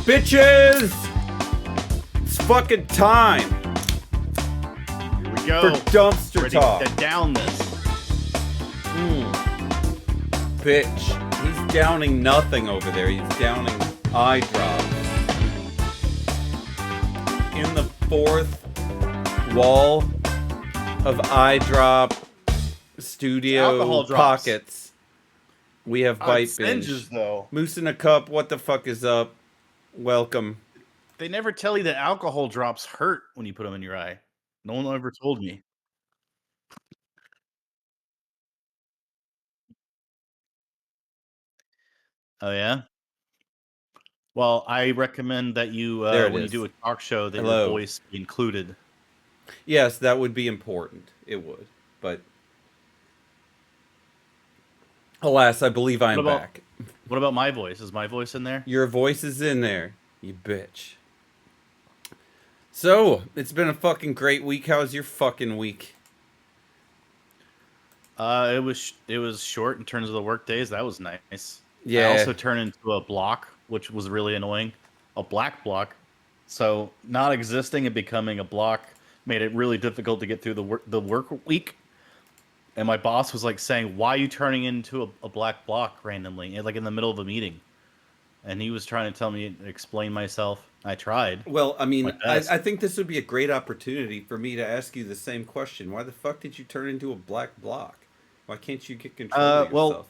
bitches! It's fucking time Here we go. for dumpster Ready talk. to down this. Bitch, he's downing nothing over there. He's downing eye drops. In the fourth wall of eye drop studio Alcohol drops. pockets, we have Bite Binge. Singes, though. Moose in a cup, what the fuck is up? Welcome. They never tell you that alcohol drops hurt when you put them in your eye. No one ever told me. Oh, yeah? Well, I recommend that you, There it when you is. do a talk show, that Hello. your voice be included. Yes, that would be important. It would. But alas, I believe I am What about- back. What about my voice? Is my voice in there? Your voice is in there, you bitch. So, it's been a fucking great week. How's your fucking week? It was short in terms of the work days. That was nice. Yeah. I also turned into a block, which was really annoying. A black block. So not existing and becoming a block made it really difficult to get through the work week. And my boss was like saying, "Why are you turning into a black block randomly, like in the middle of a meeting?" And he was trying to tell me, explain myself. I tried. Well, I mean, My best. I think this would be a great opportunity for me to ask you the same question. Why the fuck did you turn into a black block? Why can't you get control of Well, yourself?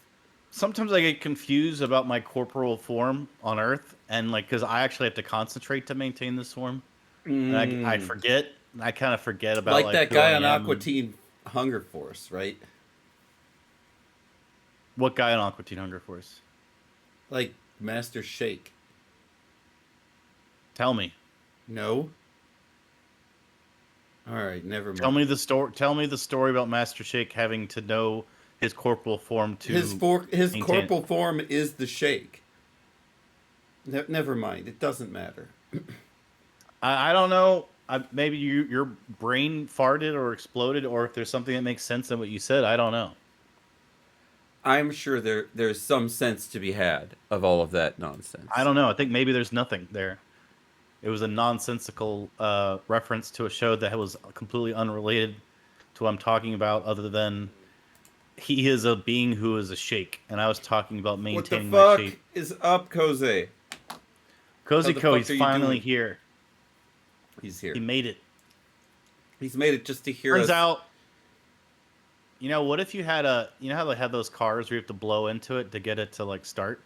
Sometimes I get confused about my corporal form on Earth, and like because I actually have to concentrate to maintain this form, and I forget. I kind of forget about like that who guy I on am. Aqua Teen Hunger Force, right? What guy on Aqua Teen Hunger Force? Like Master Shake. Tell me. No. All right, never mind. Tell me the story. Tell me the story about Master Shake having to know his corporal form to his maintain- corporal form is the Shake. Never mind. It doesn't matter. I don't know. Maybe your brain farted or exploded, or if there's something that makes sense in what you said. I don't know. I'm sure there's some sense to be had of all of that nonsense. I don't know. I think maybe there's nothing there. It was a nonsensical reference to a show that was completely unrelated to what I'm talking about, other than he is a being who is a shake, and I was talking about maintaining What my the fuck shape. is up, Koze? Cozy How the Co, fuck he's are you finally doing? here. He's here. He made it. He's made it just to hear Turns us. out, what if you had how they have those cars where you have to blow into it to get it to like start?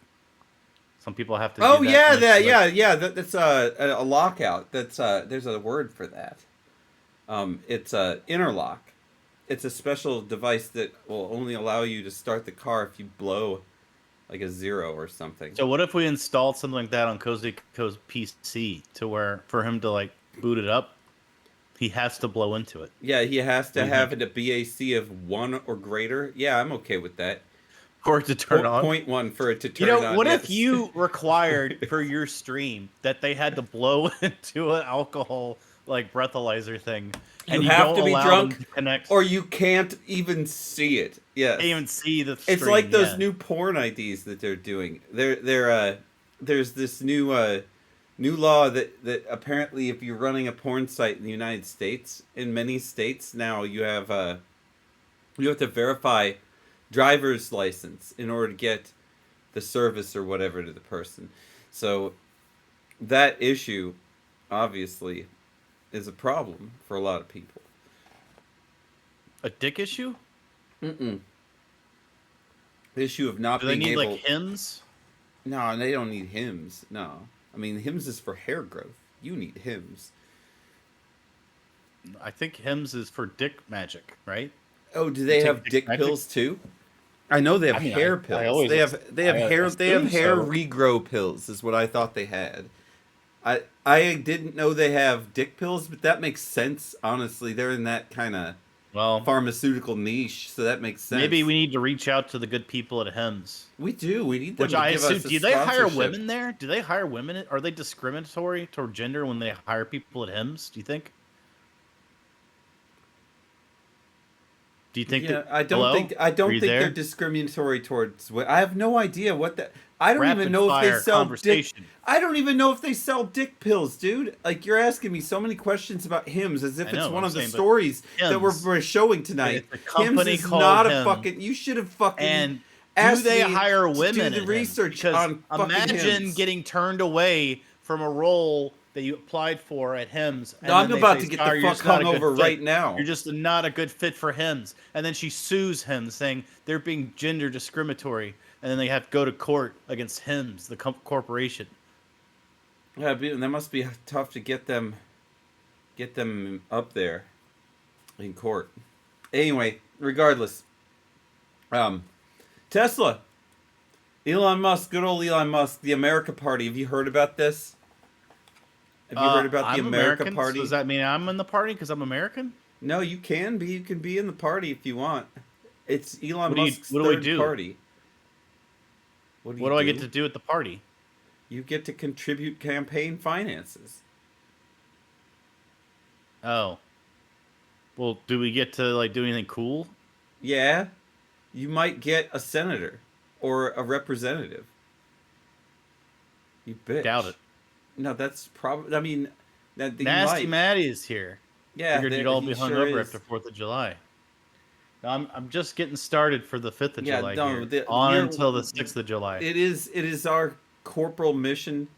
Some people have to. Oh do that yeah, and it's, like, yeah. That's a lockout. That's there's a word for that. It's a interlock. It's a special device that will only allow you to start the car if you blow like a 0 or something. So what if we installed something like that on Cozy Co's PC to where for him to like boot it up, he has to blow into it. Yeah, he has to What do you have it a BAC of 1 or greater. Yeah, I'm okay with that. For it to turn on. 0.1 for it to turn on. What yes. if you required for your stream that they had to blow into an alcohol like breathalyzer thing, and You you have don't to be allow drunk, them to connect, or you can't even see it. Yes. can't even see the stream. It's like those yeah. new porn IDs that they're doing. There's this new law that apparently if you're running a porn site in the United States, in many states now you have to verify driver's license in order to get the service or whatever to the person. So that issue obviously is a problem for a lot of people. A dick issue? The issue of not Do they being need able... like hymns? No, they don't need hymns. No. I mean, hymns is for hair growth. You need hymns. I think hymns is for dick magic, right? Oh, do they take have dick dick magic? pills too? I know they have I mean, hair I pills. always they have hair assume hair so. regrow pills is what I thought they had. I didn't know they have dick pills, but that makes sense. Honestly, they're in that kind of pharmaceutical niche, so that makes sense. Maybe we need to reach out to the good people at Hims. We do. We need them Which to I give assume. us a Do they hire sponsorship. women there? Do they hire women? Are they discriminatory toward gender when they hire people at Hims? Do you think? Yeah, that? I don't think Are you think there? they're discriminatory towards. I have no idea what that. I don't even rapid know if they fire sell dick. conversation. I don't even know if they sell dick pills, dude. Like you're asking me so many questions about Hims as if I it's know, one I'm of the saying, but stories that Hims, we're showing tonight. it's a Hims company is called not a Hims, fucking. You should have fucking and do asked they me hire to do women the at Hims? research Because on fucking imagine Hims. getting turned away from a role that you applied for at Hims, No, and I'm then they about say, to get the "Sorry, you're fuck just not a good hungover fit. right now. You're just not a good fit for Hims." And then she sues Hims, saying they're being gender discriminatory, and then they have to go to court against Hims, the corporation. Yeah, that must be tough to get them up there in court. Anyway, regardless, um, Tesla, Elon Musk, good old Elon Musk, the America Party. Have you heard about this? Have you heard about the I'm America American, so does Party? that mean I'm in the party because I'm American? No, you can be. You can be in the party if you want. It's Elon Musk's What do we third do? party. What do What you do I get do? to do at the party? You get to contribute campaign finances. Oh, well, do we get to like do anything cool? Yeah, you might get a senator or a representative. You Doubt bitch. it. No, that's probably. I mean, that you Nasty might. Matty is here. Yeah, Figured you'd all he be sure hungover is. after 4th of July. Now, I'm just getting started for the 5th of Yeah, July no, here, on we're. until the 6th of July. It is our corporal mission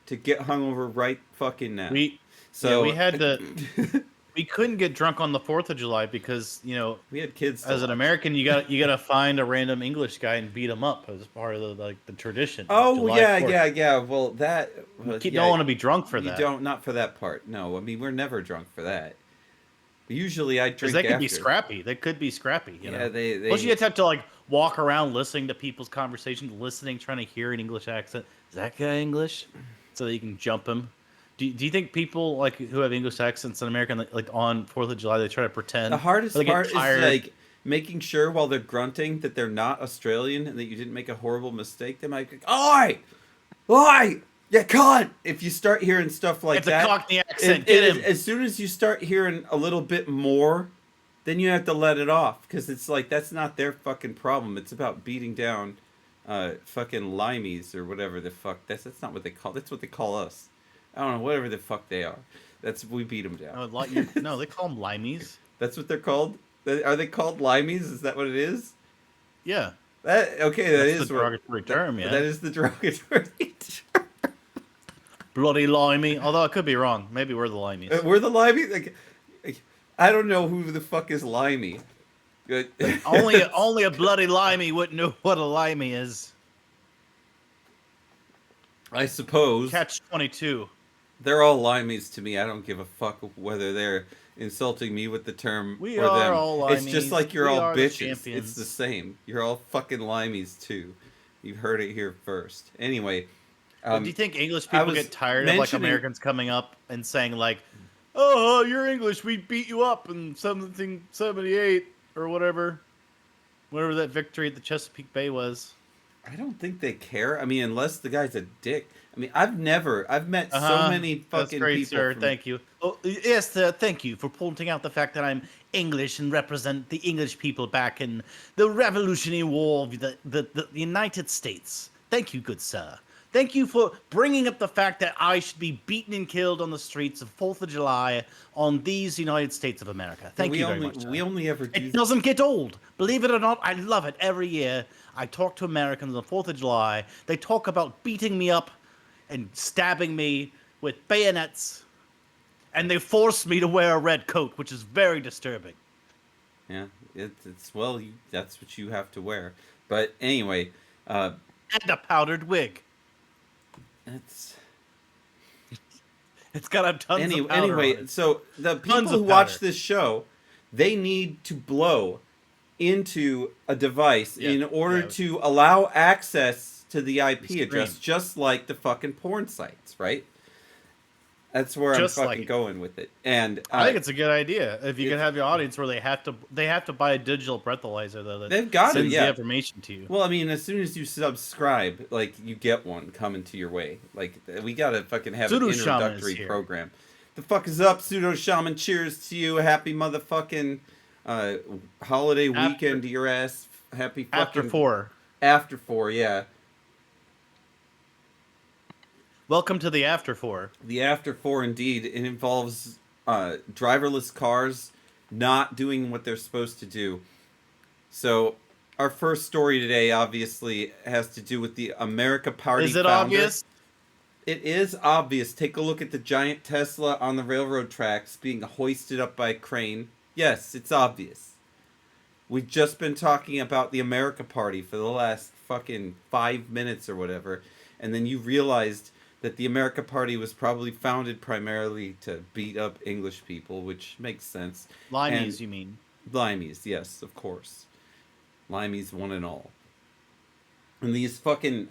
to get hungover right fucking now. We So had to. We couldn't get drunk on the 4th of July because we had kids to as an watch. American, you gotta find a random English guy and beat him up as part of the tradition. Oh July yeah, 4th. yeah. Well, You yeah, don't want to be drunk for you that. don't not for that part. No, I mean we're never drunk for that. Usually I Because drink they could after. be scrappy. They could be scrappy. You Yeah, know. they. Plus, you have to like walk around listening to people's conversations, listening, trying to hear an English accent. Is that guy English? So that you can jump him. Do you think people like who have English accents in America, like on 4th of July, they try to pretend? The hardest Or they get part is tired? like making sure while they're grunting that they're not Australian and that you didn't make a horrible mistake. They might be like, "Oi, oi, you cunt!" If you start hearing stuff like It's that, a Cockney accent. Get him. as soon as you start hearing a little bit more, then you have to let it off because it's like that's not their fucking problem. It's about beating down, fucking limeys or whatever the fuck. That's not what they call. That's what they call us. I don't know, whatever the fuck they are. We beat them down. No, they call them limeys. That's what they're called. Are they called limeys? Is that what it is? Yeah, That okay? that's the derogatory term. Yeah, That is the derogatory term. bloody limey. Although I could be wrong. Maybe we're the limeys. We're the limey. Like, I don't know who the fuck is limey. only a bloody limey wouldn't know what a limey is. I suppose Catch 22. they're all limeys to me. I don't give a fuck whether they're insulting me with the term We or are them. all It's just limeys. like you're We all are the bitches. champions. It's the same. You're all fucking limeys too. You've heard it here first. Anyway, Do you think English I people was get tired of like mentioning- Americans coming up and saying like, "Oh, you're English. We beat you up in something 78 or whatever that victory at the Chesapeake Bay was." I don't think they care. I mean, unless the guy's a dick. I mean, I've met so many That's fucking great, people. sir. from- Thank you. Oh, yes, sir. Thank you for pointing out the fact that I'm English and represent the English people back in the Revolutionary War of the United States. Thank you, good sir. Thank you for bringing up the fact that I should be beaten and killed on the streets of 4th of July on these United States of America. Thank you very much, sir. We only ever do. It doesn't get old. Believe it or not, I love it every year. I talk to Americans on the 4th of July. They talk about beating me up and stabbing me with bayonets. And they force me to wear a red coat, which is very disturbing. Yeah, that's what you have to wear. But anyway, And a powdered wig. it's It's got a tons of powder anyway. on it. So the people Tons who of watch powder. this show, they need to blow into a device Yeah, in order yeah. to allow access to the IP The address, stream. just like the fucking porn sites, right? That's where Just I'm like fucking it. going with it. And I think it's a good idea if you It's- can have your audience where they have to buy a digital breathalyzer though that They've got it, sends yeah. the information to you. well, I mean, as soon as you subscribe, like you get one coming to your way. Like we gotta fucking have Pseudo an Shaman is introductory here. program. The fuck is up, Pseudo Shaman? Cheers to you. Happy motherfucking holiday After- weekend to your ass. Happy fucking After 4. After 4, yeah. Welcome to the After Four. The After Four, indeed. It involves driverless cars not doing what they're supposed to do. So, our first story today obviously has to do with the America Party Is it founder. obvious? It is obvious. Take a look at the giant Tesla on the railroad tracks being hoisted up by a crane. Yes, it's obvious. We've just been talking about the America Party for the last fucking 5 minutes or whatever, and then you realized that the America Party was probably founded primarily to beat up English people, which makes sense. And Limeys, you mean? limeys, yes, of course. Limeys one and all. And these fucking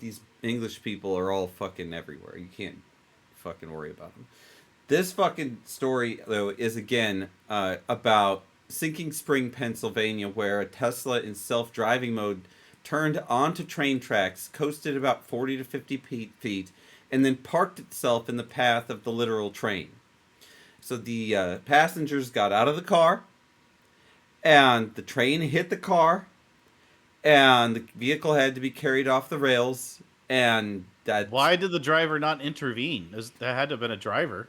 these English people are all fucking everywhere. You can't fucking worry about them. This fucking story though is again about Sinking Spring, Pennsylvania, where a Tesla in self-driving mode turned onto train tracks, coasted about 40 to 50 feet, and then parked itself in the path of the literal train. So the passengers got out of the car, and the train hit the car, and the vehicle had to be carried off the rails, and that. Why did the driver not intervene? There had to have been a driver.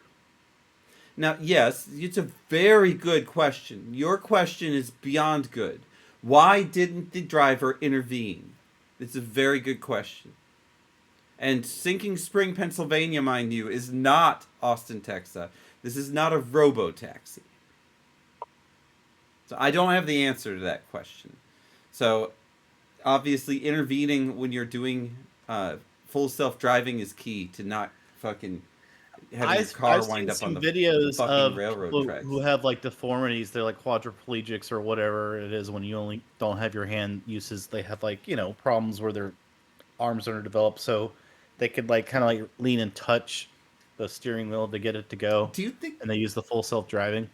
Now, yes, it's a very good question. Your question is beyond good. Why didn't the driver intervene? It's a very good question. And Sinking Spring, Pennsylvania, mind you, is not Austin, Texas. This is not a robo-taxi. So I don't have the answer to that question. So obviously intervening when you're doing full self-driving is key to not fucking having your car wind up on the videos fucking of railroad people tracks. who have like deformities. They're like quadriplegics or whatever it is when you only don't have your hand uses. They have like, you know, problems where their arms aren't developed, so they could like kind of like lean and touch the steering wheel to get it to go. Do you think? And they use the full self-driving.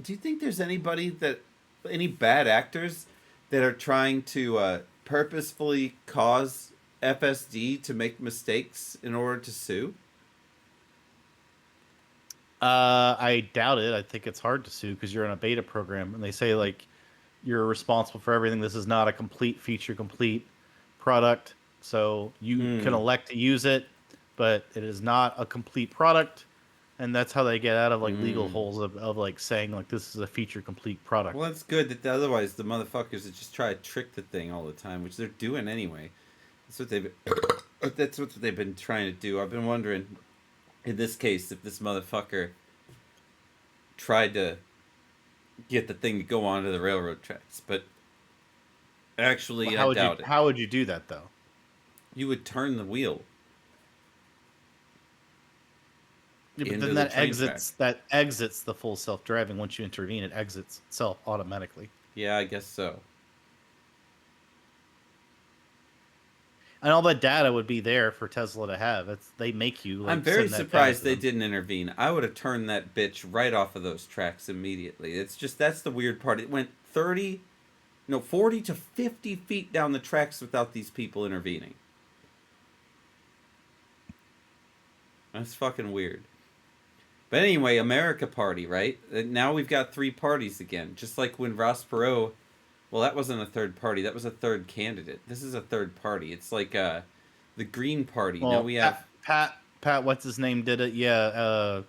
Do you think there's any bad actors that are trying to purposefully cause FSD to make mistakes in order to sue? I doubt it. I think it's hard to sue because you're in a beta program, and they say like you're responsible for everything. This is not a complete feature, complete product, so you can elect to use it, but it is not a complete product, and that's how they get out of like legal holes of like saying like this is a feature complete product. Well, that's good. That otherwise the motherfuckers that just try to trick the thing all the time, which they're doing anyway. That's what they've been trying to do. I've been wondering, in this case, if this motherfucker tried to get the thing to go onto the railroad tracks, but actually, I doubt it. How would you do that though? You would turn the wheel. Yeah, but Into then the that train exits the full self-driving. Once you intervene, it exits itself automatically. Yeah, I guess so. And all that data would be there for Tesla to have. They make you. Like, I'm very send that surprised data they to them. didn't intervene. I would have turned that bitch right off of those tracks immediately. It's just that's the weird part. It went 40 to 50 feet down the tracks without these people intervening. That's fucking weird. But anyway, America Party, right? Now we've got three parties again. Just like when Ross Perot. Well, that wasn't a third party. That was a third candidate. This is a third party. It's like the Green Party. Well, now we have Pat. What's his name? Did it? Yeah.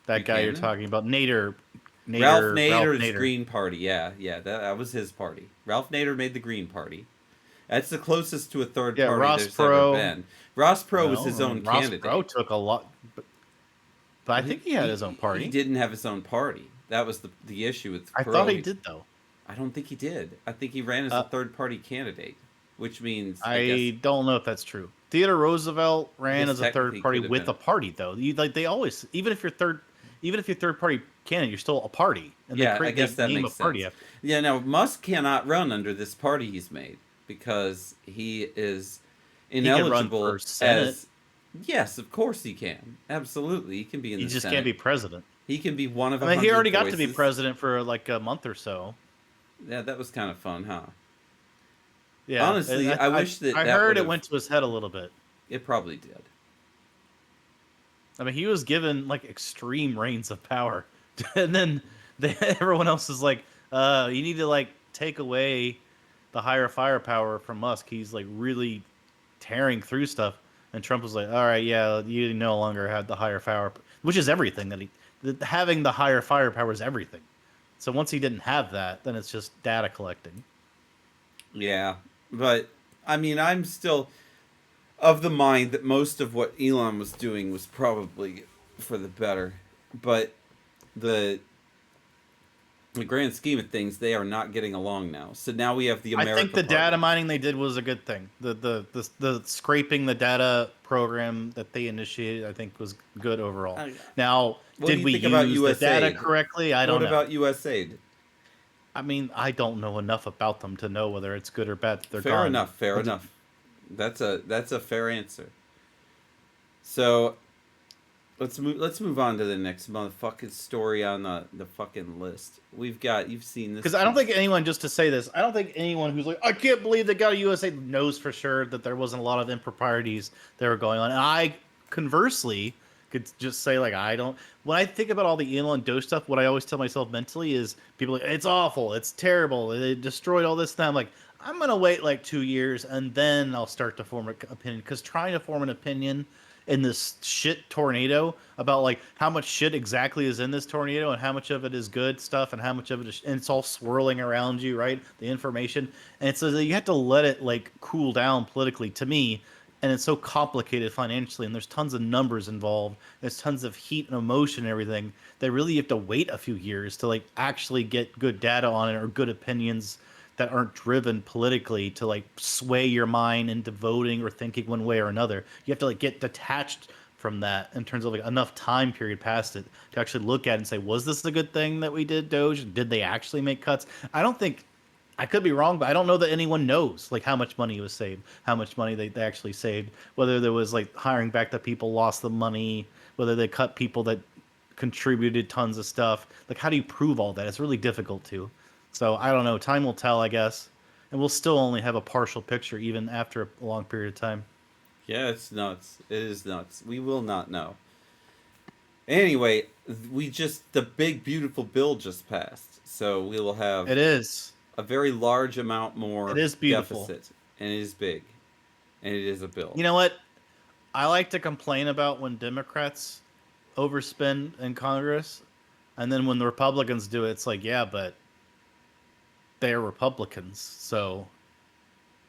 That guy you're Buchanan? talking about, Nader. Ralph Nader's Green Party. Yeah, that was his party. Ralph Nader made the Green Party. That's the closest to a third party Ross there's Perot. ever been. Ross Perot was his own candidate. Ross Perot took a lot, but I think he had his own party. He didn't have his own party. That was the issue with Perot. I thought he did though. I don't think he did. I think he ran as a third party candidate, which means I don't know if that's true. Theodore Roosevelt ran as a third party with a party though. They always, even if you're third party candidate, you're still a party. And yeah, I guess that makes sense. After. Yeah, now Musk cannot run under this party he's made because he is ineligible for Senate. as. Yes, of course he can. Absolutely, he can be in the Senate. He just can't be president. He can be one of. I mean, he already got to be president for like a month or so. Yeah, that was kind of fun, huh? Yeah. Honestly, I wish that. I heard it went to his head a little bit. It probably did. I mean, he was given like extreme reigns of power, and then everyone else is like, "You need to like take away the higher firepower from Musk. He's like really tearing through stuff, and Trump was like, "All right, yeah, you no longer have the higher fire," which is everything having the higher firepower is everything. So once he didn't have that, then it's just data collecting. Yeah, but I mean, I'm still of the mind that most of what Elon was doing was probably for the better. But the the grand scheme of things, they are not getting along now. So now we have the I think America the data Party. mining they did was a good thing. The scraping the data program that they initiated, I think, was good overall. Uh, Now, what do did you we think about use the data USAID? correctly? I What don't know. about USAID? I mean, I don't know enough about them to know whether it's good or bad that they're Fair gone. enough. Fair enough. That's a fair answer. So let's move on to the next motherfucking story on the fucking list. You've seen this Because I don't piece. think anyone, just to say this, I don't think anyone who's like, I can't believe they got a USA knows for sure that there wasn't a lot of improprieties that were going on. And I, conversely, could just say, like, I don't. When I think about all the Elon Doe stuff, what I always tell myself mentally is people are like, it's awful, it's terrible, they destroyed all this stuff. I'm like, I'm going to wait like 2 years and then I'll start to form an opinion. Because trying to form an opinion in this shit tornado about like how much shit exactly is in this tornado and how much of it is good stuff and how much of it is, and it's all swirling around you, right, the information, and so you have to let it like cool down politically, to me. And it's so complicated financially, and there's tons of numbers involved, there's tons of heat and emotion and everything, that really you have to wait a few years to like actually get good data on it or good opinions that aren't driven politically to like sway your mind into voting or thinking one way or another. You have to like get detached from that in terms of like enough time period past it to actually look at it and say, was this a good thing that we did, Doge? Did they actually make cuts? I don't think, I could be wrong, but I don't know that anyone knows like how much money was saved, how much money they actually saved, whether there was like hiring back the people lost the money, whether they cut people that contributed tons of stuff. Like, how do you prove all that? It's really difficult to. So I don't know. Time will tell, I guess, and we'll still only have a partial picture even after a long period of time. Yeah, it's nuts. It is nuts. We will not know. Anyway, the big beautiful bill just passed, so we will have It is. a very large amount It more is beautiful. deficit, and it is big, and it is a bill. You know what? I like to complain about when Democrats overspend in Congress, and then when the Republicans do it, it's like, yeah, but they're Republicans, so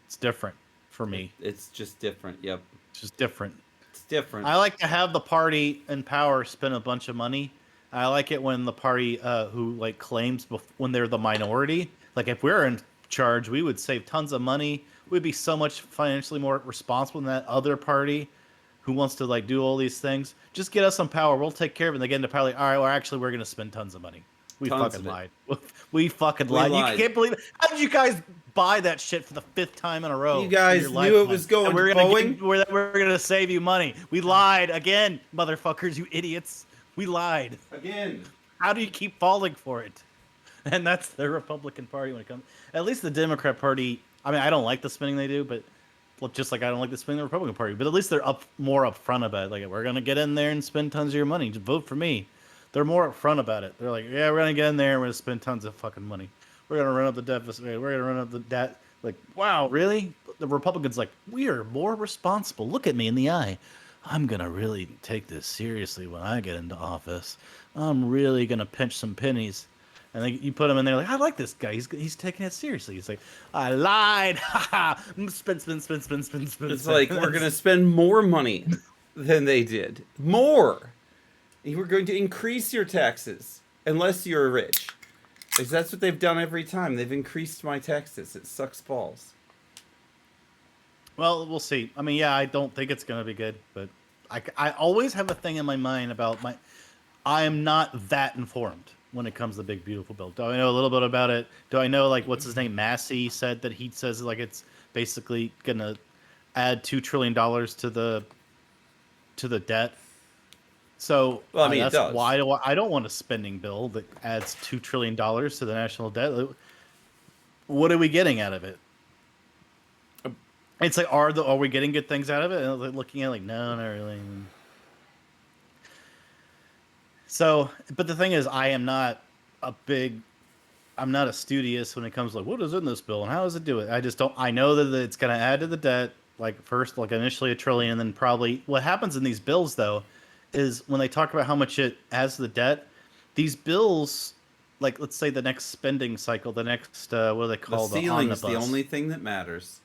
it's different for me. It's just different. Yep, It's just different. it's different. I like to have the party in power spend a bunch of money. I like it when the party who like claims when they're the minority. Like if we're in charge, we would save tons of money. We'd be so much financially more responsible than that other party who wants to like do all these things. Just get us some power. We'll take care of it. And they get into power. Like, all right, well, actually, we're gonna spend tons of money. We Tons fucking of it. lied. We fucking We lied. You lied. can't believe it. How did you guys buy that shit for the fifth time in a row? You In guys your knew it lifetime? was going And to we're gonna Boeing. we're gonna save you money. We lied again, motherfuckers. You idiots. We lied. Again. How do you keep falling for it? And that's the Republican Party when it comes. At least the Democrat Party. I mean, I don't like the spending they do, but just like I don't like the spending of the Republican Party. But at least they're more upfront about it. Like, we're gonna get in there and spend tons of your money. Just vote for me. They're more upfront about it. They're like, yeah, we're gonna get in there and we're gonna spend tons of fucking money. We're gonna run up the deficit. We're gonna run up the debt. Like, wow, really? The Republicans like, we are more responsible. Look at me in the eye. I'm gonna really take this seriously when I get into office. I'm really gonna pinch some pennies. And then you put him in there like, I like this guy. He's taking it seriously. He's like, I lied. Ha ha. Spin, spin, spin, spin, spin, spin. It's like we're gonna spend more money than they did. More. You were going to increase your taxes unless you're rich. Because that's what they've done every time. They've increased my taxes. It sucks balls. Well, we'll see. I mean, yeah, I don't think it's gonna be good, but I always have a thing in my mind about my. I am not that informed when it comes to Big Beautiful Bill. Do I know a little bit about it? Do I know like what's his name? Massey said that he says like it's basically gonna add $2 trillion to the debt. So Well, I mean, it that's does. why I don't want a spending bill that adds $2 trillion to the national debt. What are we getting out of it? It's like, are we getting good things out of it? And I was like, looking at it like, no, not really. So, but the thing is, I'm not a studious when it comes to like, what is in this bill and how does it do it? I just don't. I know that it's going to add to the debt. Like first, like initially a trillion, and then probably what happens in these bills though, is when they talk about how much it adds to the debt, these bills, like let's say the next spending cycle, the next what do they The call the ceiling's the omnibus? only thing that matters.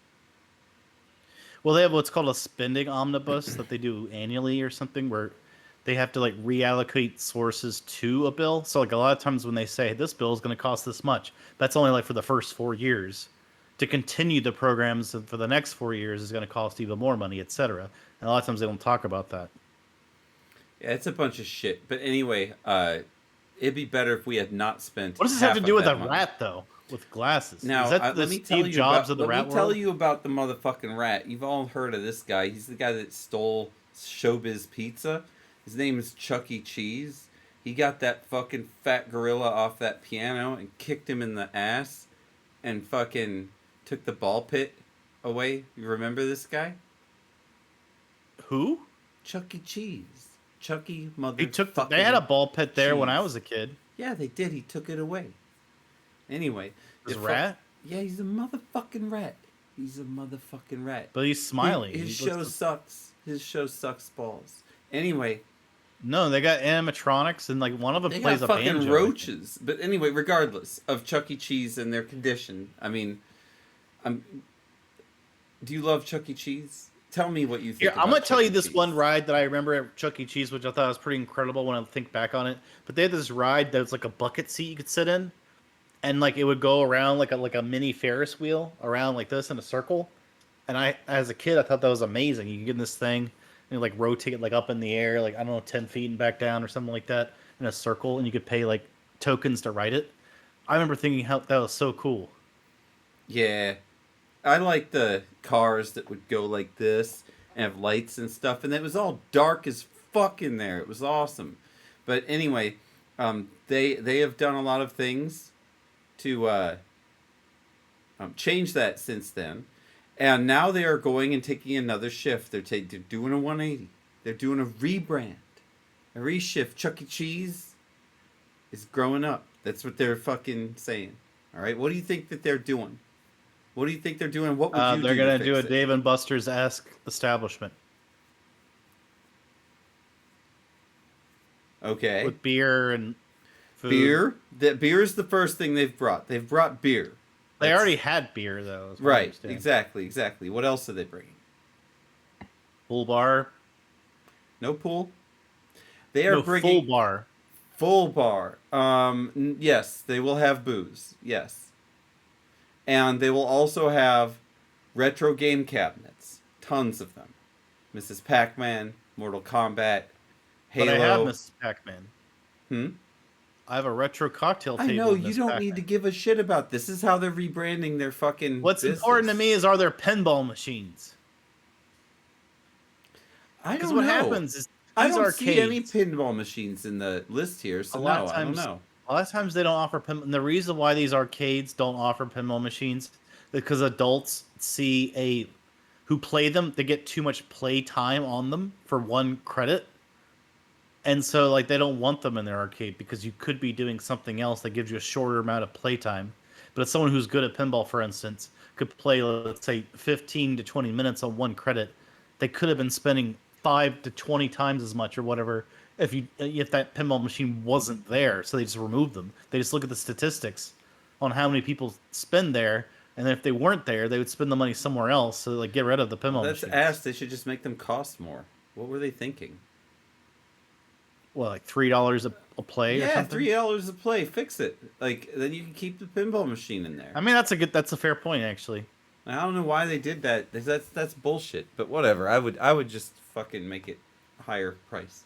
Well, they have what's called a spending omnibus that they do annually or something, where they have to like reallocate sources to a bill. So like a lot of times when they say this bill is going to cost this much, that's only like for the first 4 years. To continue the programs for the next 4 years is going to cost even more money, etc. And a lot of times they don't talk about that. Yeah, it's a bunch of shit. But anyway, it'd be better if we had not spent What does this have to half do of with a that money. rat though? With glasses? Is Now, that the let me tell Steve you Jobs about of the rat world? the motherfucking rat. You've all heard of this guy. He's the guy that stole Showbiz Pizza. His name is Chuck E. Cheese. He got that fucking fat gorilla off that piano and kicked him in the ass and fucking took the ball pit away. You remember this guy? Who? Chuck E. Cheese. Chucky He took. motherfucking They had a ball pit there when I Cheese. was a kid. Yeah, they did. He took it away. Anyway, This it rat, yeah, he's a motherfucking rat. He's a motherfucking rat. but he's smiling. His He show looks- sucks. His show sucks balls. Anyway, No, they got animatronics, and like one of them they plays got a fucking banjo. roaches. But anyway, regardless of Chuck E. Cheese and their condition, I mean, do you love Chuck E. Cheese? Tell me what you think. Here, I'm about gonna tell Chuck you E. this Cheese. one ride that I remember at Chuck E. Cheese, which I thought was pretty incredible when I think back on it. But they had this ride that was like a bucket seat you could sit in, and like it would go around like a mini Ferris wheel around like this in a circle. And I, as a kid, I thought that was amazing. You could get in this thing and you like rotate it like up in the air, like I don't know, 10 feet and back down or something like that in a circle, and you could pay like tokens to ride it. I remember thinking how that was so cool. Yeah, I like the cars that would go like this and have lights and stuff, and it was all dark as fuck in there. It was awesome. But anyway, they have done a lot of things to change that since then, and now they are going and taking another shift. They're doing a 180. They're doing a rebrand, a reshift. Chuck E. Cheese is growing up. That's what they're fucking saying. All right, what do you think that they're doing? What do you think they're doing? What would you They're do? gonna To do a fix it? Dave and Buster's esque establishment Okay. with beer and food. Beer. Beer is the first thing they've brought. They've brought beer. They That's- already had beer though. is what I Right. understand. Exactly. What else are they bringing? Full bar. No pool. They are No, bringing full bar. full bar. Yes, they will have booze. Yes, and they will also have retro game cabinets. Tons of them. Mrs. Pac-Man, Mortal Kombat, Halo. But I have Mrs. Pac-Man. Hmm? I have a retro cocktail table. I know with you Miss don't Pac-Man. need to give a shit about this. This is how they're rebranding their fucking. What's business. important to me is, are there pinball machines? I Because don't what know. happens is I these don't arcades. see any pinball machines in the list here, so A lot no, of I don't times- know. A lot of times they don't offer pinball. And the reason why these arcades don't offer pinball machines is because adults see who play them, they get too much play time on them for one credit. And so like they don't want them in their arcade because you could be doing something else that gives you a shorter amount of play time. But if someone who's good at pinball, for instance, could play, let's say, 15 to 20 minutes on one credit, they could have been spending 5 to 20 times as much or whatever if that pinball machine wasn't there. So they just remove them. They just look at the statistics on how many people spend there, and then if they weren't there, they would spend the money somewhere else. So like get rid of the pinball That's machines. ass. They should just make them cost more. What were they thinking? Well, like $3 a play or Yeah, something. $3 a play. Fix it. Like then you can keep the pinball machine in there. I mean, that's a fair point actually. I don't know why they did that. That's bullshit. But whatever. I would just fucking make it higher price.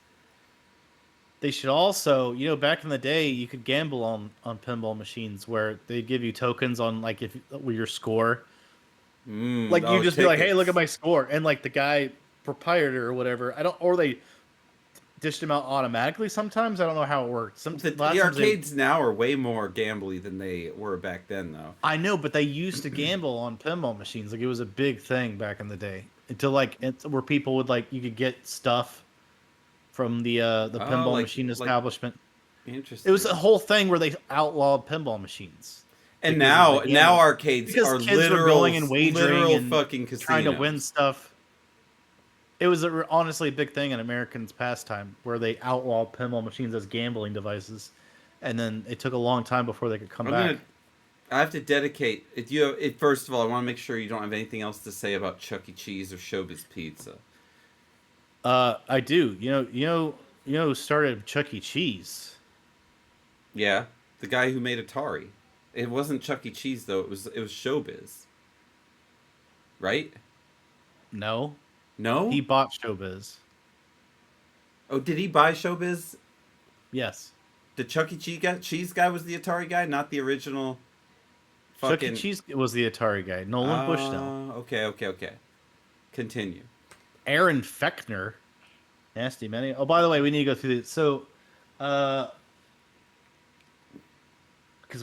They should also, back in the day, you could gamble on pinball machines where they give you tokens on like if with your score. Like you just be like, "Hey, look at my score," and like the guy proprietor or whatever. Or they dished them out automatically. Sometimes I don't know how it works. The arcades now are way more gambly than they were back then, though. I know, but they used to gamble on pinball machines. Like it was a big thing back in the day. Until where people would you could get stuff from the pinball machine establishment. Interesting. It was a whole thing where they outlawed pinball machines. And because of the now gambling. arcades Because are kids were going and wagering literal and fucking casinos. trying to win stuff. It was honestly a big thing in Americans' pastime where they outlawed pinball machines as gambling devices, and then it took a long time before they could come back. I have to dedicate it. First of all, I want to make sure you don't have anything else to say about Chuck E. Cheese or Showbiz Pizza. I do. You know who started Chuck E. Cheese? Yeah, the guy who made Atari. It wasn't Chuck E. Cheese though. It was Showbiz. Right? No, No. he bought Showbiz. Oh, did he buy Showbiz? Yes, The Chuck E. Cheese guy was the Atari guy, not the original. Chuck E. Fucking. Cheese was the Atari guy. Nolan Bushnell, Okay. Continue. Aaron Fechner, nasty many. Oh, by the way, we need to go through this. So, because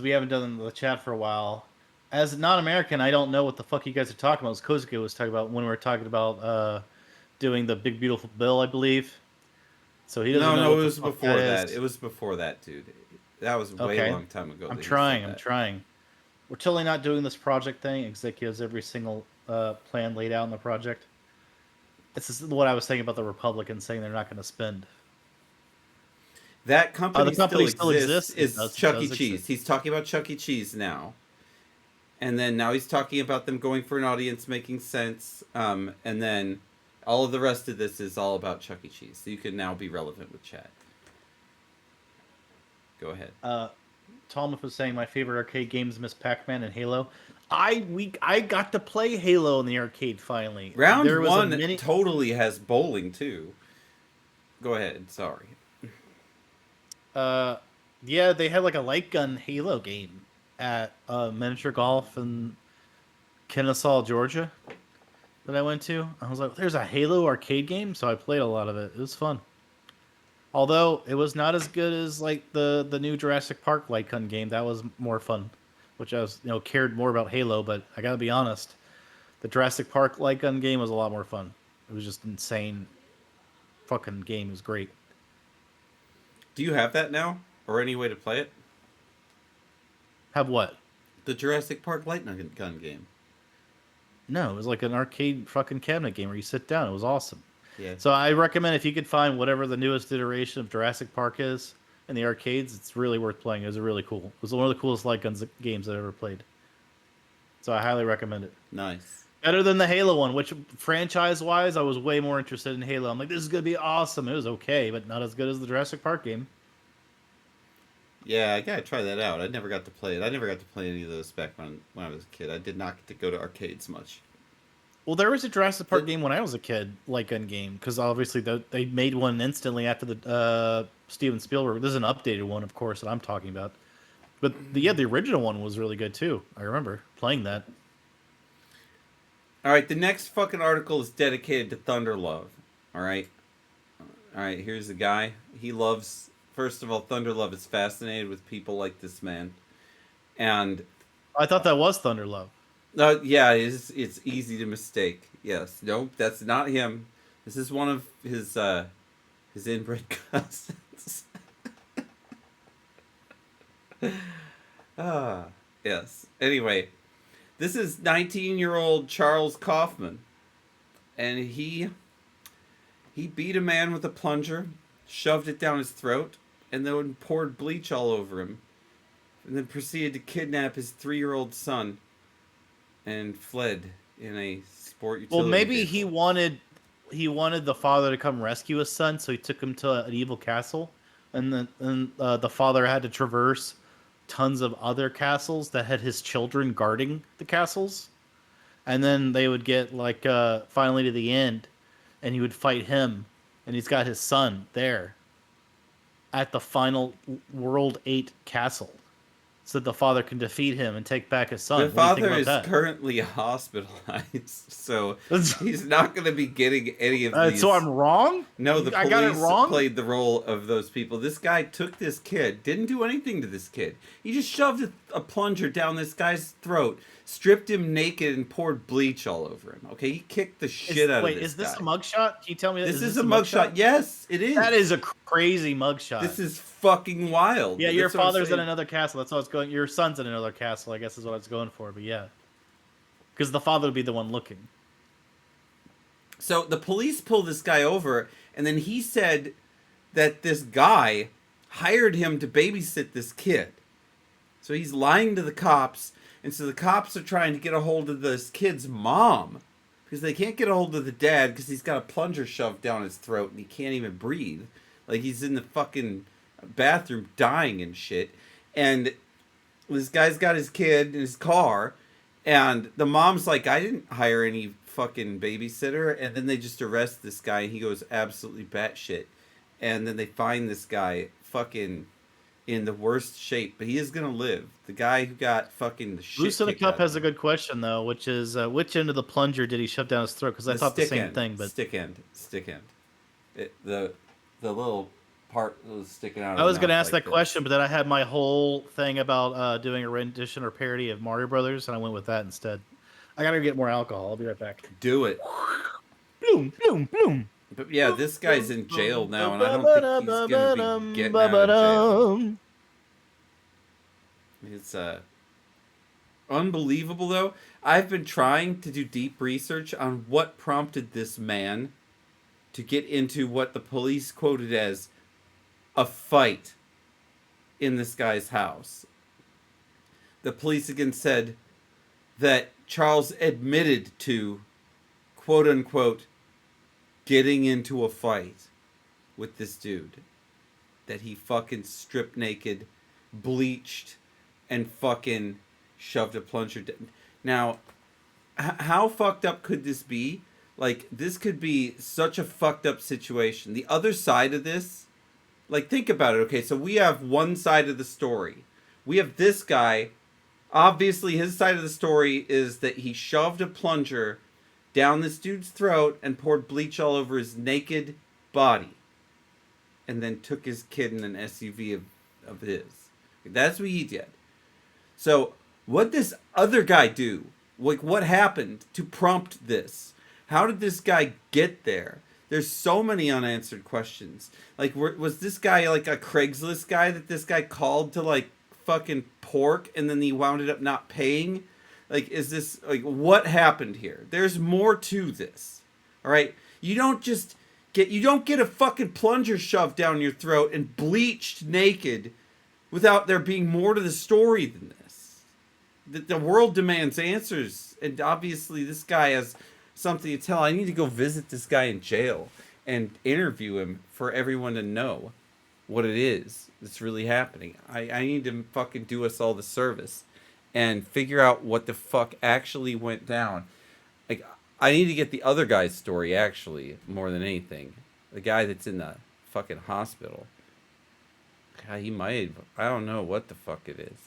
we haven't done the chat for a while. As a non-American, I don't know what the fuck you guys are talking about. As Kozuke was talking about when we were talking about doing the Big Beautiful Bill, I believe. So he doesn't know No, what it the was fuck before that that. is. It was before that, dude. That was way Okay. long time ago. I'm that he trying. said I'm that. trying. We're totally not doing this project thing. Executives every single plan laid out in the project. This is what I was saying about the Republicans saying they're not going to spend. That company, The company still exists. It Is does, Chuck E. exist. Cheese? He's talking about Chuck E. Cheese now, and then now he's talking about them going for an audience, making sense. And then all of the rest of this is all about Chuck E. Cheese. So you can now be relevant with chat. Go ahead. Thomas was saying my favorite arcade games Miss Pac-Man and Halo. I got to play Halo in the arcade finally. Round there was one a mini... totally has bowling too. Go ahead. Sorry. Yeah, they had like a light gun Halo game at Miniature Golf in Kennesaw, Georgia, that I went to. I was like, "There's a Halo arcade game," so I played a lot of it. It was fun. Although it was not as good as like the new Jurassic Park light gun game. That was more fun, which I was cared more about Halo. But I gotta be honest, the Jurassic Park light gun game was a lot more fun. It was just insane. Fucking game. It was great. Do you have that now, or any way to play it? Have what? The Jurassic Park light gun game. No, it was like an arcade fucking cabinet game where you sit down. It was awesome. Yeah. So I recommend if you could find whatever the newest iteration of Jurassic Park is in the arcades, it's really worth playing. It was really cool. It was one of the coolest light guns games I've ever played. So I highly recommend it. Nice. Better than the Halo one, which franchise-wise, I was way more interested in Halo. I'm like, this is going to be awesome. It was okay, but not as good as the Jurassic Park game. Yeah, I gotta try that out. I never got to play it. I never got to play any of those back when I was a kid. I did not get to go to arcades much. Well, there was a Jurassic Park game when I was a kid, light gun game, because obviously they made one instantly after the Steven Spielberg. This is an updated one, of course, that I'm talking about. But the original one was really good too. I remember playing that. All right, the next fucking article is dedicated to Thunder Love. All right, here's the guy. He loves. First of all, Thunder Love is fascinated with people like this man, and I thought that was Thunder Love. yeah, it's easy to mistake. Yes, nope, that's not him. This is one of his inbred cousins. Yes. Anyway, this is 19-year-old Charles Kaufman, and he beat a man with a plunger, shoved it down his throat, and then poured bleach all over him, and then proceeded to kidnap his 3-year-old son, and fled in a sport utility. Well, maybe vehicle. he wanted the father to come rescue his son, so he took him to an evil castle, and then the father had to traverse tons of other castles that had his children guarding the castles, and then they would get like finally to the end, and he would fight him, and he's got his son there at the final World 8 castle, so that the father can defeat him and take back his son. The father is that? currently hospitalized, so he's not going to be getting any of these. So I'm wrong? No, the I got it police wrong? played the role of those people. This guy took this kid, didn't do anything to this kid. He just shoved a plunger down this guy's throat, stripped him naked and poured bleach all over him. Okay, he kicked the shit out of this guy. Wait, is this a mugshot? Can you tell me that? This is a mugshot. Yes, it is. That is a crazy mugshot. This is fucking wild. Yeah, your father's in another castle. That's what I was going. Your son's in another castle, I guess, is what I was going for. But yeah, because the father would be the one looking. So the police pull this guy over, and then he said that this guy hired him to babysit this kid. So he's lying to the cops, and so the cops are trying to get a hold of this kid's mom because they can't get a hold of the dad because he's got a plunger shoved down his throat and he can't even breathe. Like he's in the fucking bathroom dying and shit. And this guy's got his kid in his car, and the mom's like, I didn't hire any fucking babysitter. And then they just arrest this guy, and he goes absolutely batshit. And then they find this guy fucking in the worst shape, but he is gonna live. The guy who got fucking the shit. Loose in the Cup has a good question though, which is which end of the plunger did he shove down his throat? Because I thought the same end. thing, but stick end. The little part was sticking out. I was gonna ask that question, but then I had my whole thing about doing a rendition or parody of Mario Brothers, and I went with that instead. I gotta get more alcohol. I'll be right back. Do it. Bloom, bloom, bloom. But yeah, this guy's in jail now, and I don't think he's gonna be getting out of jail. It's unbelievable, though. I've been trying to do deep research on what prompted this man to get into what the police quoted as a fight in this guy's house. The police again said that Charles admitted to, quote unquote, getting into a fight with this dude that he fucking stripped naked, bleached, and fucking shoved a plunger down. Now, how fucked up could this be? Like, this could be such a fucked up situation. The other side of this, like, think about it. Okay, so we have one side of the story. We have this guy. Obviously, his side of the story is that he shoved a plunger down this dude's throat and poured bleach all over his naked body. And then took his kid in an SUV of his. That's what he did. So, what this other guy do? Like, what happened to prompt this? How did this guy get there? There's so many unanswered questions. Like, was this guy like a Craigslist guy that this guy called to, like, fucking pork and then he wound up not paying? Like, is this, like, what happened here? There's more to this. All right? You don't get a fucking plunger shoved down your throat and bleached naked without there being more to the story than this. The world demands answers, and obviously this guy has something to tell. I need to go visit this guy in jail and interview him for everyone to know what it is that's really happening. I need to fucking do us all the service and figure out what the fuck actually went down. Like, I need to get the other guy's story, actually, more than anything. The guy that's in the fucking hospital. God, he might. I don't know what the fuck it is.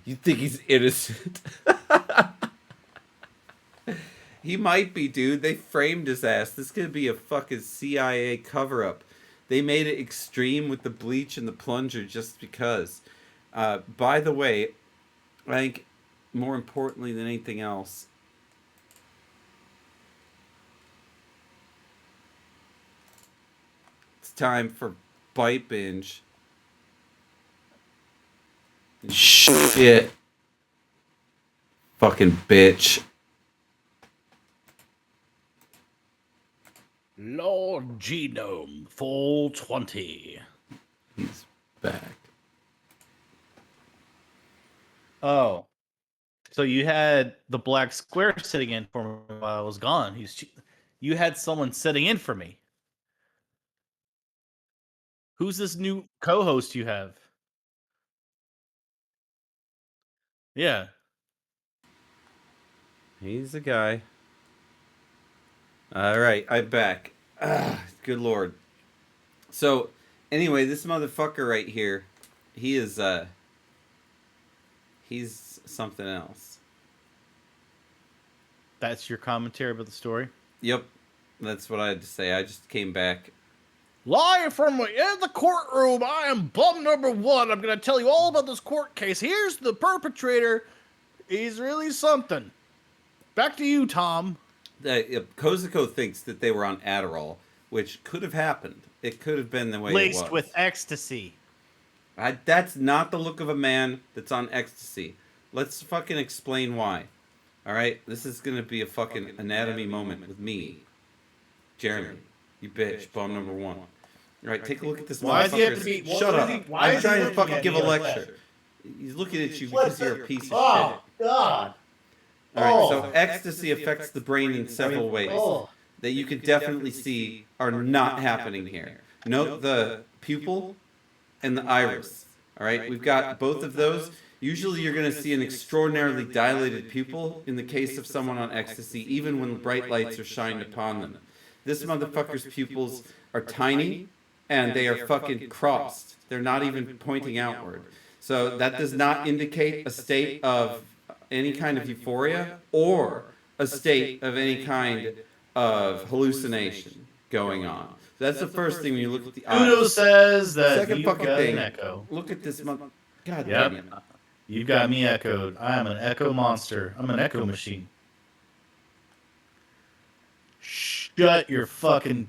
You think he's innocent? He might be, dude. They framed his ass. This could be a fucking CIA cover-up. They made it extreme with the bleach and the plunger just because. By the way, I think more importantly than anything else, it's time for Bite Binge. Shit. Fucking bitch. Lord Genome 420. He's back. Oh. So you had the black square sitting in for me while I was gone. You had someone sitting in for me. Who's this new co-host you have? Yeah. He's the guy. All right, I'm back. Good lord. So, anyway, this motherfucker right here, he is, he's something else. That's your commentary about the story? Yep, that's what I had to say. I just came back. Live from in the courtroom, I am bum number one. I'm going to tell you all about this court case. Here's the perpetrator. He's really something. back to you, Tom. Kozuko thinks that they were on Adderall, which could have happened. It could have been the way it Laced was. with ecstasy. That's not the look of a man that's on ecstasy. Let's fucking explain why. All right, this is gonna be a fucking anatomy moment with me, Jeremy. You bitch, bomb number one. All right, take a look at this Why does he have to motherfucker. be? Shut up! Why I'm is he trying to looking fucking at give me a like lecture. He's looking at you What because you're a the- piece of shit. Oh God! All right, Oh. so ecstasy affects the brain in several ways Oh. that you can definitely see are not happening here. Note the pupil and the iris. All right, we've got both of those. Usually you're going to see an extraordinarily dilated pupil in the case of someone on ecstasy, even when bright lights are shined upon them. This motherfucker's pupils are tiny, and they are fucking crossed. They're not even pointing outward. So that does not indicate a state of any kind of euphoria or a state of any kind of hallucination going on. So that's the first thing when you look at the Udo eyes. says that Second you've fucking got thing. an echo. Look at this mother. God Yep. damn it. You've got me echoed. I am an echo monster. I'm an echo machine. Shut your fucking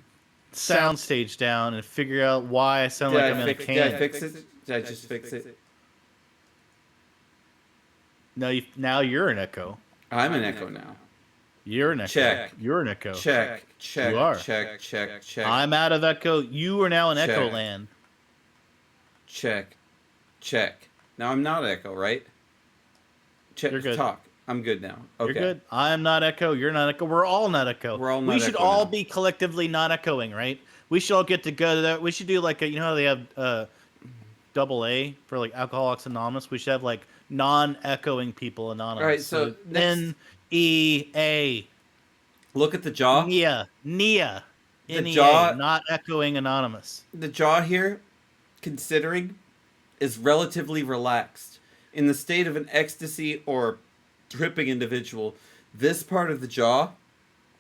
soundstage down and figure out why I sound like I'm in a Did I can. fix it? Did I just fix it? No, now you're an echo. I'm an echo now. You're an echo. Check. You're an echo. Check, check, You are. check, check, check, I'm out of echo. You are now in Check. echo land. check, check. Now I'm not echo, right? Check. You're good. Talk. I'm good now. Okay. You're good. I'm not echo. You're not echo. We're all not echo. We're all not We should echo all now. be collectively not echoing, right? We should all get together. We should do like you know how they have double A for like Alcoholics Anonymous. We should have like non-echoing people anonymous. All right, so next- NEA. Look at the jaw. NEA. NEA. The NEA, jaw- not echoing anonymous. The jaw here, considering, is relatively relaxed. In the state of an ecstasy or tripping individual, this part of the jaw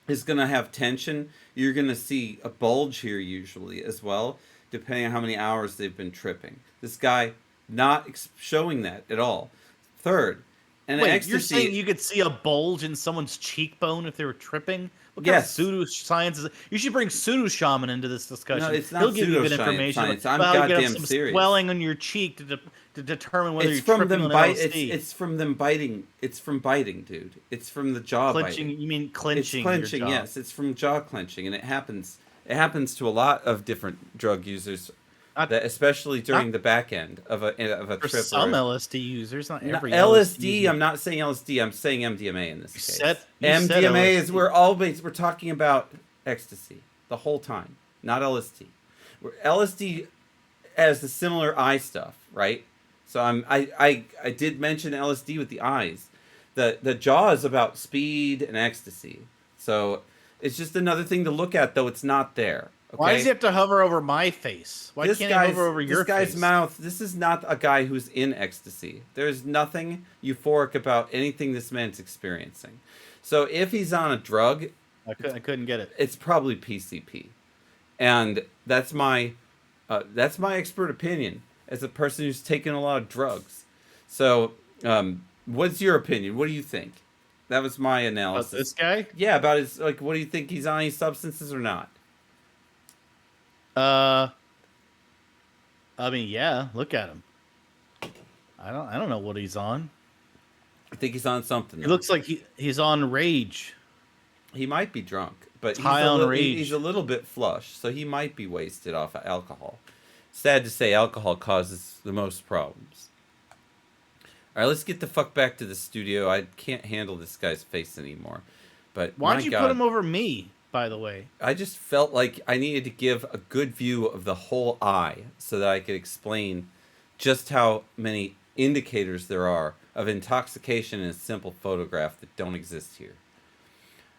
is going to have tension. You're going to see a bulge here usually as well, depending on how many hours they've been tripping. This guy not showing that at all. Third, an Wait, ecstasy. you're saying you could see a bulge in someone's cheekbone if they were tripping? What kind Yes. of pseudoscience is it? You should bring pseudo shaman into this discussion. No, it's not He'll give you good pseudoscience, information science. I'm about how you get goddamn some serious. swelling on your cheek to determine whether It's you're from tripping them on bite. LSD. It's from them biting. It's from biting, dude. It's from the jaw clenching. biting. You mean clenching? It's clenching. your jaw. Yes, it's from jaw clenching, and it happens. It happens to a lot of different drug users, that especially during the back end of a For trip. some or, LSD users, not every LSD. I'm not saying LSD. I'm saying MDMA in this case. You said MDMA is LSD. we're talking about ecstasy the whole time, not LSD. LSD has the similar eye stuff, right? So I did mention LSD with the eyes. The jaw is about speed and ecstasy. So it's just another thing to look at, though it's not there. Okay? Why does he have to hover over my face? Why can't he hover over your this guy's face? mouth? This is not a guy who's in ecstasy. There's nothing euphoric about anything this man's experiencing. So if he's on a drug, I couldn't get it. it's probably PCP, and that's my expert opinion as a person who's taken a lot of drugs. So, what's your opinion? What do you think? That was my About analysis. this guy? Yeah, about his what do you think, he's on any substances or not? I mean, yeah. Look at him. I don't know what he's on. I think he's on something. It looks like he's on rage. He might be drunk, but High on rage. he's a little bit flush, so he might be wasted off of alcohol. Sad to say, alcohol causes the most problems. All right, let's get the fuck back to the studio. I can't handle this guy's face anymore. But Why'd my you God, put him over me, by the way? I just felt like I needed to give a good view of the whole eye so that I could explain just how many indicators there are of intoxication in a simple photograph that don't exist here.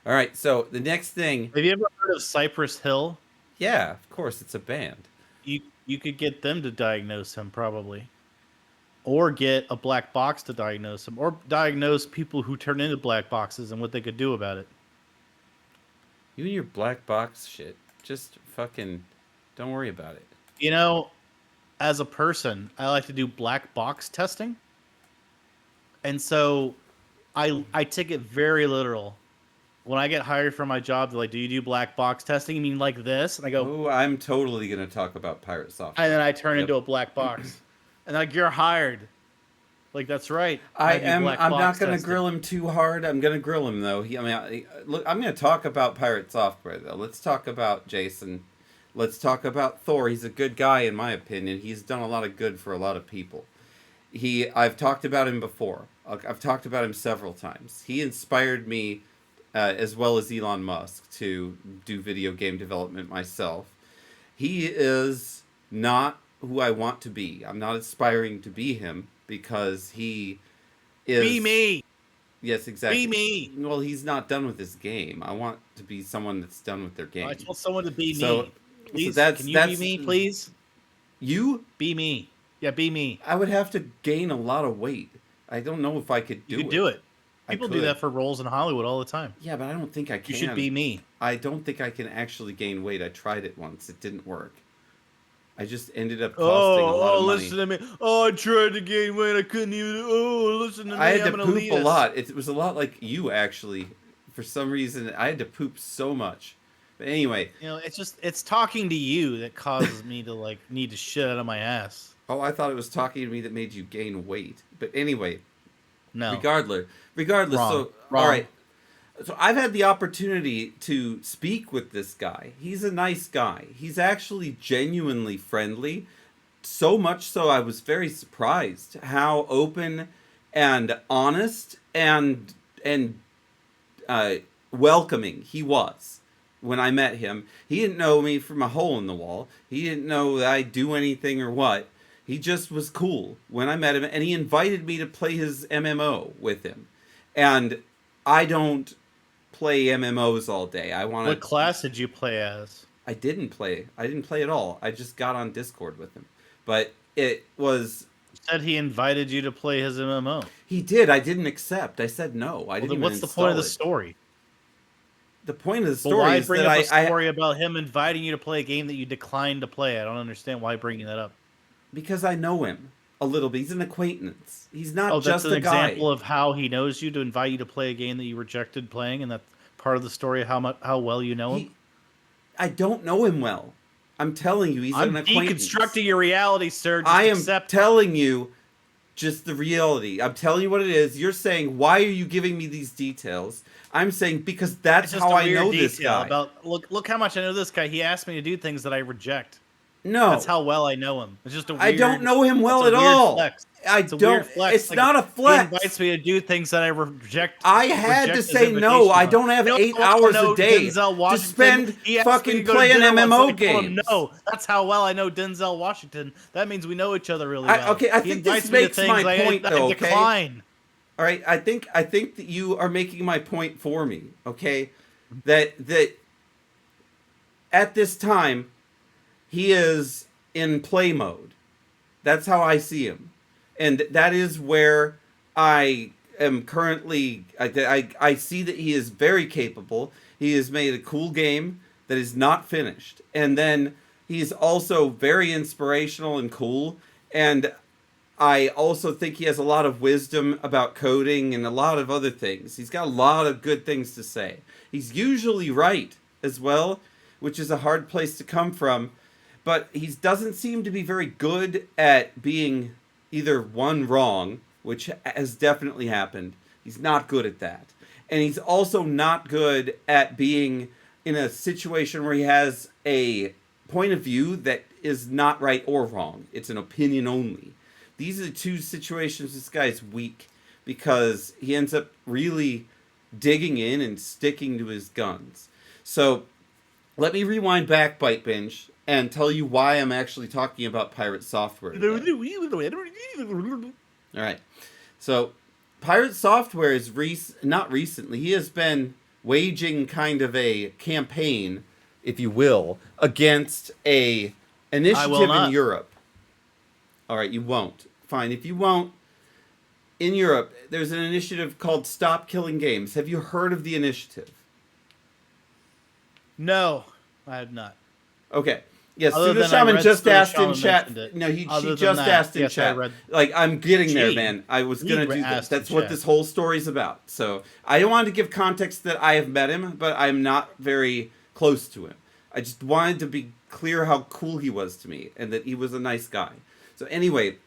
All right, so the next thing, Have you ever heard of Cypress Hill? yeah, of course, it's a band. You could get them to diagnose him probably, or get a black box to diagnose him, or diagnose people who turn into black boxes and what they could do about it. You and your black box shit, just fucking don't worry about it. You know, as a person, I like to do black box testing, and so I take it very literal when I get hired for my job, they're like, "Do you do black box testing?" You mean like this? And I go, Oh, I'm totally gonna talk about pirate software. and then I turn Yep. into a black box, and like you're hired. Like that's right. I do am. black I'm not box going to testing. grill him too hard. I'm going to grill him though. Look. I'm going to talk about pirate software though. Let's talk about Jason. Let's talk about Thor. He's a good guy in my opinion. He's done a lot of good for a lot of people. I've talked about him before. I've talked about him several times. He inspired me, as well as Elon Musk, to do video game development myself. He is not who I want to be. I'm not aspiring to be him because he is. Be me. Yes, exactly. Be me. Well, he's not done with this game. I want to be someone that's done with their game. I told someone to be So- me. Please, that's- can you that's- be me, please? You? Be me. Yeah, be me. I would have to gain a lot of weight. I don't know if I could do You it. could do it. I People do could. that for roles in Hollywood all the time. Yeah, but I don't think I can. You should be me. I don't think I can actually gain weight. I tried it once. It didn't work. I just ended up costing a lot of money. Listen to me. Oh, I tried to gain weight. I couldn't even. Oh, listen to me. I had I'm to an poop elitist. a lot. It was a lot like you, actually. For some reason, I had to poop so much. But anyway, You know, it's talking to you that causes me to like need to shit out of my ass. oh, I thought it was talking to me that made you gain weight. But anyway, No. regardless. Wrong. So Wrong. all right. So I've had the opportunity to speak with this guy. He's a nice guy. He's actually genuinely friendly. So much so I was very surprised how open and honest and welcoming he was when I met him. He didn't know me from a hole in the wall. He didn't know that I do anything or what. He just was cool when I met him, and he invited me to play his MMO with him. And I don't play MMOs all day. I want to. What class did you play as? I didn't play. I didn't play at all. I just got on Discord with him. But it was. You said he invited you to play his MMO. He did. I didn't accept. I said no. I didn't. Then Even what's the point of the install it. story? The point of the But story why is bring that up a I story about him inviting you to play a game that you declined to play? I don't understand why bringing that up. because I know him a little bit. He's an acquaintance. He's not Oh, that's just an a guy. example of how he knows you to invite you to play a game that you rejected playing, and that's part of the story of how well you know him. I don't know him well. I'm telling you, he's I'm an acquaintance. deconstructing your reality, sir. Just I am accept telling you just the reality. I'm telling you what it is. You're saying, why are you giving me these details? I'm saying, because that's It's just how a I weird know this detail guy. about look how much I know this guy. He asked me to do things that I reject. No. That's how well I know him. It's just a weird, I don't know him well it's at a weird all. flex. I It's a don't. weird flex. It's Like, not a He flex. invites me to do things that I reject. I had to reject his say no. invitation I on. don't have No, 8 no, hours no, a day Denzel to Washington. spend He asked me fucking to go to playing dinner once, MMO and I told him games. No, that's how well I know Denzel Washington. That means we know each other really well. Okay, I He think this invites me to makes things my point, I though, okay? decline. All right, I think that you are making my point for me. Okay, that at this time he is in play mode. That's how I see him, and that is where I am currently. I see that he is very capable. He has made a cool game that is not finished, and then he's also very inspirational and cool. And I also think he has a lot of wisdom about coding and a lot of other things. He's got a lot of good things to say. He's usually right as well, which is a hard place to come from. But he doesn't seem to be very good at being either one wrong, which has definitely happened. He's not good at that. And he's also not good at being in a situation where he has a point of view that is not right or wrong. It's an opinion only. These are the two situations this guy's weak, because he ends up really digging in and sticking to his guns. So let me rewind back, Bite Binge, and tell you why I'm actually talking about pirate software today. All right. So pirate software is not recently. He has been waging kind of a campaign, if you will, against a initiative in Europe. All right, you won't. Fine, if you won't. In Europe, there's an initiative called Stop Killing Games. Have you heard of the initiative? No, I have not. Okay. Yes, Other Pseudo than I Shaman read just Pseudo asked in Shaman chat. mentioned it. No, she Other than just that, asked in yes, I chat. read. Like, I'm getting there, She man. I was gonna do that. asked in That's what chat. this whole story's about. So I don't want to give context that I have met him, but I'm not very close to him. I just wanted to be clear how cool he was to me and that he was a nice guy. So anyway,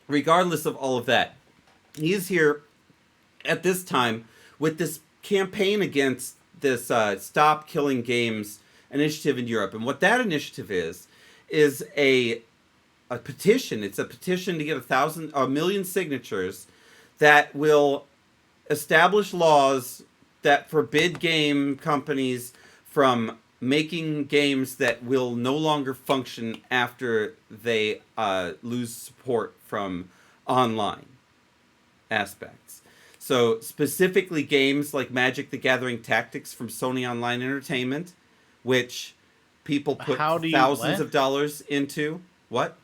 regardless of all of that, he is here at this time with this campaign against this Stop Killing Games initiative in Europe. And what that initiative is a petition. It's a petition to get a million signatures that will establish laws that forbid game companies from making games that will no longer function after they lose support from online aspects. So specifically games like Magic the Gathering Tactics from Sony Online Entertainment, which people put How do you thousands what? of dollars into. What?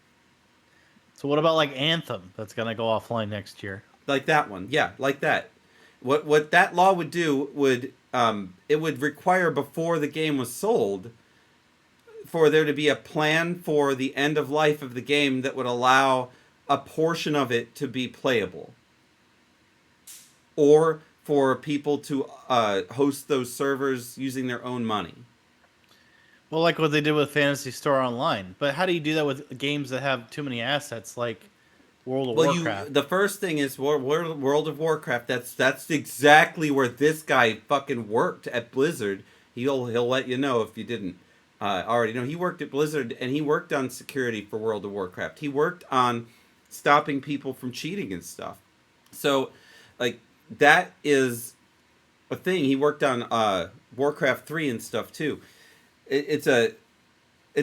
So what about like Anthem? That's gonna go offline next year. Like that one. Yeah, like that. What that law would do would it would require before the game was sold for there to be a plan for the end of life of the game that would allow a portion of it to be playable, or for people to host those servers using their own money. Well, like what they did with Fantasy Star Online. But how do you do that with games that have too many assets, like World of Warcraft? The first thing is World of Warcraft. That's exactly where this guy fucking worked at Blizzard. He'll let you know if you didn't already know. He worked at Blizzard and he worked on security for World of Warcraft. He worked on stopping people from cheating and stuff. So, like, that is a thing. He worked on Warcraft 3 and stuff too. It's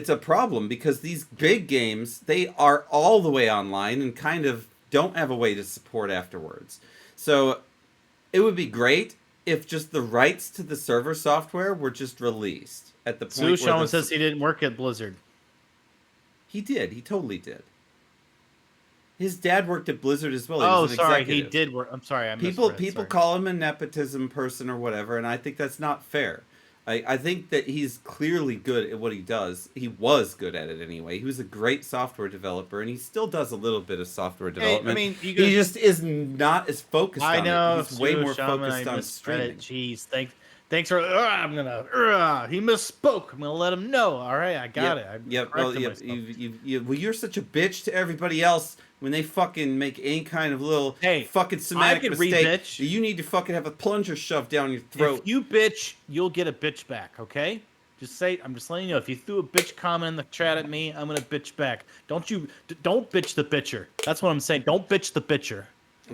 a problem because these big games, they are all the way online and kind of don't have a way to support afterwards. So it would be great if just the rights to the server software were just released at the point Sue where Shaman says he didn't work at Blizzard. He did. He totally did. His dad worked at Blizzard as well. He Oh, was an sorry, executive. he did work. I'm sorry, I People misread, sorry. call him a nepotism person or whatever, and I think that's not fair. I think that he's clearly good at what he does. He was good at it anyway. He was a great software developer, and he still does a little bit of software development. I mean, he just is not as focused I on know. it. He's way more Shaman, focused on streaming. Jeez, thanks for. I'm gonna. He misspoke. I'm gonna let him know. All right, I got it. Yep. Well, you're such a bitch to everybody else when they fucking make any kind of little fucking semantic mistake. Re-bitch. You need to fucking have a plunger shoved down your throat. If you bitch, you'll get a bitch back. Okay. I'm just letting you know. If you threw a bitch comment in the chat at me, I'm gonna bitch back. Don't bitch the bitcher. That's what I'm saying. Don't bitch the bitcher.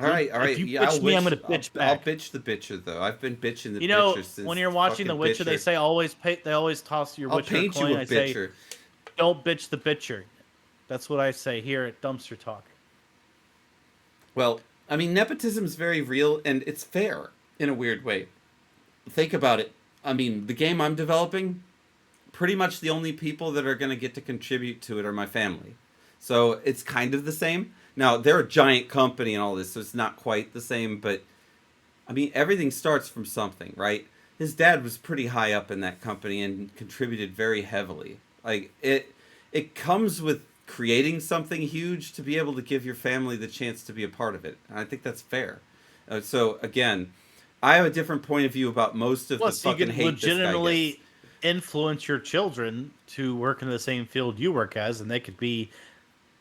All right. If you bitch me, I'm gonna bitch back. I'll bitch the bitcher though. I've been bitching the bitcher since. When you're watching The Witcher, they say they always toss your Witcher paint coin. you a I bitcher. say, don't bitch the bitcher. That's what I say here at Dumpster Talk. Well, I mean, nepotism is very real and it's fair in a weird way. Think about it. I mean, the game I'm developing, pretty much the only people that are going to get to contribute to it are my family. So it's kind of the same. Now, they're a giant company and all this, so it's not quite the same, but I mean, everything starts from something, right? His dad was pretty high up in that company and contributed very heavily. Like, it comes with creating something huge to be able to give your family the chance to be a part of it. And I think that's fair. So, again, I have a different point of view about most of the fucking hate this guy legitimately gets. influence your children to work in the same field you work as, and they could be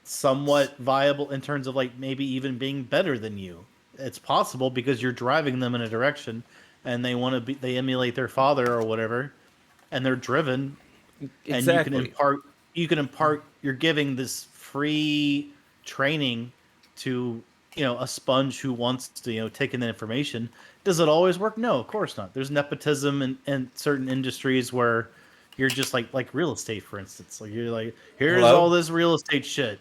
somewhat viable in terms of like maybe even being better than you. It's possible because you're driving them in a direction and they emulate their father or whatever, and they're driven. Exactly. And you can impart you're giving this free training to a sponge who wants to take in the information. Does it always work? No, of course not. There's nepotism in certain industries where you're just like real estate, for instance. Like you're like, here's Hello? all this real estate shit.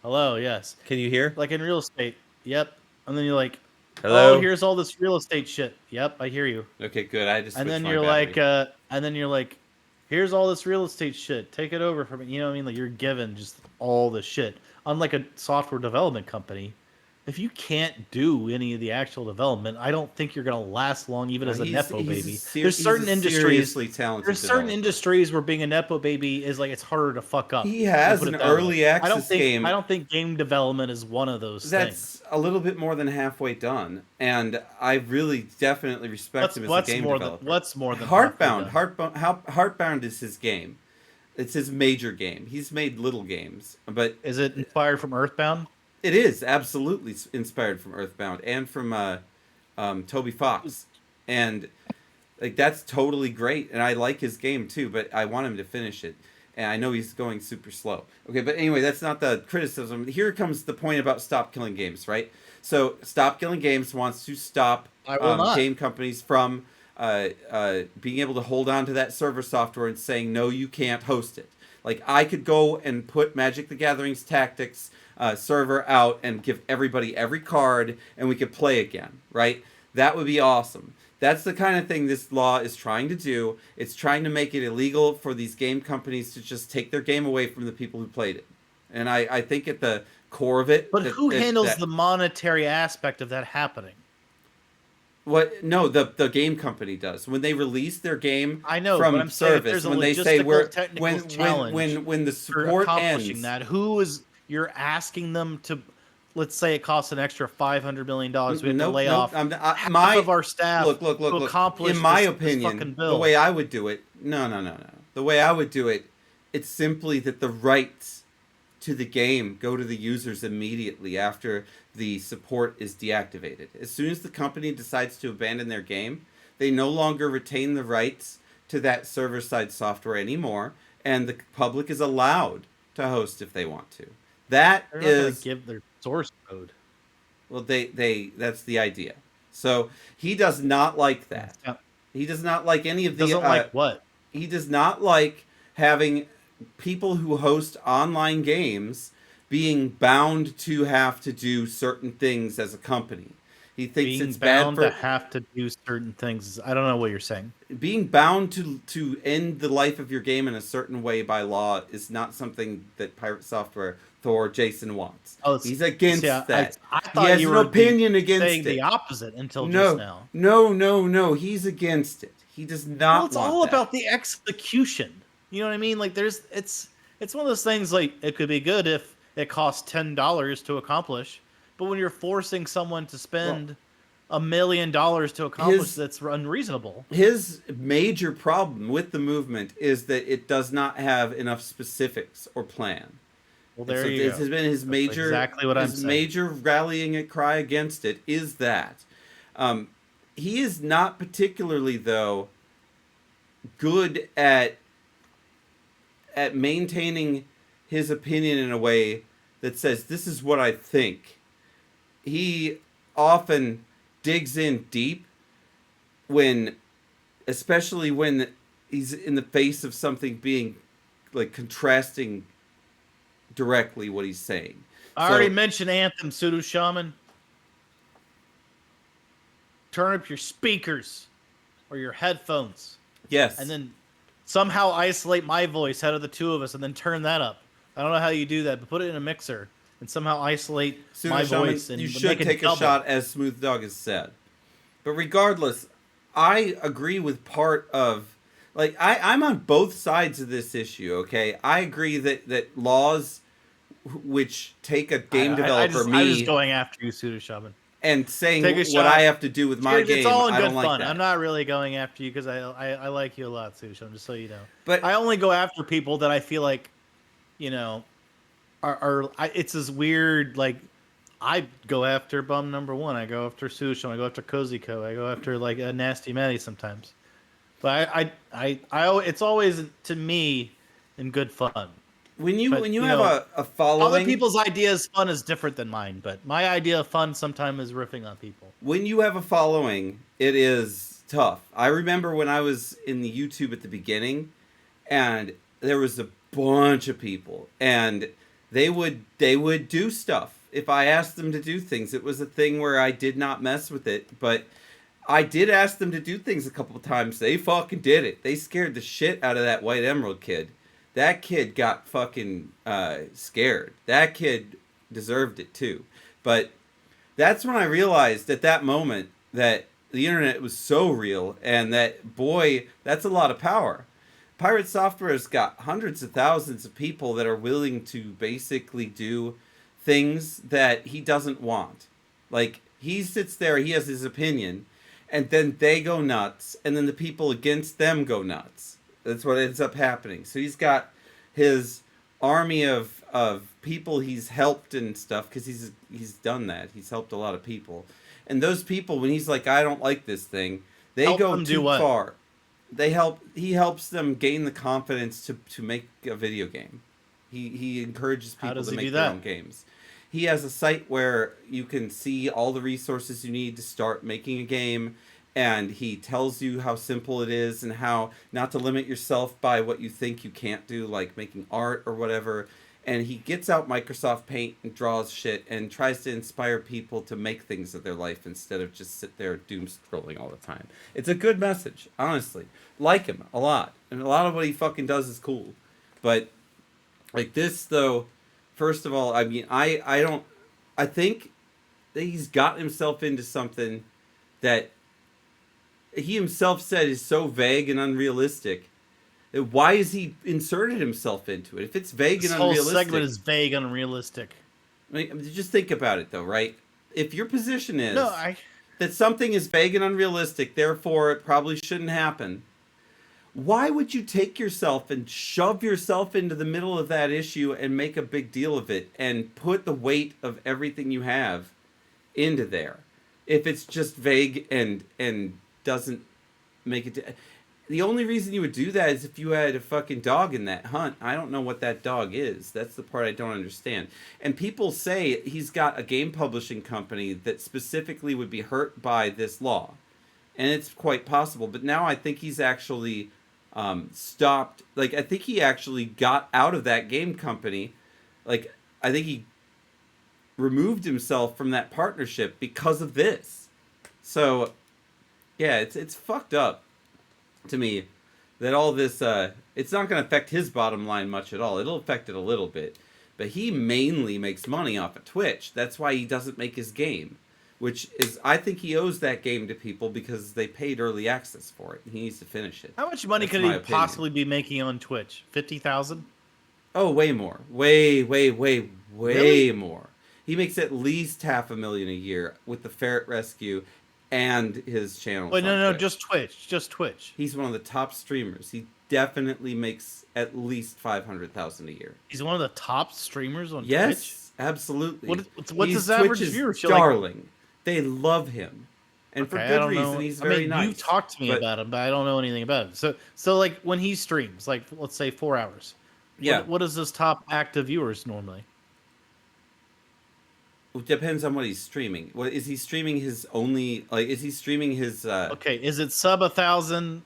Hello, yes. Can you hear? Like in real estate. Yep. And then you're like, Hello? oh, here's all this real estate shit. Yep, I hear you. Okay, good. I just And switched then my you're battery. like, here's all this real estate shit. Take it over from me. You know what I mean? Like you're given just all this shit. Unlike a software development company, if you can't do any of the actual development, I don't think you're going to last long, even as a nepo baby. There's certain industries. Seriously talented There's certain developer. industries where being a nepo baby is like it's harder to fuck up. He We'll has put an it that way. early access game. I don't think game development is one of those things. That's a little bit more than halfway done, and I really definitely respect him as a game developer. What's more than halfway done? Heartbound is his game. It's his major game. He's made little games, but Is it inspired from Earthbound? it is absolutely inspired from Earthbound and from Toby Fox, and like that's totally great. And I like his game too, but I want him to finish it. And I know he's going super slow. Okay, but anyway, that's not the criticism. Here comes the point about Stop Killing Games, right? So Stop Killing Games wants to stop game companies from being able to hold on to that server software and saying, no, you can't host it. Like, I could go and put Magic the Gathering's Tactics server out and give everybody every card, and we could play again, right? That would be awesome. That's the kind of thing this law is trying to do. It's trying to make it illegal for these game companies to just take their game away from the people who played it. And I think at the core of it... But who handles the monetary aspect of that happening? What? No, the game company does. When they release their game from service, when they say when the support ends, that who is you're asking them to, let's say it costs an extra $500 million. We have to lay off half of our staff. Look. To accomplish in my this opinion, fucking bill. the way I would do it, no. The way I would do it, it's simply that the rights to the game go to the users immediately after the support is deactivated. As soon as the company decides to abandon their game, they no longer retain the rights to that server-side software anymore, and the public is allowed to host if they want to. They're not going to give their source code. Well, that's the idea. So he does not like that. Yeah. He does not like any of the... Doesn't like what? He does not like having people who host online games being bound to have to do certain things as a company. He thinks it's bad to have to do certain things. I don't know what you're saying. Being bound to end the life of your game in a certain way by law is not something that Pirate Software Thor Jason wants. Oh, he's against that. I thought he has you an were opinion against saying it. The opposite until just now. No. He's against it. He does not. Well, it's all about the execution. You know what I mean? Like it's one of those things. Like it could be good if it costs $10 to accomplish, but when you're forcing someone to spend $1 million to accomplish, that's unreasonable. His major problem with the movement is that it does not have enough specifics or plan. Well, there you go. This has been his major, exactly what I'm saying. Major rallying cry against it is that he is not particularly though good at maintaining his opinion in a way that says this is what I think. He often digs in deep especially when he's in the face of something being like contrasting directly what he's saying. I already mentioned Anthem, Pseudo Shaman. Turn up your speakers or your headphones. Yes. And then somehow isolate my voice out of the two of us and then turn that up. I don't know how you do that, but put it in a mixer and somehow isolate my voice. And you should take a shot, as Smooth Dog has said. But regardless, I agree with part of... Like, I'm on both sides of this issue, okay? I agree that laws which take a game developer, I'm just going after you, Pseudo Shaman. And saying what I have to do with my game, it's all in I good don't like fun. that. I'm not really going after you because I like you a lot, Pseudo Shaman, just so you know. But I only go after people that I feel like, you know, it's this weird, like, I go after Bum Number One. I go after Pseudo Shaman. I go after Cozy Co. I go after, like, a Nasty Matty sometimes. But I it's always, to me, in good fun. When you have a following, other people's ideas fun is different than mine, but my idea of fun sometimes is riffing on people. When you have a following, it is tough. I remember when I was in the YouTube at the beginning, and there was a bunch of people, and they would do stuff if I asked them to do things. It was a thing where I did not mess with it, but I did ask them to do things a couple of times. They fucking did it. They scared the shit out of that White Emerald kid. That kid got fucking scared. That kid deserved it too. But That's when I realized at that moment that the internet was so real, and that, boy, that's a lot of power. Pirate Software's got hundreds of thousands of people that are willing to basically do things that he doesn't want. Like, he sits there, he has his opinion, and then they go nuts, and then the people against them go nuts. That's what ends up happening. So he's got his army of people he's helped and stuff, because he's done that. He's helped a lot of people. And those people, when he's like, I don't like this thing, they Help go them do too what? far. He helps them gain the confidence to make a video game. He encourages How people does to he make do their that? own games. He has a site where you can see all the resources you need to start making a game, and he tells you how simple it is and how not to limit yourself by what you think you can't do, like making art or whatever. And he gets out Microsoft Paint and draws shit and tries to inspire people to make things of their life instead of just sit there doom scrolling all the time. It's a good message, honestly. Like him a lot. And a lot of what he fucking does is cool. But like this though, first of all, I mean, I think that he's got himself into something that he himself said is so vague and unrealistic. Why is he inserted himself into it? If it's vague This and whole unrealistic, segment is vague, unrealistic. I mean, just think about it, though, right? If your position is No, I. that something is vague and unrealistic, therefore it probably shouldn't happen, why would you take yourself and shove yourself into the middle of that issue and make a big deal of it and put the weight of everything you have into there if it's just vague and doesn't make it? The only reason you would do that is if you had a fucking dog in that hunt. I don't know what that dog is. That's the part I don't understand. And people say he's got a game publishing company that specifically would be hurt by this law. And it's quite possible. But now I think he's actually stopped. Like, I think he actually got out of that game company. Like, I think he removed himself from that partnership because of this. So, yeah, it's fucked up to me that all this it's not going to affect his bottom line much at all. It'll affect it a little bit, but he mainly makes money off of Twitch. That's why he doesn't make his game, which is, I think he owes that game to people because they paid early access for it and he needs to finish it. How much money That's could my he opinion. possibly be making on Twitch? 50,000? Oh, way more. Way Really? more. He makes at least $500,000 a year with the Ferret Rescue and his channel. Wait, no, just Twitch. Just Twitch. He's one of the top streamers. He definitely makes at least $500,000 a year. He's one of the top streamers on Twitch. Yes, absolutely. What's his average Twitch's viewership? darling. They love him, and for Okay, I good don't reason. know. He's I very mean, nice. you talked to me but- about him, but I don't know anything about him. So like when he streams, like let's say 4 hours. Yeah, What is his top active viewers normally? it depends on what he's streaming. What is he streaming? His only like? Is he streaming his? Okay, is it sub 1,000?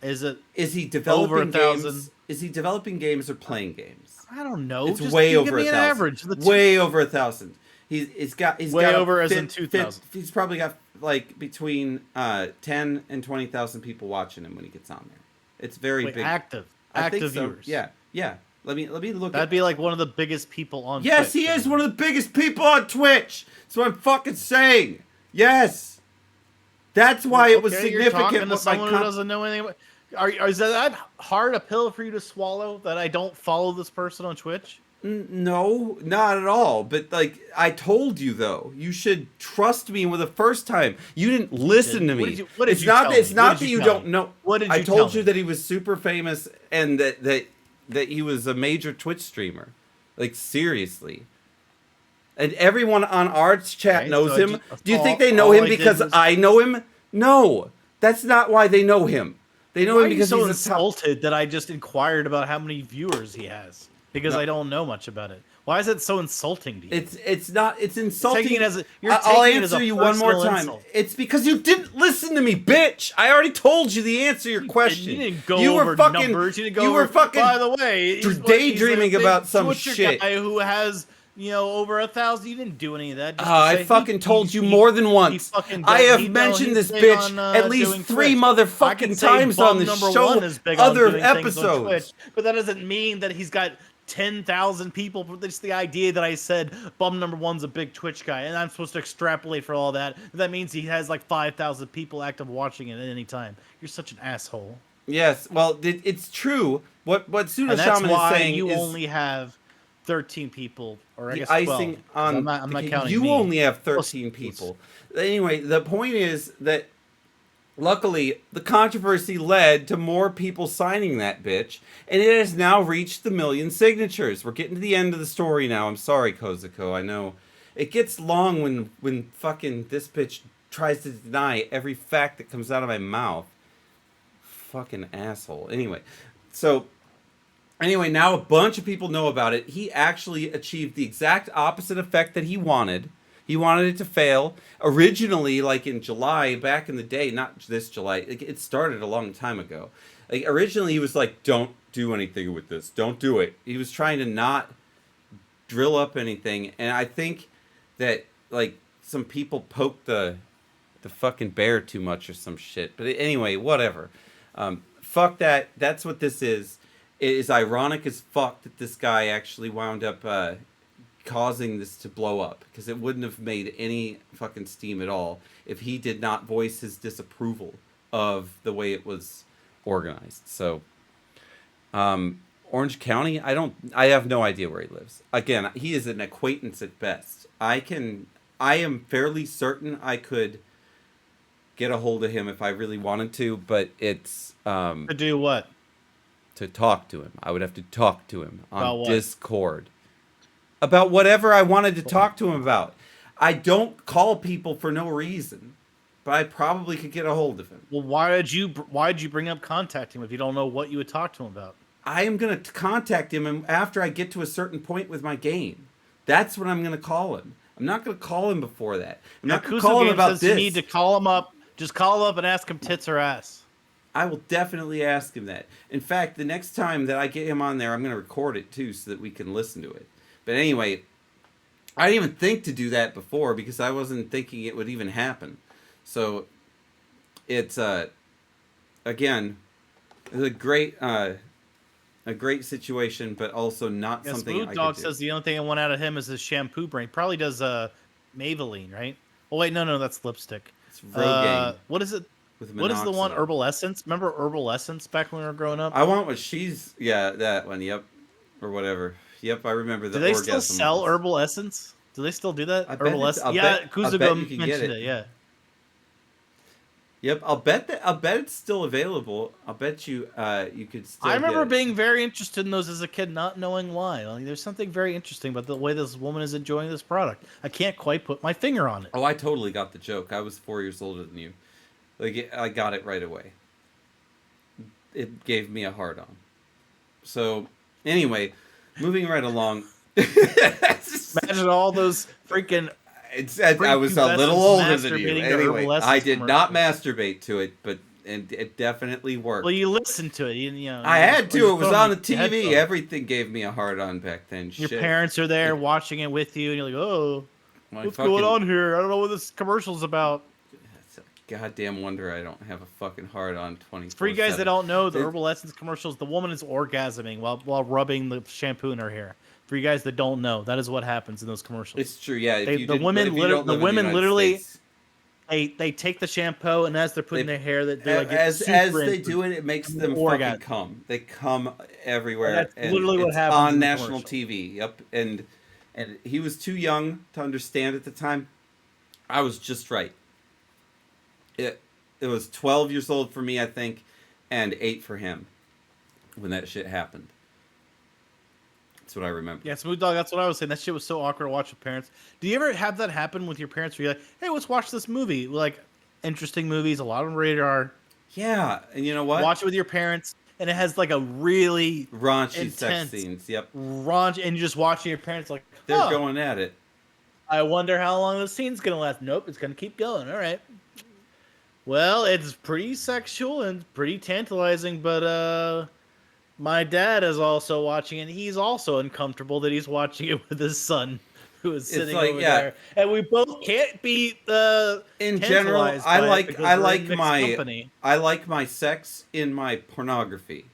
Is it? Is he developing over 1,000? games? Is he developing games or playing games? I don't know. It's Just way give over me an 1,000. average. Way over 1,000. He's got Way got over as in 2,000. He's probably got like between 10 and 20,000 people watching him when he gets on there. It's very Wait, big. active I think so. viewers. Yeah. Let me look. That'd be like one of the biggest people on. Yes, Twitch. he is one of the biggest people on Twitch. That's what I'm fucking saying. Yes. That's why it was Okay, you're talking significant. to What my someone who doesn't know anything about. Is that hard a pill for you to swallow that I don't follow this person on Twitch? No, not at all. But like I told you though, you should trust me with the first time. You didn't listen to me. What did It's you not tell it's me? not What that did you you tell don't me? know. What did I you told tell you me? that he was super famous and that he was a major Twitch streamer. Like seriously. And everyone on our chat Okay, knows so him. just- Do you think all- they know all him I did because was- I know him? No. That's not why they know him. They know Why him are you because so he's a top. insulted that I just inquired about how many viewers he has because No. I don't know much about it. Why is it so insulting to you? It's not. It's insulting. taking it as a- you're I'll taking it as answer a you one more personal time. insult. It's because you didn't listen to me, bitch. I already told you the answer to your question. You didn't go You were over fucking- numbers. You didn't go you over. were fucking By the way, he's daydreaming he's a big about some Twitcher shit. guy who has over 1,000. You didn't do any of that. Just to I say fucking told you more than once. I have mentioned this bitch at least 3 motherfucking times on the show, Other other episodes. Twitch, but that doesn't mean that he's got 10,000 people for just the idea that I said bum number one's a big Twitch guy, and I'm supposed to extrapolate for all that. That means he has like 5,000 people active watching it at any time. You're such an asshole. Yes, well, it's true. What Pseudo And that's Shaman is why saying you is only have 13 people, or I the guess 12. icing on. I'm not counting you me. only have Plus- 13 people. Anyway, the point is that luckily the controversy led to more people signing that bitch, and it has now reached the 1,000,000 signatures. We're getting to the end of the story now. I'm sorry, Kozako. I know it gets long when fucking this bitch tries to deny every fact that comes out of my mouth. Fucking asshole. Anyway, now a bunch of people know about it. He actually achieved the exact opposite effect that he wanted. He wanted it to fail. Originally, like in July, back in the day, not this July, it started a long time ago. Like originally he was like, don't do anything with this. Don't do it. He was trying to not drill up anything. And I think that like some people poked the fucking bear too much or some shit. But anyway, whatever. Fuck that. That's what this is. It is ironic as fuck that this guy actually wound up causing this to blow up, because it wouldn't have made any fucking steam at all if he did not voice his disapproval of the way it was organized. So, Orange County, I have no idea where he lives. Again, he is an acquaintance at best. I am fairly certain I could get a hold of him if I really wanted to, but it's to do what? To talk to him. I would have to talk to him on About what? Discord about whatever I wanted to talk to him about. I don't call people for no reason, but I probably could get a hold of him. Well, why did you bring up contacting him if you don't know what you would talk to him about? I am going to contact him after I get to a certain point with my game. That's when I'm going to call him. I'm not going to call him before that. I'm not going to call him about this. You need to call him up. Just call him up and ask him tits or ass. I will definitely ask him that. In fact, the next time that I get him on there, I'm going to record it too so that we can listen to it. But anyway, I didn't even think to do that before because I wasn't thinking it would even happen. So it's again, it's a great situation, but also not something Smooth I Dog could do. says the only thing I want out of him is his shampoo brain. Probably does Maybelline, right? Oh wait, no, that's lipstick. It's Rogaine. What is it? With What is the one? minoxidil. Herbal Essence. Remember Herbal Essence back when we were growing up? I want what she's that one. Yep, or whatever. Yep, I remember the. Do they orgasm still sell ones. Herbal Essence? Do they still do that? I bet Herbal it's- Essence. I'll Yeah, bet you Kuzuga can mentioned get it. Yeah. Yep, I'll bet it's still available. I'll bet you you could still. I remember get it. being very interested in those as a kid, not knowing why. Like, there's something very interesting about the way this woman is enjoying this product. I can't quite put my finger on it. Oh, I totally got the joke. I was 4 years older than you. Like I got it right away. It gave me a hard on. So anyway, moving right along. Imagine all those freaking. I was a little older than you. masturbating to Anyway, Herbal Essence I did not commercials. masturbate to it, but it definitely worked. Well, you listened to it. You know. I had to. It was on the your TV. headphones. Everything gave me a hard on back then. Your Shit. parents are there watching it with you, and you're like, "Oh, My what's fucking- going on here? I don't know what this commercial's about." It's a goddamn wonder I don't have a fucking hard on 24/7. For you guys that don't know, the It- Herbal Essence commercials, the woman is orgasming while rubbing the shampoo in her hair. For you guys that don't know, that is what happens in those commercials. It's true, yeah. If They- you the didn't- women if you liter- don't the live in the women United literally- States, They take the shampoo, and as they're putting They- their hair, that they like get as super they into do it, it makes them orgasm. fucking come. They come everywhere. And that's literally what it's happens in on the national commercial. TV. Yep, and he was too young to understand at the time. I was just right. It was 12 years old for me, I think, and 8 for him when that shit happened. That's what I remember. Yeah, Smooth Dog, that's what I was saying. That shit was so awkward to watch with parents. Do you ever have that happen with your parents where you're like, hey, let's watch this movie? Like, interesting movies, a lot of them rated R. Yeah, and you know what? Watch it with your parents, and it has like a really Raunchy sex intense scenes. Yep, raunch, and you're just watching your parents like, they're huh, going at it. I wonder how long the scene's going to last. Nope, it's going to keep going. All right. Well, it's pretty sexual and pretty tantalizing, but my dad is also watching, and he's also uncomfortable that he's watching it with his son, who is It's sitting like, over yeah. there, and we both can't be In general, tantalized I by it like because I we're in like mixed my company. I like my sex in my pornography.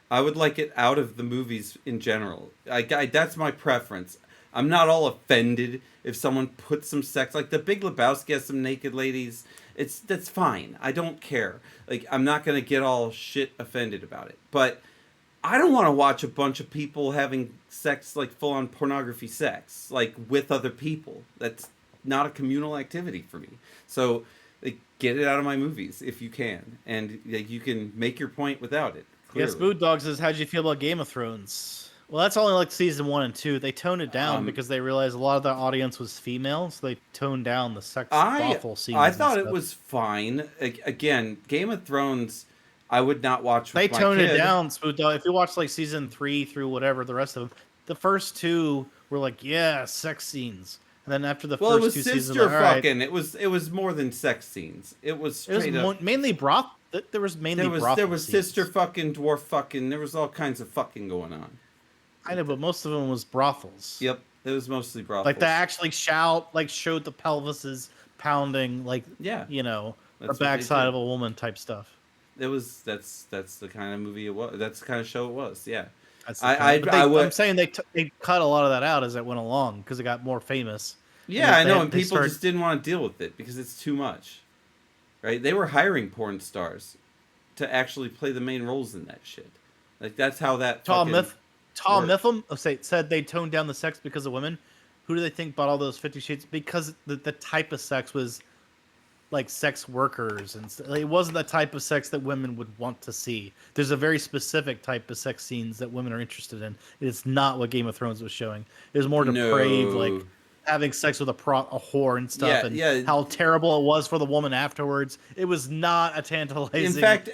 I would like it out of the movies in general. That's my preference. I'm not all offended if someone puts some sex, like the Big Lebowski has some naked ladies. That's fine. I don't care. Like, I'm not gonna get all shit offended about it. But I don't want to watch a bunch of people having sex, like full on pornography sex, like with other people. That's not a communal activity for me. So, like, get it out of my movies if you can, and like, you can make your point without it. Clearly. Yes, Mood Dog says, how'd you feel about Game of Thrones? Well, that's only like season 1 and 2. They toned it down because they realized a lot of the audience was female, so they toned down the sex brothel scenes. I thought it was fine. Again, Game of Thrones, I would not watch with They my toned kid. it down, Mood Dog. If you watch like season 3 through whatever, the rest of them, the first 2 were like, yeah, sex scenes. And then after the Well, it first was 2 sister seasons, like, fucking. Right. It was more than sex scenes. It was straight up. Mainly broth. There was mainly brothel there was scenes. sister fucking, dwarf fucking. There was all kinds of fucking going on. I know, but most of them was brothels. Yep, it was mostly brothels. Like they actually showed the pelvises pounding, like, yeah, you know, the backside of a woman type stuff. That's the kind of movie it was. That's the kind of show it was. Yeah. I'm saying they cut a lot of that out as it went along because it got more famous. Yeah, I know, and people just didn't want to deal with it because it's too much. Right? They were hiring porn stars to actually play the main roles in that shit. Like, that's how that Tom Mifflin said they toned down the sex because of women. Who do they think bought all those 50 Shades? Because the type of sex was like sex workers, and it wasn't the type of sex that women would want to see. There's a very specific type of sex scenes that women are interested in. It's not what Game of Thrones was showing. It was more depraved, like having sex with a whore and stuff, how terrible it was for the woman afterwards. It was not a tantalizing. In fact,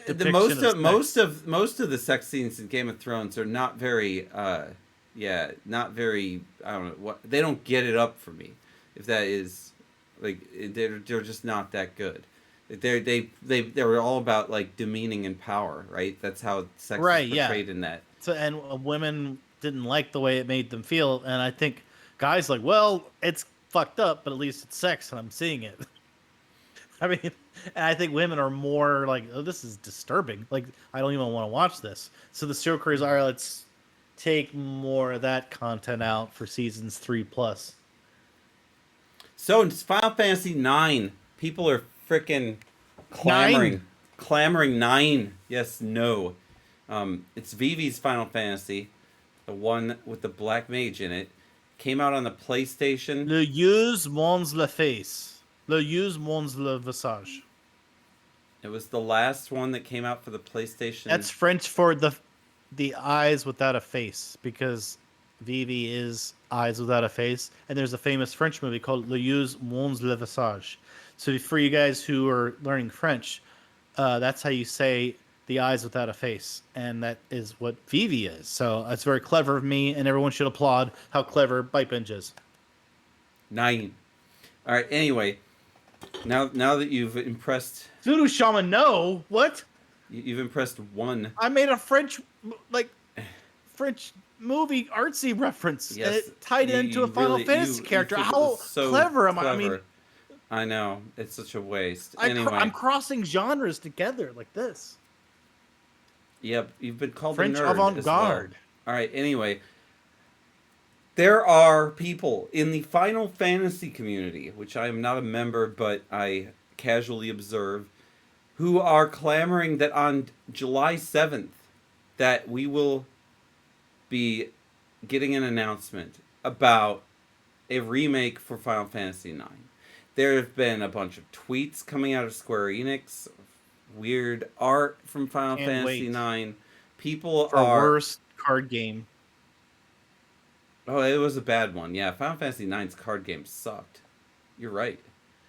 most of the sex scenes in Game of Thrones are not very, not very. I don't know what, they don't get it up for me. If that is, like, they're just not that good. They were all about like demeaning and power, right? That's how sex is portrayed in that. So, and women didn't like the way it made them feel, and I think guys like, well, it's fucked up, but at least it's sex, and I'm seeing it. I mean, and I think women are more like, oh, this is disturbing. Like, I don't even want to watch this. So the show crews are, let's take more of that content out for seasons 3+. So in Final Fantasy 9, people are freaking clamoring 9. Yes, no. It's Vivi's Final Fantasy, the one with the black mage in it. Came out on the PlayStation. Le yeux monts le face. Le yeux monts le visage. It was the last one that came out for the PlayStation. That's French for the eyes without a face, because Vivi is eyes without a face, and there's a famous French movie called Le yeux monts le visage. So for you guys who are learning French, that's how you say the eyes without a face, and that is what Vivi is. So it's very clever of me, and everyone should applaud how clever Bite Binge is. 9. All right. Anyway, now that you've impressed Voodoo Shaman, no, what? You've impressed one. I made a French movie artsy reference, and it tied into a Final Fantasy character. How clever am I? I mean, I know, it's such a waste. Anyway, I'm crossing genres together like this. Yep, you've been called French a nerd avant-garde. Well. All right, anyway. There are people in the Final Fantasy community, which I am not a member, but I casually observe, who are clamoring that on July 7th, that we will be getting an announcement about a remake for Final Fantasy IX. There have been a bunch of tweets coming out of Square Enix, weird art from Final Fantasy IX. People are worst card game. Oh, it was a bad one. Yeah, Final Fantasy IX's card game sucked. You're right.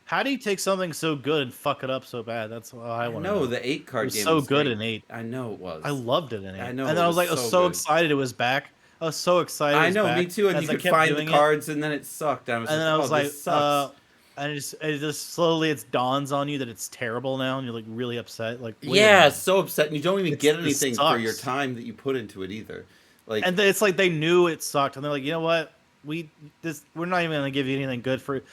How do you take something so good and fuck it up so bad? That's what I want to know. No, the 8 card game was so good in 8. I know it was. I loved it in 8. I know. And then I was like, I was so excited it was back. I was so excited. I know, me too. And you could find the cards, and then it sucked. I was like, this sucks. And it just slowly it dawns on you that it's terrible now, and you're like really upset. Like, yeah, so upset, and you don't even get anything for your time that you put into it either. Like, and it's like they knew it sucked, and they're like, you know what, we're not even gonna give you anything good for it.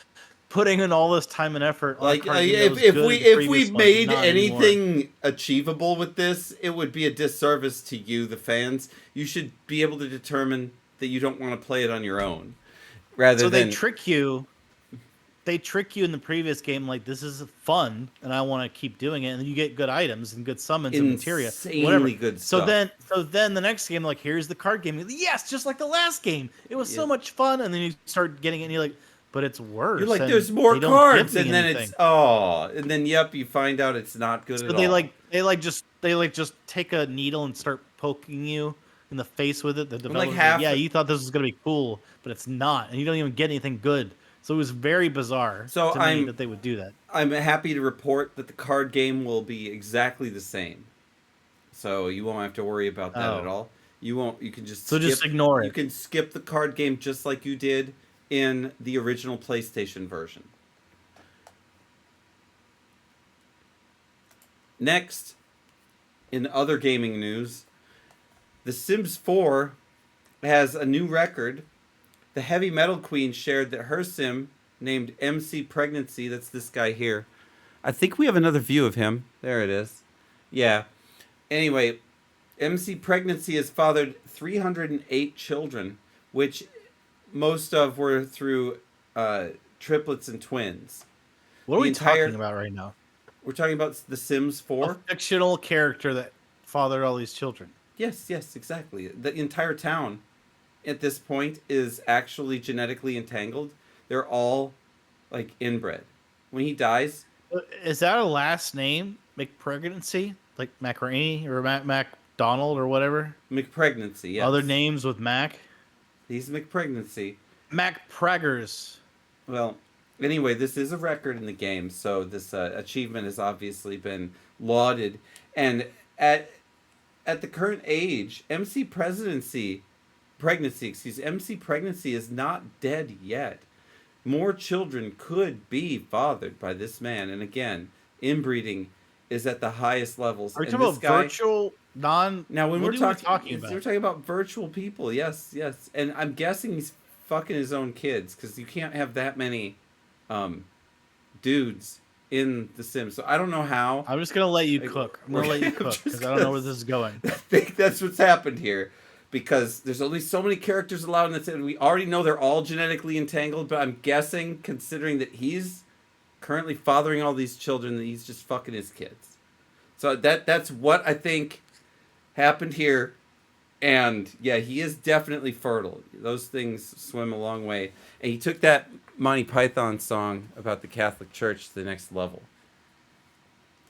putting in all this time and effort on Like a card game that was if good we in the if previous we ones, made not anymore. anything achievable with this, it would be a disservice to you, the fans. You should be able to determine that you don't want to play it on your own, rather So they than trick you. They trick you in the previous game like this is fun and I want to keep doing it, and then you get good items and good summons and materia, whatever. insanely good So stuff. then the next game, like, here's the card game. You're like, yes, just like the last game. It was so Yeah. much fun, and then you start getting it, and you're like, but it's worse. You're like, and there's more they don't give cards, me and then anything. it's and then you find out it's not good So at they all. just take a needle and start poking you in the face with it. The developers, half yeah, the- you thought this was gonna be cool, but it's not, and you don't even get anything good. So it was very bizarre So to me I'm- that they would do that. I'm happy to report that the card game will be exactly the same, so you won't have to worry about that at Oh. all. You won't. You can just So just ignore You it. can skip the card game just like you did in the original PlayStation version. Next, in other gaming news, The Sims 4 has a new record. The Heavy Metal Queen shared that her sim, named MC Pregnancy, that's this guy here. I think we have another view of him. There it is. Yeah. Anyway, MC Pregnancy has fathered 308 children, which most of were through triplets and twins. What are The we entire- talking about right now? We're talking about The Sims 4. A fictional character that fathered all these children. Yes, exactly. The entire town at this point is actually genetically entangled. They're all like inbred. When he dies, Is that a last name? McPregnancy? Like Macaroni or MacDonald or whatever? McPregnancy, yes. Other names with Mac? He's McPregnancy. Mac Preggers. Well, anyway, this is a record in the game, so this achievement has obviously been lauded. And at the current age, MC Pregnancy is not dead yet. More children could be fathered by this man, and again, inbreeding is at the highest levels. Are we And talking this about guy, virtual non? now, when what we're are we talking about? we're talking about virtual people, yes, and I'm guessing he's fucking his own kids because you can't have that many dudes in The Sims. So I don't know how. I'm just gonna let you Like, cook. I'm gonna let you I'm cook just because I don't know where this is going. I think that's what's happened here, because there's only so many characters allowed in this, and we already know they're all genetically entangled. But I'm guessing, considering that he's currently fathering all these children, that he's just fucking his kids. So that's what I think happened here, and yeah, he is definitely fertile. Those things swim a long way, and he took that Monty Python song about the Catholic Church to the next level.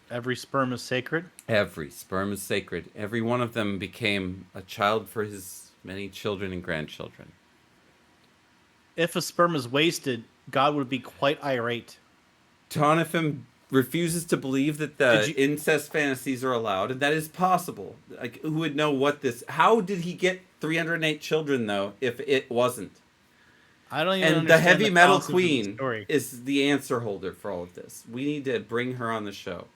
Every sperm is sacred. Every sperm is sacred. Every one of them became a child for his many children and grandchildren. If a sperm is wasted, God would be quite irate. Tonifim refuses to believe that the Did incest fantasies are allowed, and that is possible. Like, who would know what this... How did he get 308 children, though, if it wasn't? I don't even And the understand Heavy Metal concept of the Queen story. is the answer holder for all of this. We need to bring her on the show.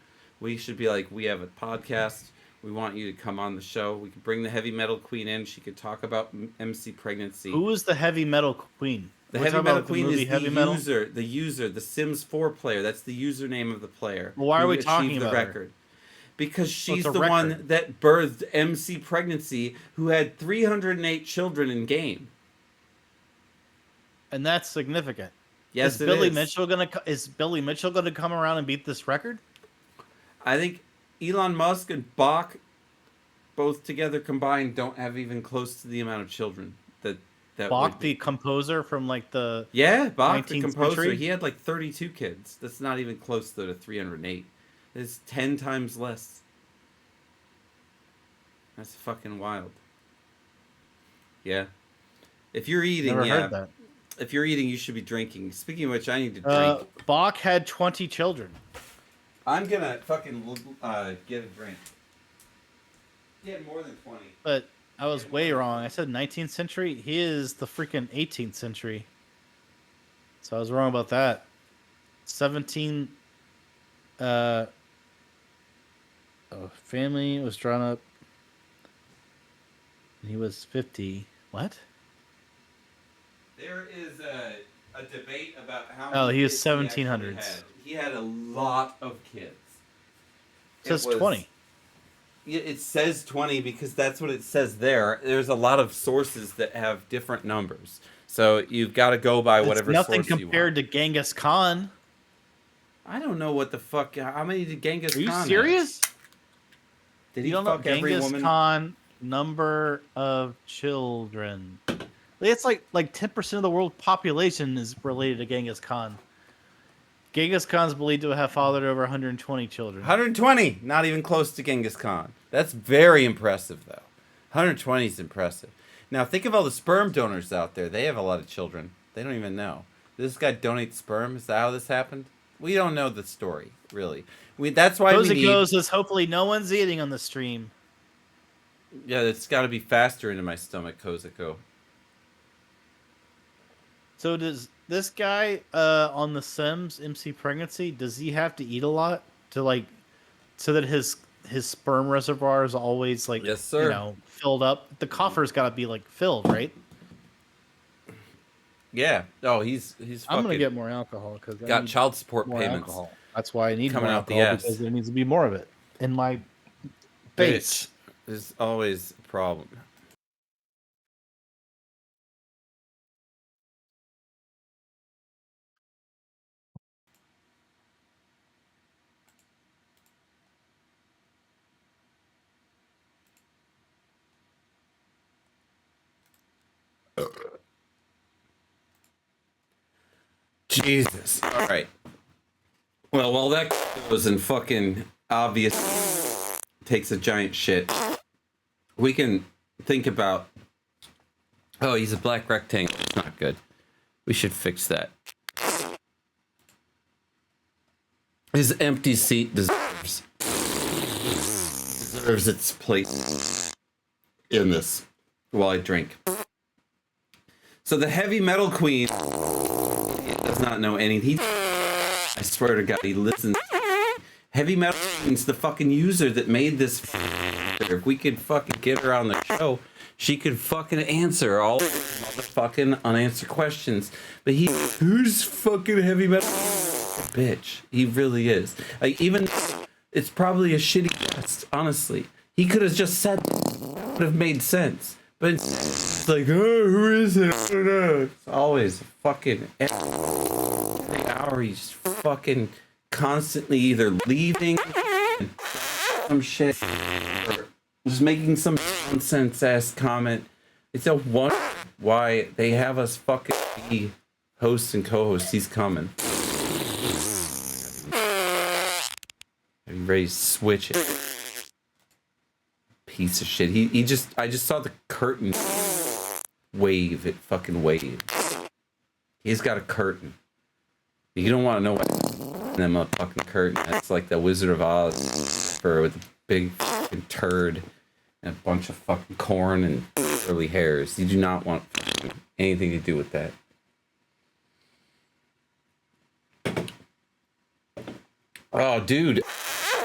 We should be like, we have a podcast. We want you to come on the show. We could bring the Heavy Metal Queen in. She could talk about MC Pregnancy. Who is the Heavy Metal Queen? The We're Heavy talking Metal about Queen movie is Heavy the Metal? user, the Sims 4 player. That's the username of the player. Well, why are who we talking achieved the about her? record. Because she's a the one record. that birthed MC Pregnancy, who had 308 children in game. And that's significant. Yes, is it Billy is. Mitchell gonna come around and beat this record? I think Elon Musk and Bach, both together combined, don't have even close to the amount of children that Bach, would be. the composer from like the Yeah, Bach, the 19th composer, century? he had like 32 kids. That's not even close to the 308. It's 10 times less. That's fucking wild. Yeah. If you're eating, never yeah. heard that. If you're eating, you should be drinking. Speaking of which, I need to drink. Bach had 20 children. I'm gonna fucking get a drink. He had more than 20. But I was way wrong. I said 19th century. He is the freaking 18th century. So I was wrong about that. 17. Family was drawn up. And he was 50. What? There is a a debate about how Oh, many he was kids he actually 1700s. had. He had a lot of kids. It says It was- 20. Yeah, it says 20 because that's what it says there. There's a lot of sources that have different numbers. So you've got to go by It's whatever nothing source you want. compared to Genghis Khan. I don't know what the fuck. How many did Genghis Are you Khan have? serious? Did You he don't know fuck every Genghis woman? Khan number of children? It's like 10% of the world population is related to Genghis Khan. Genghis Khan's believed to have fathered over 120 children. 120. Not even close to Genghis Khan. That's very impressive, though. 120 is impressive. Now, think of all the sperm donors out there. They have a lot of children. They don't even know. Did this guy donate sperm? Is that how this happened? We don't know the story, really. That's why we need... goes as hopefully no one's eating on the stream. Yeah, it's got to be faster into my stomach, Kozako. So does this guy on The Sims, MC Pregnancy, does he have to eat a lot to so that his sperm reservoir is always Yes, sir. filled up? The coffer's got to be filled, right? Yeah. Oh, he's fucking... I'm gonna get more alcohol because got child support more payments. alcohol. That's why I need Coming more out the alcohol ass. because there needs to be more of it in my face. There's always a problem. Jesus. All right. Well, while that goes and fucking obvious takes a giant shit, we can think about... Oh, he's a black rectangle. It's not good. We should fix that. His empty seat deserves its place in this while I drink. So the heavy metal queen does not know anything. I swear to God, he listens. Heavy metal queen's the fucking user that made this. If we could fucking get her on the show, she could fucking answer all the fucking unanswered questions. But who's fucking heavy metal? Bitch, he really is. Even it's probably a shitty guest. Honestly, he could have just said would have made sense. But it's like, oh, who is it? I don't know. It's always fucking every hour. He's fucking constantly either leaving some shit or just making some nonsense ass comment. It's a wonder why they have us fucking be hosts and co-hosts. He's coming. I'm ready to switch it. Piece of shit. I just saw the curtain wave. It fucking waved. He's got a curtain. You don't want to know what that motherfucking curtain. That's like the Wizard of Oz with a big fucking turd and a bunch of fucking corn and curly hairs. You do not want anything to do with that. Oh, dude.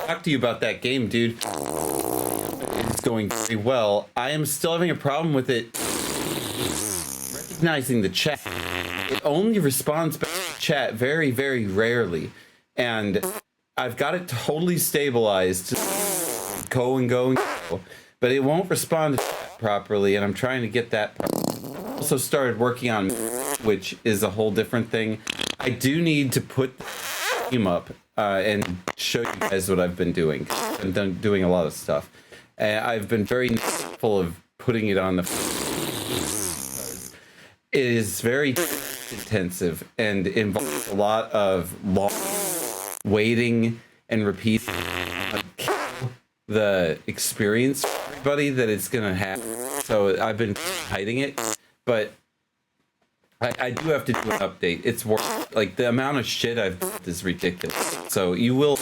Talk to you about that game, dude. It's going very well. I am still having a problem with it recognizing the chat. It only responds back to chat very, very rarely. And I've got it totally stabilized. Go and go and go. But it won't respond to chat properly, and I'm trying to get that. Also started working on, which is a whole different thing. I do need to put the game up and show you guys what I've been doing. I've been doing a lot of stuff. I've been very full of putting it on the... It is very intensive and involves a lot of long waiting and repeating the experience for everybody that it's going to have. So I've been hiding it, but I do have to do an update. It's worth, like, the amount of shit I've built is ridiculous. So you will...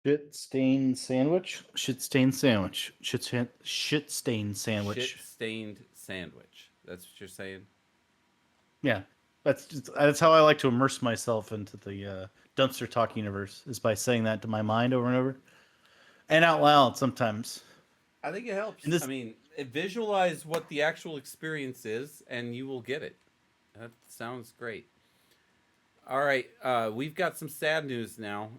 Shit stained sandwich. Shit stained sandwich. Shit stained sandwich. Shit-stained sandwich. That's what you're saying? Yeah, that's how I like to immerse myself into the Dumpster Talk universe is by saying that to my mind over and over and out loud sometimes. I think it helps. And this, I mean, visualize what the actual experience is, and you will get it. That sounds great. All right, we've got some sad news now,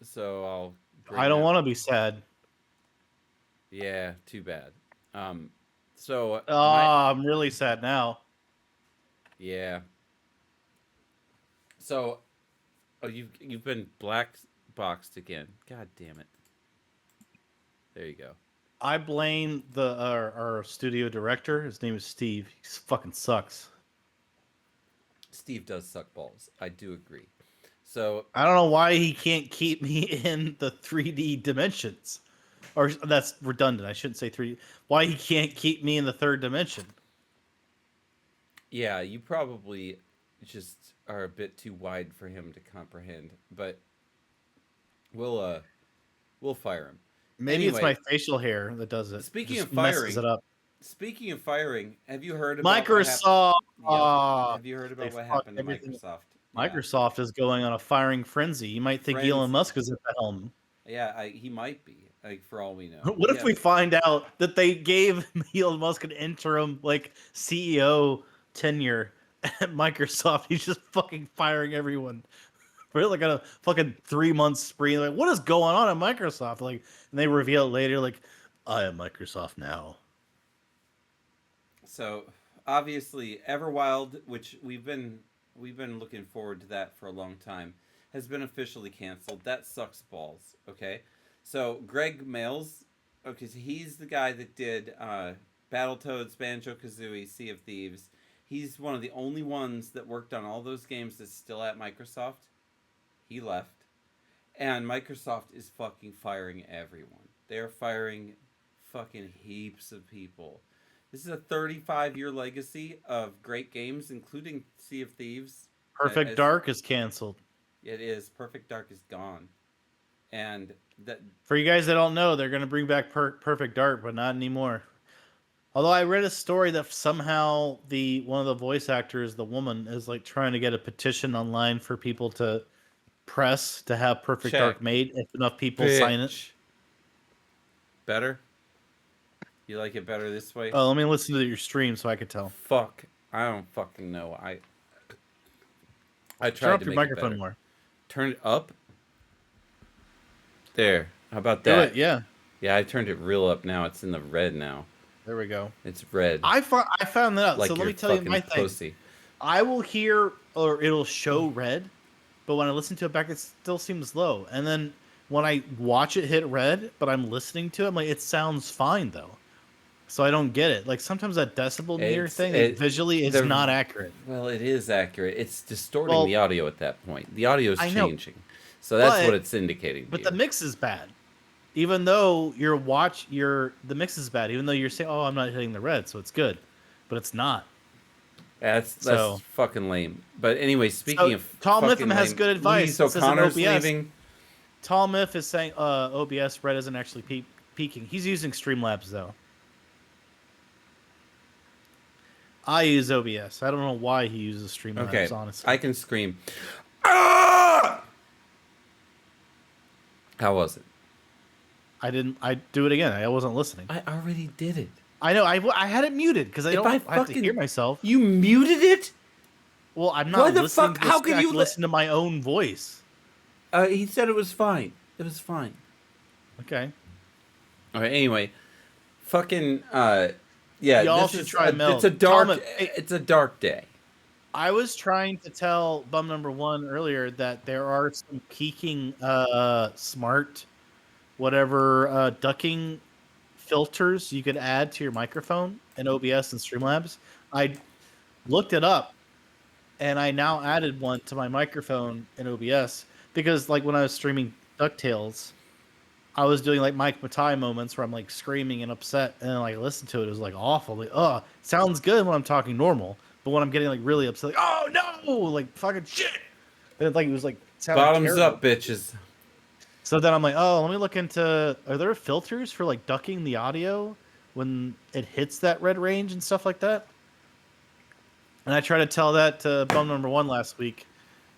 so I'll I bring don't that. want to be sad. Yeah, too bad. So Oh, my I'm really sad now. yeah. So, oh, you've been black boxed again. God damn it. There you go. I blame our studio director. His name is Steve. He fucking sucks. Steve does suck balls. I do agree. So I don't know why he can't keep me in the 3D dimensions. Or that's redundant. I shouldn't say 3D. Why he can't keep me in the third dimension. yeah, you probably just are a bit too wide for him to comprehend. But we'll fire him. Maybe it's Anyway, my facial hair that does it. speaking Just of messes firing, it up. speaking of firing, have you heard about what happened? Microsoft. Yep. Have you heard They about what fucked happened to everything. Microsoft? Yeah. Microsoft is going on a firing frenzy. You might think Elon Frenzy. Musk is at the helm. Yeah, he might be. Like for all we know. What if we find out that they gave Elon Musk an interim like CEO tenure at Microsoft? He's just fucking firing everyone. We're like on a fucking 3 month spree. Like, what is going on at Microsoft? Like, and they reveal it later, like, I am Microsoft now. So obviously, Everwild, which we've been looking forward to that for a long time, has been officially canceled. That sucks balls. Okay, so Greg Mails, okay, so he's the guy that did Battletoads, Banjo Kazooie, Sea of Thieves. He's one of the only ones that worked on all those games that's still at Microsoft. He left, and Microsoft is fucking firing everyone. They're firing fucking heaps of people. This is a 35-year legacy of great games, including Sea of Thieves. Perfect Dark is canceled. It is. Perfect Dark is gone. And that For you guys that don't know, they're going to bring back Perfect Dark, but not anymore. Although I read a story that somehow one of the voice actors, the woman, is like trying to get a petition online for people to press to have Perfect Dark made if enough people sign it. Better? You like it better this way? Oh, let me listen to your stream so I could tell. Fuck. I don't fucking know. I tried Turn up to your make microphone it more. Turn it up? There. How about Do that? it, yeah. Yeah, I turned it real up now. It's in the red now. There we go. It's red. I found that out. Like so let me tell you my thing. Pussy. I will hear, or it'll show red, but when I listen to it back, it still seems low. And then when I watch it hit red, but I'm listening to it, I'm like, it sounds fine though. So I don't get it. Like sometimes that decibel meter thing visually is not accurate. Well, it is accurate. It's distorting the audio at that point. The audio is changing. So that's what it's indicating. But the mix is bad. Even though the mix is bad, even though you're saying, "Oh, I'm not hitting the red, so it's good," but it's not. That's fucking lame. But anyway, speaking of Tall Miffin has good advice. Louise O'Connor's leaving. Tall Miff is saying OBS red isn't actually peaking. He's using Streamlabs though. I use OBS. I don't know why he uses Streamlabs. Honestly, I can scream. Ah! How was it? I do it again. I wasn't listening. I already did it. I know. I had it muted because I have to hear myself. You muted it? Well, I'm not listening. Fuck? How can you listen to my own voice? He said it was fine. It was fine. Okay. All right. Anyway, fucking yeah. Y'all should try Meld. It's a dark day. I was trying to tell Bum Number One earlier that there are some peaking smart ducking filters you could add to your microphone in OBS and Streamlabs. I looked it up, and I now added one to my microphone in OBS because, like, when I was streaming DuckTales, I was doing like Mike Matai moments where I'm like screaming and upset, and then like listen to it, it was like awful. Like, oh, sounds good when I'm talking normal, but when I'm getting like really upset, like, oh no, like fucking shit, and it was like bottoms terrible. up, bitches. So then I'm like, oh, let me look into, are there filters for like ducking the audio when it hits that red range and stuff like that? And I tried to tell that to Bum Number One last week.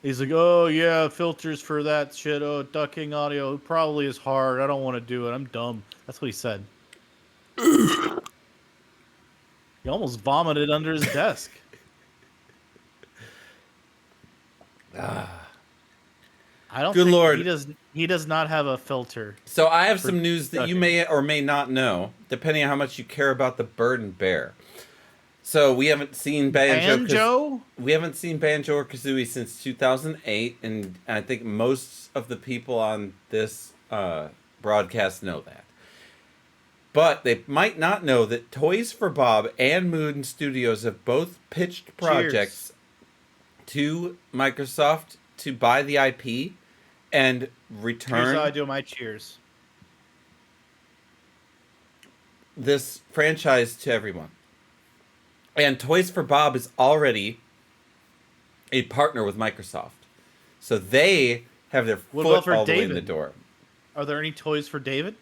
He's like, oh yeah, filters for that shit. Oh, ducking audio probably is hard. I don't want to do it. I'm dumb. That's what he said. He almost vomited under his desk. I don't Good think Lord. he does. He does not have a filter. So I have For some news that you ducking. may or may not know, depending on how much you care about the bird and bear. So we haven't seen Banjo? We haven't seen Banjo or Kazooie since 2008, and I think most of the people on this broadcast know that. But they might not know that Toys for Bob and Moon Studios have both pitched projects to Microsoft to buy the IP and Here's return how I do my cheers. this franchise to everyone. And Toys for Bob is already a partner with Microsoft. So they have their What about foot for all the way in the David? door. Are there any toys for David?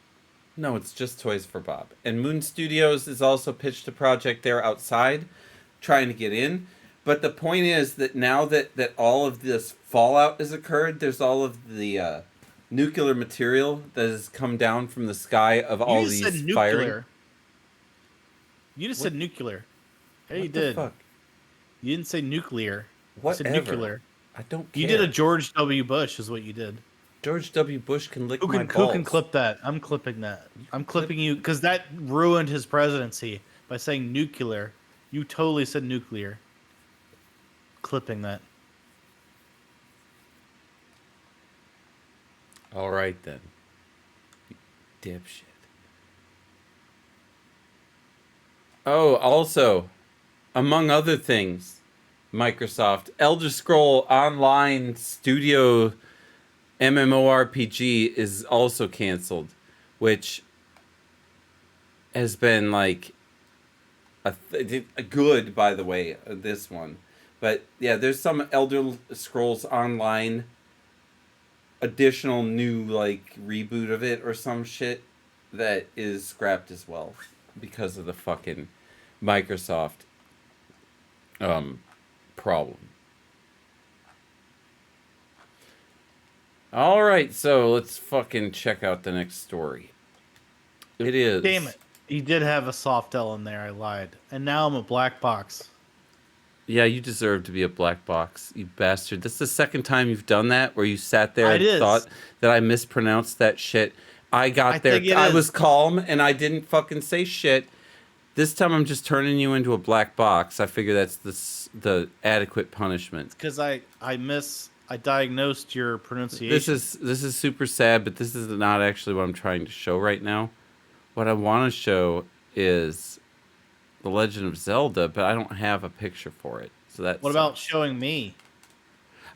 No, it's just Toys for Bob. And Moon Studios is also pitched a project there outside, trying to get in. But the point is that now that all of this fallout has occurred, there's all of the nuclear material that has come down from the sky of all You just these said firing. nuclear. You just What? said nuclear. Hey, you What the did. fuck? You didn't say nuclear. You said Whatever. nuclear. I don't care. You did a George W. Bush, is what you did. George W. Bush can lick Who my can, balls. who can clip that? I'm clipping that. I'm clipping you because that ruined his presidency by saying nuclear. You totally said nuclear. Clipping that. All right then. You dipshit. Oh, also, among other things, Microsoft Elder Scroll Online Studio MMORPG is also canceled, which has been like a good, by the way, this one. But yeah, there's some Elder Scrolls Online additional new like reboot of it or some shit that is scrapped as well because of the fucking Microsoft problem. All right, so let's fucking check out the next story. It is. Damn it. He did have a soft L in there. I lied. And now I'm a black box. Yeah, you deserve to be a black box, you bastard. This is the second time you've done that where you sat there It and is. thought that I mispronounced that shit. I got there. think it I is. was calm and I didn't fucking say shit. This time I'm just turning you into a black box. I figure that's the adequate punishment. Because I diagnosed your pronunciation. This is super sad, but this is not actually what I'm trying to show right now. What I want to show is The Legend of Zelda, but I don't have a picture for it. So that's What about showing me?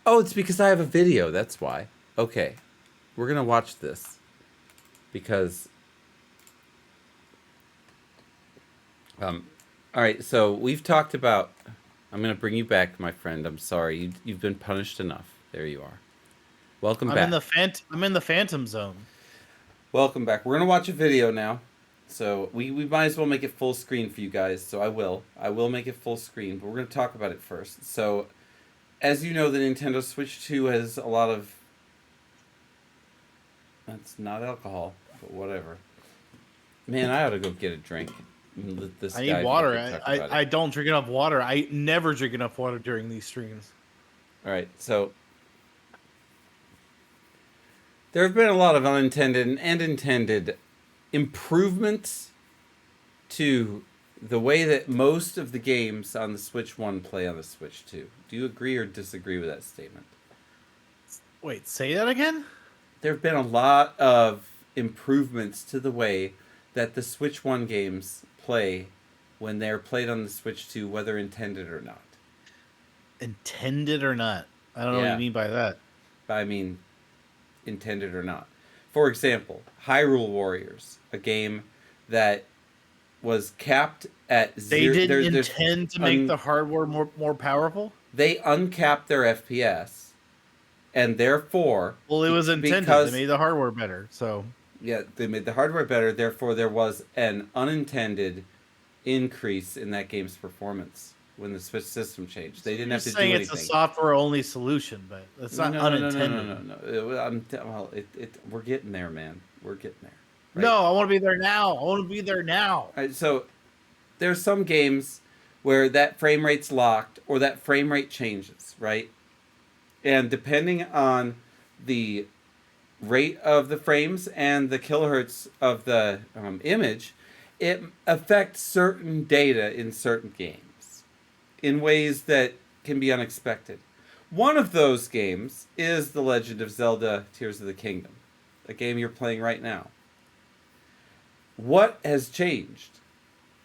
Oh, it's because I have a video. That's why. Okay, we're gonna watch this because all right. So we've talked about. I'm gonna bring you back, my friend. I'm sorry. You've been punished enough. There you are. Welcome back. I'm in the phantom zone. Welcome back. We're gonna watch a video now. So we might as well make it full screen for you guys. So I will make it full screen, but we're gonna talk about it first. So, as you know, the Nintendo Switch 2 has a lot of. That's not alcohol, but whatever. Man, I ought to go get a drink. Let I guy need water. fucking talk about I it. don't drink enough water. I never drink enough water during these streams. All right, so there have been a lot of unintended and intended improvements to the way that most of the games on the Switch 1 play on the Switch 2. Do you agree or disagree with that statement? Wait, say that again? There have been a lot of improvements to the way that the Switch 1 games play when they're played on the Switch 2, whether intended or not. Intended or not? I don't know what Yeah. you mean by that. I mean, intended or not. For example, Hyrule Warriors, a game that was capped at They zero. didn't intend to make the hardware more powerful? They uncapped their FPS, and therefore, Well, it was intended. because They made the hardware better, so yeah, they made the hardware better. Therefore, there was an unintended increase in that game's performance. when the Switch system changed. They didn't You're have to do saying anything. it's a software-only solution, but it's not unintended. No. We're getting there, man. We're getting there. Right? No, I want to be there now. I want to be there now. All right, so there's some games where that frame rate's locked or that frame rate changes, right? And depending on the rate of the frames and the kilohertz of the image, it affects certain data in certain games in ways that can be unexpected. One of those games is The Legend of Zelda Tears of the Kingdom, a game you're playing right now. What has changed,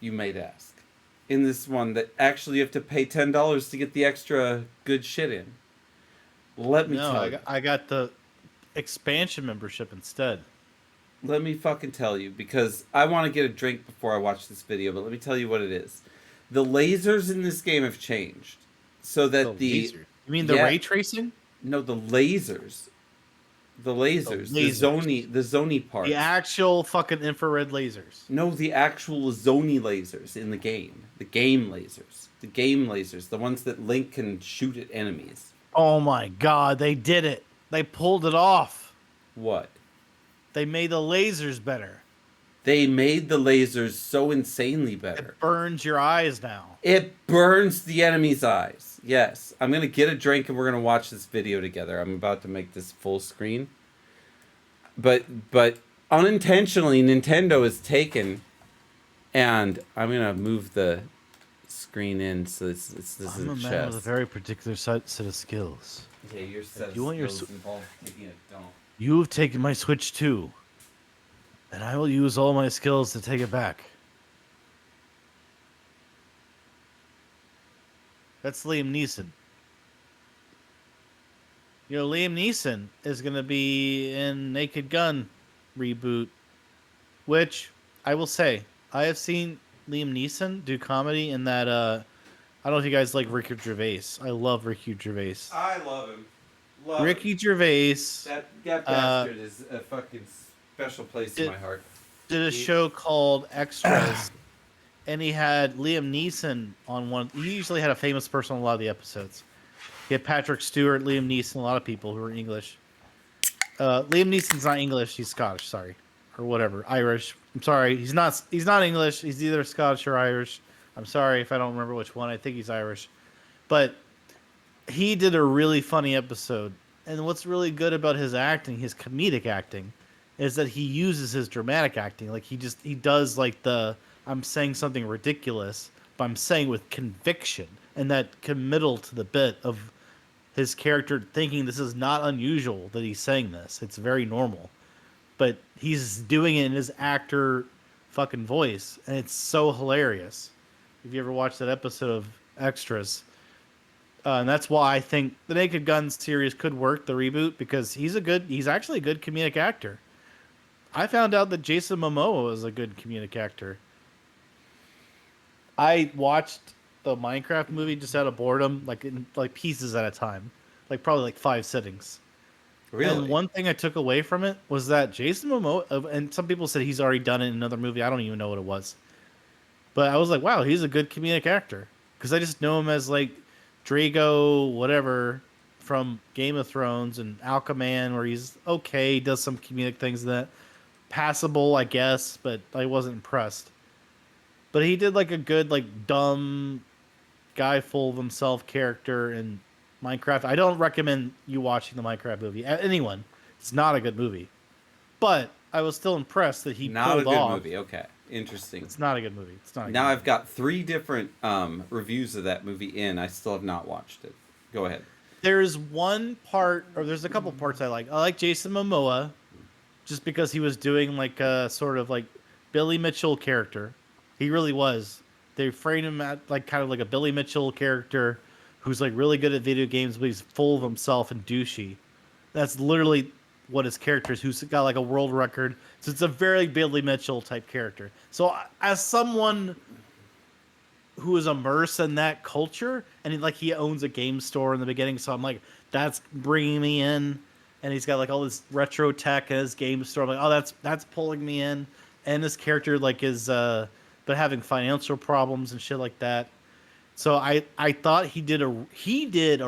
you might ask, in this one that actually you have to pay $10 to get the extra good shit in? Let me tell you. I got the expansion membership instead. Let me fucking tell you, because I want to get a drink before I watch this video, but let me tell you what it is. The lasers in this game have changed. So that You mean the ray tracing? No, the lasers. The Zoni parts. The actual fucking infrared lasers. No, the actual Zoni lasers in the game. The game lasers. The game lasers. The ones that Link can shoot at enemies. Oh my god, they did it. They pulled it off. What? They made the lasers better. They made the lasers so insanely better. It burns your eyes now. It burns the enemy's eyes. Yes. I'm going to get a drink and we're going to watch this video together. I'm about to make this full screen. But unintentionally, Nintendo has taken, and I'm going to move the screen in so this is a man chest. with a very particular set of skills. Yeah, your set of You want your skills involve taking a dump. You have taken my Switch too, and I will use all my skills to take it back. That's Liam Neeson. You know, Liam Neeson is going to be in Naked Gun reboot, which I will say, I have seen Liam Neeson do comedy in that, I don't know if you guys like Ricky Gervais. I love Ricky Gervais. I love him. Ricky Gervais. That bastard is a fucking special place in my heart. Did a show called Extras, and he had Liam Neeson on one. He usually had a famous person on a lot of the episodes. He had Patrick Stewart, Liam Neeson, a lot of people who were English. Liam Neeson's not English; he's Scottish. Sorry, or whatever, Irish. I'm sorry, he's not. He's not English. He's either Scottish or Irish. I'm sorry if I don't remember which one. I think he's Irish, but he did a really funny episode. And what's really good about his acting, his comedic acting, is that he uses his dramatic acting. Like he does like I'm saying something ridiculous, but I'm saying with conviction, and that committal to the bit of his character thinking this is not unusual that he's saying this. It's very normal. But he's doing it in his actor fucking voice, and it's so hilarious. If you ever watched that episode of Extras, and that's why I think the Naked Gun series could work, the reboot, because he's actually a good comedic actor. I found out that Jason Momoa is a good comedic actor. I watched the Minecraft movie just out of boredom, like pieces at a time, probably 5 sittings. Really? And one thing I took away from it was that Jason Momoa, and some people said he's already done it in another movie. I don't even know what it was. But I was like, wow, he's a good comedic actor. Because I just know him as Drago, whatever, from Game of Thrones and Alchemist, where he's okay, does some comedic things that passable, I guess, but I wasn't impressed. But he did a good, dumb guy full of himself character in Minecraft. I don't recommend you watching the Minecraft movie. Anyone. It's not a good movie. But I was still impressed that he not pulled a good off. movie. Okay, interesting. It's not a good movie. It's not. Now I've got 3 different reviews of that movie in. I still have not watched it. Go ahead. There's one part, or there's a couple parts I like. I like Jason Momoa, just because he was doing a sort of Billy Mitchell character. He really was. They framed him at kind of like a Billy Mitchell character, who's really good at video games, but he's full of himself and douchey. That's literally what his character is, who's got a world record. So it's a very Billy Mitchell type character. So as someone who is immersed in that culture, and he owns a game store in the beginning, so I'm like, that's bringing me in. And he's got all this retro tech in his game store. I'm like, oh, that's pulling me in. And this character is but having financial problems and shit like that. So I thought he did a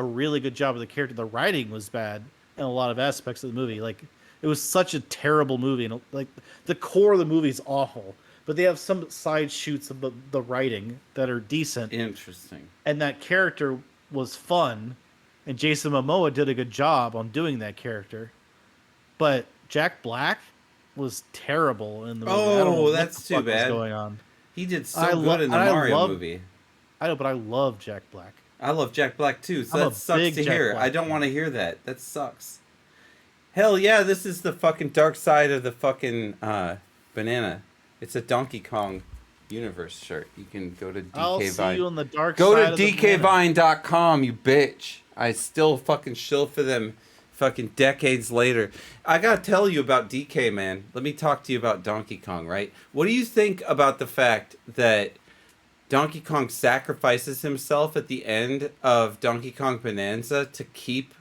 really good job of the character. The writing was bad in a lot of aspects of the movie. Like it was such a terrible movie, and like the core of the movie is awful. But they have some side shoots of the writing that are decent, Interesting. and that character was fun, and Jason Momoa did a good job on doing that character. But Jack Black was terrible in the movie. I don't know Oh, what that's the too fuck was bad. going on. He did so I good in the I Mario love- movie. I know, but I love Jack Black. I love Jack Black too, so I'm a that sucks big to Jack hear. Black I don't fan. want to hear that. That sucks. Hell yeah, this is the fucking dark side of the fucking banana. It's a Donkey Kong universe shirt. You can go to DK I'll see Vine. you on the dark Go side to of the banana. DKVine.com, you bitch. I still fucking shill for them fucking decades later. I gotta tell you about DK, man. Let me talk to you about Donkey Kong, right? What do you think about the fact that Donkey Kong sacrifices himself at the end of Donkey Kong Bonanza to keep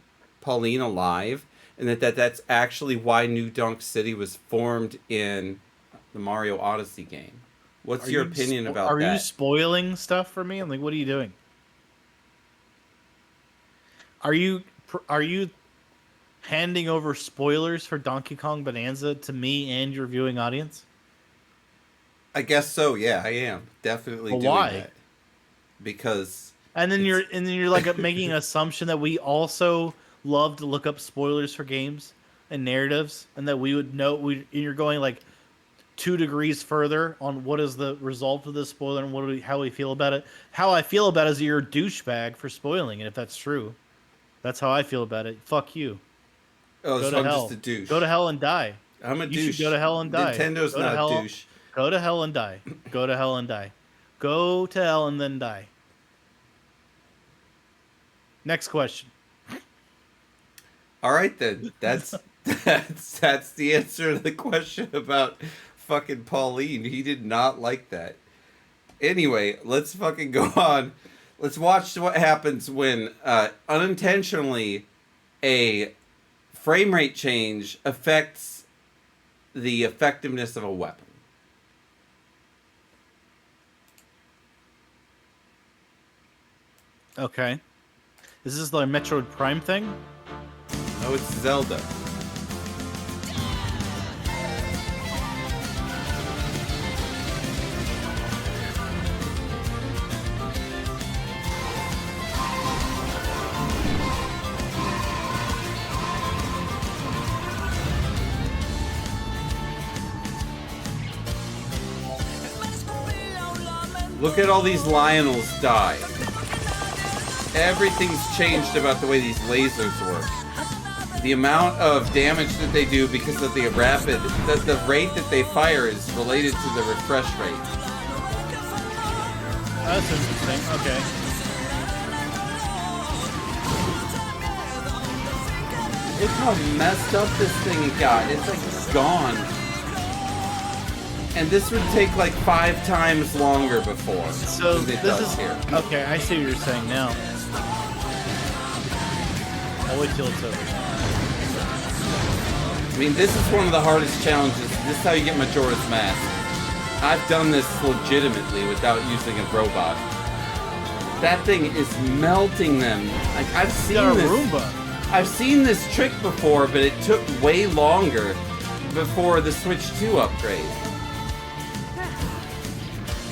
Pauline alive, and that's actually why New Donk City was formed in the Mario Odyssey game? What's your opinion about Are that? you spoiling stuff for me? I'm like, what are you doing? Are you handing over spoilers for Donkey Kong Bonanza to me and your viewing audience? I guess so. Yeah, I am definitely But doing why? that because And then you're like making an assumption that we also love to look up spoilers for games and narratives, and that we would know. And you're going like 2 degrees further on what is the result of this spoiler and how we feel about it. How I feel about it is you're a douchebag for spoiling it. If that's true, that's how I feel about it. Fuck you. oh, Go so to I'm hell. just a douche. Go to hell and die. I'm a You douche. should go to hell and die. Nintendo's Go to not hell. a douche. Go to hell and die. Go to hell and die. Go to hell and then die. Next question. All right then. That's the answer to the question about fucking Pauline. He did not like that. Anyway, let's fucking go on. Let's watch what happens when unintentionally a frame rate change affects the effectiveness of a weapon. Okay. Is this the Metroid Prime thing? No, it's Zelda. Look at all these Lionels die. Everything's changed about the way these lasers work. The amount of damage that they do because of the the rate that they fire is related to the refresh rate. That's interesting. Okay. Look how messed up this thing got. It's like gone. And this would take like 5 times longer before. So than it this does is here. okay. I see what you're saying now. I'll wait till it's over. I mean, this is one of the hardest challenges. This is how you get Majora's Mask. I've done this legitimately without using a robot. That thing is melting them. Like I've You seen got a this. Roomba. I've seen this trick before, but it took way longer before the Switch 2 upgrade.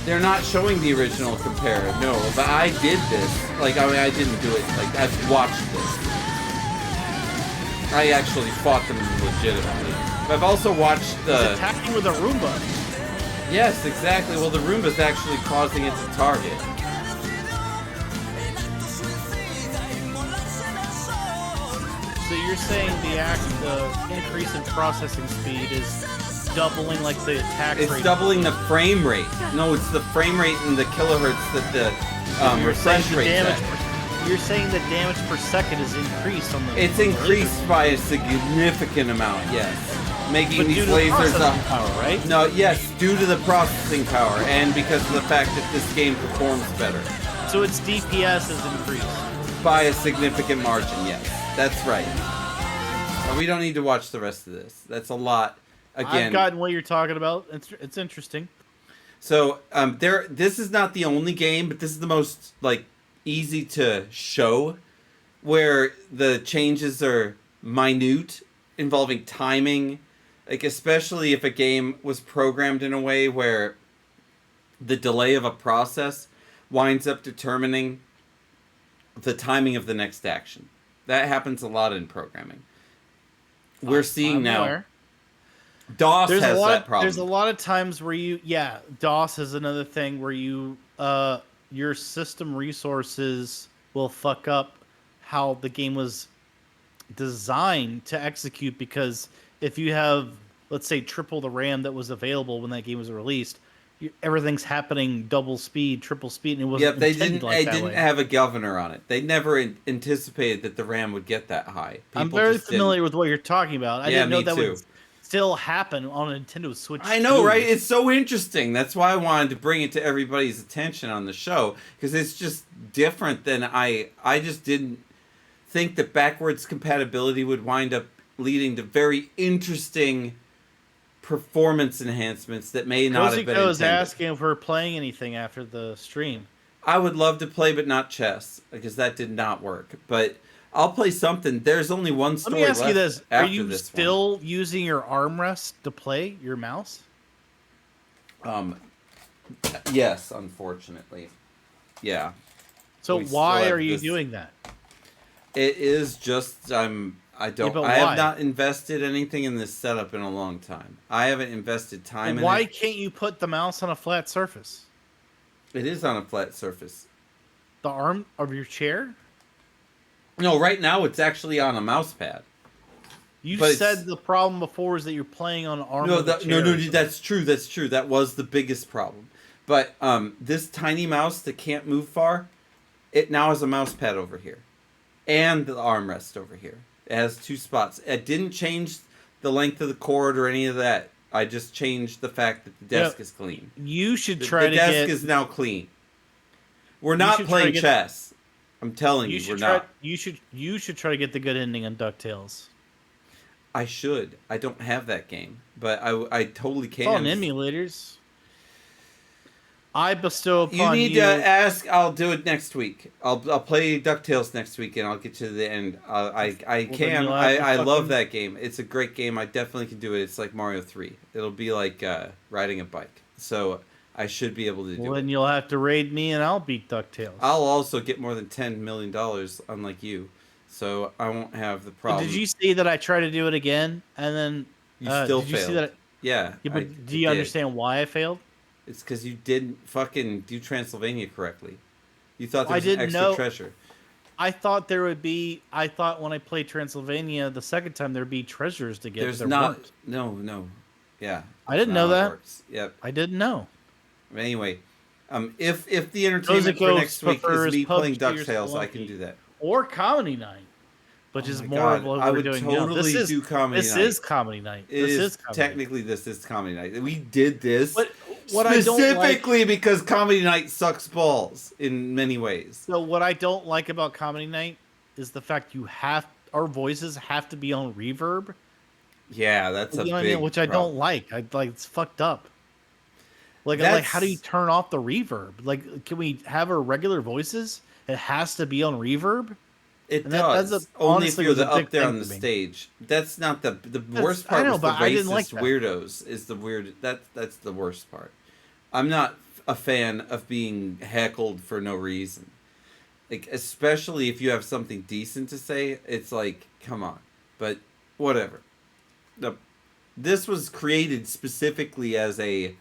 They're not showing the original compare, no, but I did this. Like, I mean, I didn't do it. Like, I've watched this. I actually fought them legitimately. But I've also watched the... It's attacking with a Roomba. Yes, exactly. Well, the Roomba's actually causing it to target. So you're saying the increase in processing speed is doubling like the attack rate? It's doubling the frame rate. No, it's the frame rate and the kilohertz that the refresh rate's at. You're saying the damage per second is increased on the... It's on the increased by a significant amount, yes. Making But these due to the lasers processing power, right? No, yes, due to the processing power and because of the fact that this game performs better. So its DPS is increased. By a significant margin, yes. That's right. We don't need to watch the rest of this. That's a lot. Again, I've gotten what you're talking about. It's interesting. So this is not the only game, but this is the most like easy to show where the changes are minute, involving timing, like especially if a game was programmed in a way where the delay of a process winds up determining the timing of the next action. That happens a lot in programming. We're seeing I'm now aware. DOS has that problem. There's a lot of times where DOS is another thing where your system resources will fuck up how the game was designed to execute, because if you have, let's say, triple the RAM that was available when that game was released, everything's happening double speed, triple speed, and it wasn't They intended didn't. like They that didn't way. have a governor on it. They never anticipated that the RAM would get that high. I'm People very just familiar with what you're talking about. I Yeah, didn't know me that too. would still happen on a Nintendo Switch. I know, 2. right? It's so interesting. That's why I wanted to bring it to everybody's attention on the show, because it's just different than I just didn't think that backwards compatibility would wind up leading to very interesting performance enhancements that may not have been Cozico is intended. asking if we're playing anything after the stream. I would love to play, but not chess, because that did not work. But I'll play something. There's only one Let story me ask left you this: Are after you this still using your armrest to play your mouse? one. Yes, unfortunately. Yeah. So We still why have are you this- doing that? It is just I don't but I have why? not invested anything in this setup in a long time. I haven't invested time in Why it. can't you put the mouse on a flat surface? It is on a flat surface. The arm of your chair? No, right now it's actually on a mouse pad. You But said it's- the problem before is that you're playing on arm No, of the no, chair. that's true. That's true. That was the biggest problem. But this tiny mouse that can't move far, it now has a mouse pad over here, and the armrest over here. It has two spots. It didn't change the length of the cord or any of that. I just changed the fact that the desk is clean. You should The try to desk get. is now clean. We're not should try to playing get- chess. I'm telling You you, we're should try. not. You should try to get the good ending on Ducktales. I should. I don't have that game, but I totally It's all can. in emulators. I bestow upon You need to ask. I'll do it next week. I'll play DuckTales next week, and I'll get to the end. I then can. you'll have to I love fucking- that game. It's a great game. I definitely can do it. It's like Mario 3. It'll be like riding a bike. So I should be able to do Well, it. then you'll have to raid me, and I'll beat Ducktales. I'll also get more than $10 million, unlike you. So I won't have the problem. Did you see that I tried to do it again, and then You still did you failed. see that? Yeah. Yeah, I but do you did. understand why I failed? It's because you didn't fucking do Transylvania correctly. You thought there I was an didn't extra know- treasure. I thought there would be. I thought when I played Transylvania the second time there'd be treasures to get. There's there not. weren't. No. Yeah. I didn't that's know not how it that. works. Yep. I didn't know. Anyway, if the entertainment for Cozico next week is prefers me playing PUBG or DuckTales, I can Spelunky. do that. Or Comedy Night, which Oh is my more God, of what I we're would doing now. totally This is do Comedy this Night. is Comedy Night. It This is is Comedy Night. technically this is Comedy Night. We did this What I don't like. specifically because Comedy Night sucks balls in many ways. So what I don't like about Comedy Night is the fact our voices have to be on reverb. Yeah, that's a You know what I big mean? Which I problem. don't like. I like it's fucked up. Like how do you That's- turn off the reverb? Like, can we have our regular voices? It has to be on reverb. It And does. that's Only if honestly you're was a up big there thing on the for me. stage. That's not the worst I part. know, Was the but I didn't racist like that. weirdos is the weird. That's the worst part. I'm not a fan of being heckled for no reason. Like, especially if you have something decent to say, it's like, come on. But whatever. This was created specifically as a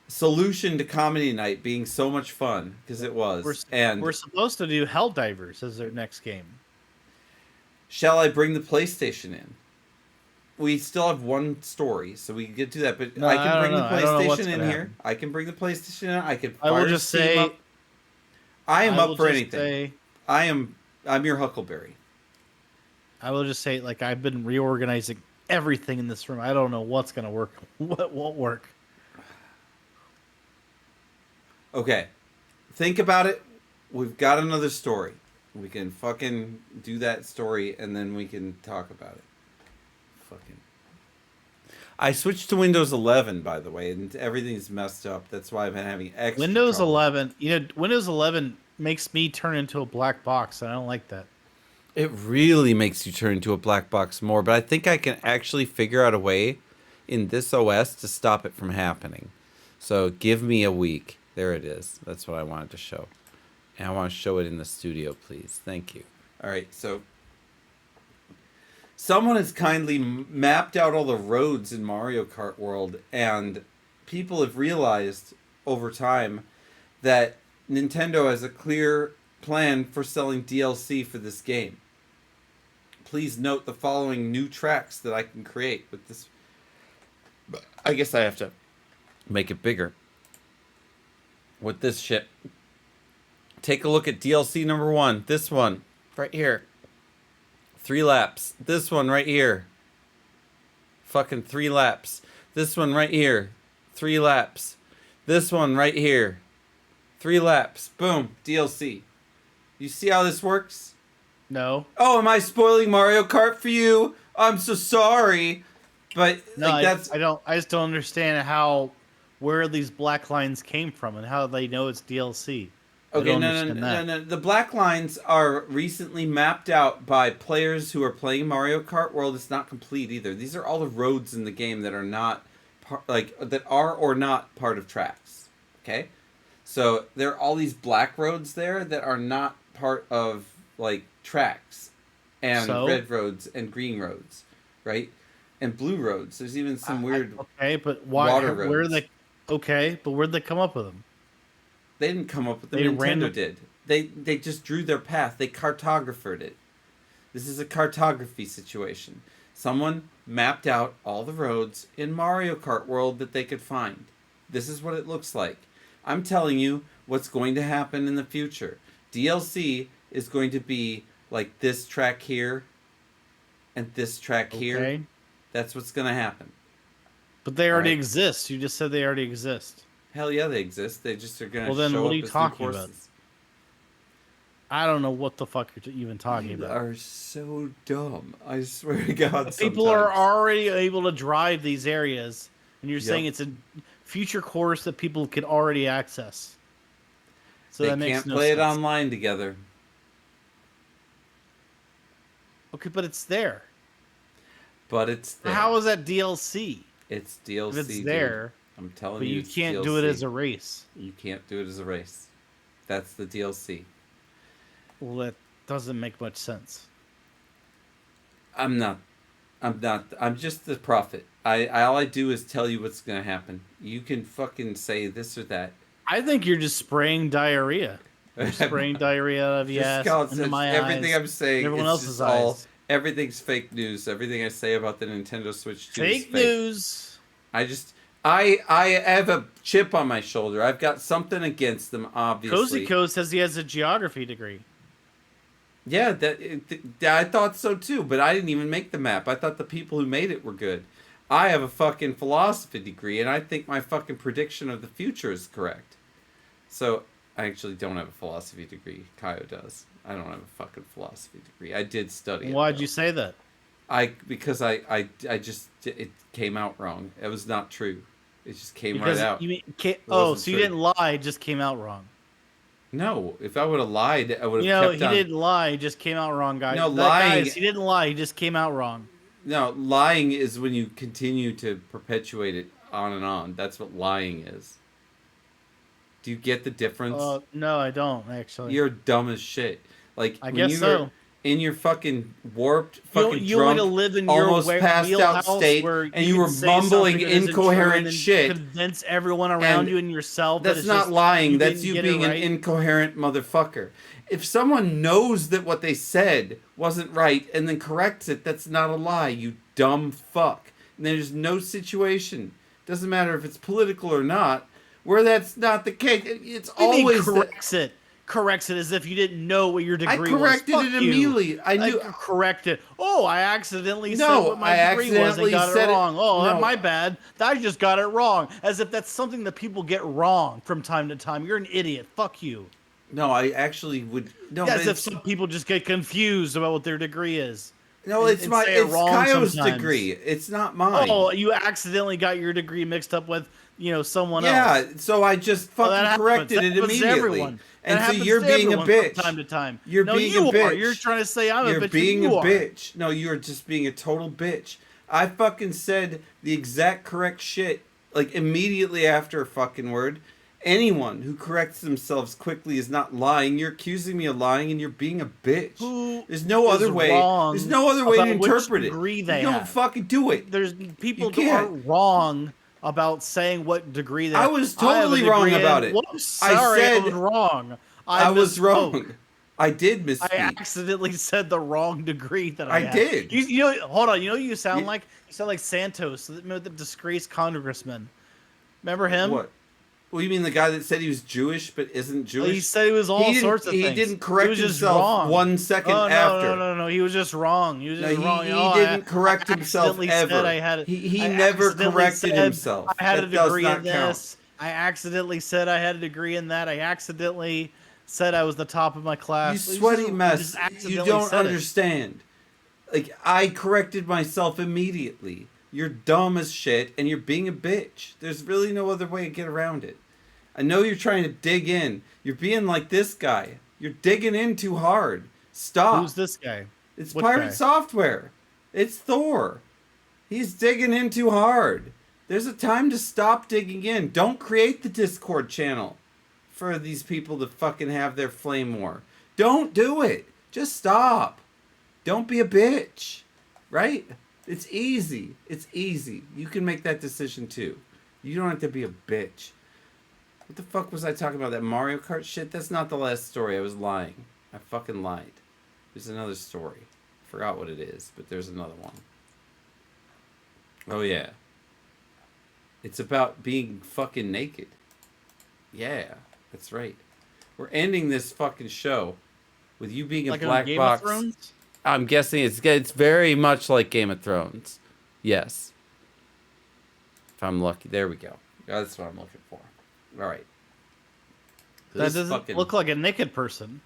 solution to Comedy Night being so much fun, because it was. We're supposed to do Helldivers as our next game. Shall I bring the PlayStation in? We still have one story, so we get to that. But No, I I can don't bring the know. I don't know what's PlayStation in gonna here. happen. I can bring the PlayStation in. I can. I will fire just Steam say. up. I am will up for just anything. say- I'm your Huckleberry. I will just say, like, I've been reorganizing everything in this room. I don't know what's gonna work, what won't work. Okay, think about it. We've got another story. We can fucking do that story, and then we can talk about it. Fucking. I switched to Windows 11, by the way, and everything's messed up. That's why I've been having extra Windows trouble. 11, Windows 11 makes me turn into a black box, and I don't like that. It really makes you turn into a black box more, but I think I can actually figure out a way in this OS to stop it from happening. So give me a week. There it is. That's what I wanted to show. And I want to show it in the studio, please. Thank you. All right, so someone has kindly mapped out all the roads in Mario Kart World, and people have realized over time that Nintendo has a clear plan for selling DLC for this game. Please note the following new tracks that I can create with this. I guess I have to make it bigger with this shit. Take a look at DLC number 1. This one right here. 3 laps. This one right here. Fucking 3 laps. This one right here. 3 laps. This one right here. 3 laps. Boom. DLC. You see how this works? No. Oh, am I spoiling Mario Kart for you? I'm so sorry. But No, like, that's I don't. I just don't understand where these black lines came from and how they know it's DLC. okay. No. The black lines are recently mapped out by players who are playing Mario Kart World. It's not complete either. These are all the roads in the game that are not that are or not part of tracks. Okay, so there are all these black roads there that are not part of like tracks, and red roads and green roads, right? And blue roads. There's even some weird okay, but why? water Where roads. they? Okay, but where'd they come up with them? They didn't come up with them. They Nintendo did. They just drew their path. They cartographed it. This is a cartography situation. Someone mapped out all the roads in Mario Kart World that they could find. This is what it looks like. I'm telling you what's going to happen in the future. DLC is going to be like this track here and this track here. That's what's going to happen. But they already exist. You just said they already exist. Hell yeah, they exist. They just are going to Well, then show what up are you as talking new about? courses. I don't know what the fuck you're even talking You about. are so dumb. I swear to God. People are already able to drive these areas, and you're Yep. saying it's a future course that people can already access. So They that makes can't no play sense. it online together. Okay, but it's there. But it's there. How is that DLC? It's DLC. If it's dude. there, I'm telling but you, you it's can't DLC. do it as a race. You can't do it as a race. That's the DLC. Well, that doesn't make much sense. I'm not. I'm just the prophet. All I do is tell you what's gonna happen. You can fucking say this or that. I think you're just spraying diarrhea. You're spraying diarrhea out of your ass, into my everything eyes, I'm saying, everyone it's else's just all. eyes. Everything's fake news. Everything I say about the Nintendo Switch 2 is Fake fake. news. I have a chip on my shoulder. I've got something against them, obviously. Cozy Co says he has a geography degree. Yeah, I thought so too, but I didn't even make the map. I thought the people who made it were good. I have a fucking philosophy degree, and I think my fucking prediction of the future is correct. So, I actually don't have a philosophy degree. Kaio does. I don't have a fucking philosophy degree. I did study it. Why'd though. you say that? Because I just, it came out wrong. It was not true. It just came Because right out. you mean, wasn't so you true. didn't lie, it just came out wrong. No, if I would have lied, I would have kept on. He didn't lie, it just came out wrong, guys. No, lying- Guys, he didn't lie, he just came out wrong. No, lying is when you continue to perpetuate it on and on. That's what lying is. Do you get the difference? No, I don't, actually. You're dumb as shit. Like, I when guess you so. were in your fucking warped, fucking You want drunk, to live in your almost passed out wheelhouse state, where and you can were say mumbling something that isn't true incoherent and then shit. Convince everyone around And you and yourself. That's it's not just, lying. That's didn't you get it being an right. incoherent motherfucker. If someone knows that what they said wasn't right and then corrects it, that's not a lie, you dumb fuck. And there's no situation, doesn't matter if it's political or not, where that's not the case. It's What do you mean always corrects it as if you didn't know what your degree was. I corrected Fuck it you. immediately. I knew. Correct it. Oh, I accidentally said No, what my I degree was and accidentally got said it it- wrong. Oh, no. my bad. I just got it wrong. As if that's something that people get wrong from time to time. You're an idiot. Fuck you. No, I actually would. No, As but if some people just get confused about what their degree is. No, and, it's my say it it's wrong Kyo's sometimes. degree. It's not mine. Oh, you accidentally got your degree mixed up with, someone yeah, else. so I just Oh, fucking that happens. corrected That it happens to immediately. everyone. That And so happens you're to being a everyone from bitch. time to time. You're No, being a you bitch. are. You're trying to say I'm You're a bitch, being but a you are. bitch. No, you're just being a total bitch. I fucking said the exact correct shit, like immediately after a fucking word. Anyone who corrects themselves quickly is not lying. You're accusing me of lying, and you're being a bitch. Who There's no is other way. There's wrong no other way to about which interpret it. degree You they don't have? fucking do it. There's You people who can't. aren't wrong about saying what degree they I have. was I have a totally wrong degree about in, it. whoops, I sorry, I was said wrong. I I was misspoke. wrong. I did I misspeak. accidentally said the wrong degree that I I had. did. Hold on. You know who you sound You- like? You sound like Santos, the disgraced congressman. Remember him? What? Well, you mean the guy that said he was Jewish but isn't Jewish? He said he was all sorts of He things. didn't correct was just himself wrong. 1 second Oh, no, after. no. He was just wrong. He was No, just wrong. he didn't correct himself accidentally ever. Said I had it. He I never accidentally corrected said himself. I had That a does degree not in count. this. I accidentally said I had a degree in that. I accidentally said I was the top of my class. You sweaty mess. You accidentally don't said it. understand. Like, I corrected myself immediately. You're dumb as shit, and you're being a bitch. There's really no other way to get around it. I know you're trying to dig in. You're being like this guy. You're digging in too hard. Stop. Who's this guy? It's Which Pirate guy? Software. It's Thor. He's digging in too hard. There's a time to stop digging in. Don't create the Discord channel for these people to fucking have their flame war. Don't do it. Just stop. Don't be a bitch. Right? It's easy. It's easy. You can make that decision too. You don't have to be a bitch. What the fuck was I talking about? That Mario Kart shit? That's not the last story. I was lying. I fucking lied. There's another story. Forgot what it is, but there's another one. Oh yeah. It's about being fucking naked. Yeah, that's right. We're ending this fucking show with you being Like a on black Game box. of Thrones? I'm guessing it's very much like Game of Thrones. Yes. If I'm lucky. There we go. That's what I'm looking for. All right. That doesn't look like a naked person.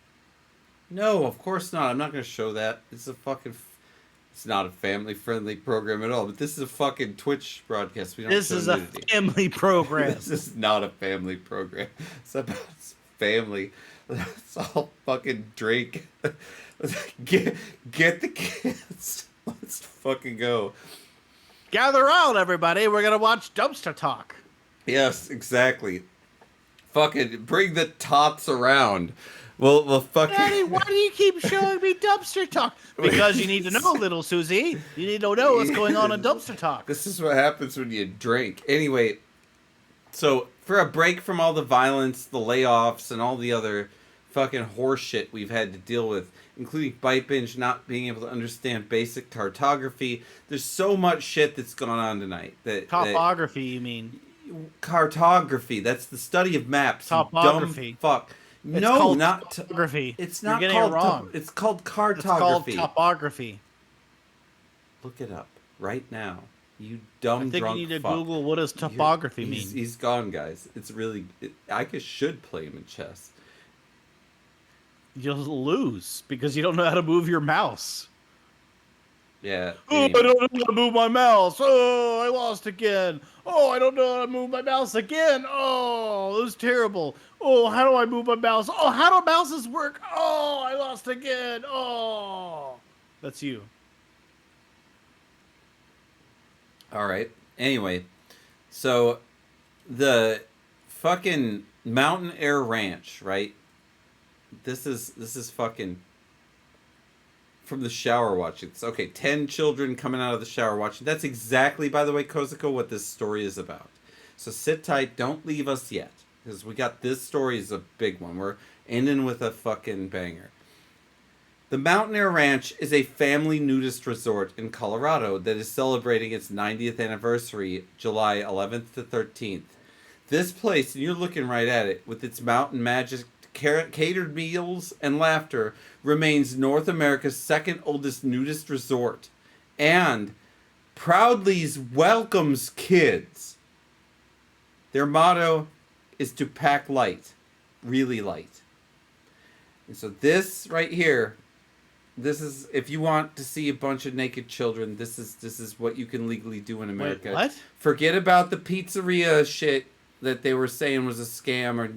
No, of course not. I'm not going to show that. It's not a family-friendly program at all. But this is a fucking Twitch broadcast. We don't This show is a nudity. family program. This is not a family program. It's about family. Let's all fucking drink. Get the kids. Let's fucking go. Gather around, everybody. We're gonna watch Dumpster Talk. Yes, exactly. Fucking bring the tots around. We'll fucking. Daddy, why do you keep showing me Dumpster Talk? Because you need to know, little Susie. You need to know what's going on in Dumpster Talk. This is what happens when you drink. Anyway, so for a break from all the violence, the layoffs, and all the other fucking horse shit we've had to deal with, including Bite Binge not being able to understand basic cartography, there's so much shit that's gone on tonight. Topography, you mean? Cartography. That's the study of maps. Topography. You dumb fuck. It's No, called not topography. It's You're not getting called it wrong. it's called It's called cartography. topography. Look it up right now. You dumb I think drunk you need to fuck. Google what does topography mean. He's gone, guys. It's really. I should play him in chess. You'll lose because you don't know how to move your mouse. Yeah. Oh, anyway. I don't know how to move my mouse. Oh, I lost again. Oh, I don't know how to move my mouse again. Oh, it was terrible. Oh, how do I move my mouse? Oh, how do mouses work? Oh, I lost again. Oh, that's you. All right. Anyway, so the fucking Mountain Air Ranch, right? This is fucking from the shower watching. It's okay, 10 children coming out of the shower watching. That's exactly, by the way, Kozuko, what this story is about. So sit tight, don't leave us yet, because we got this story is a big one. We're ending with a fucking banger. The Mountain Air Ranch is a family nudist resort in Colorado that is celebrating its 90th anniversary, July 11th to 13th. This place, and you're looking right at it, with its mountain magic, catered meals, and laughter, remains North America's second oldest nudist resort, and proudly welcomes kids. Their motto is to pack light, really light. And so this right here This is if you want to see a bunch of naked children. This is what you can legally do in America. Wait, what? Forget about the pizzeria shit that they were saying was a scam, or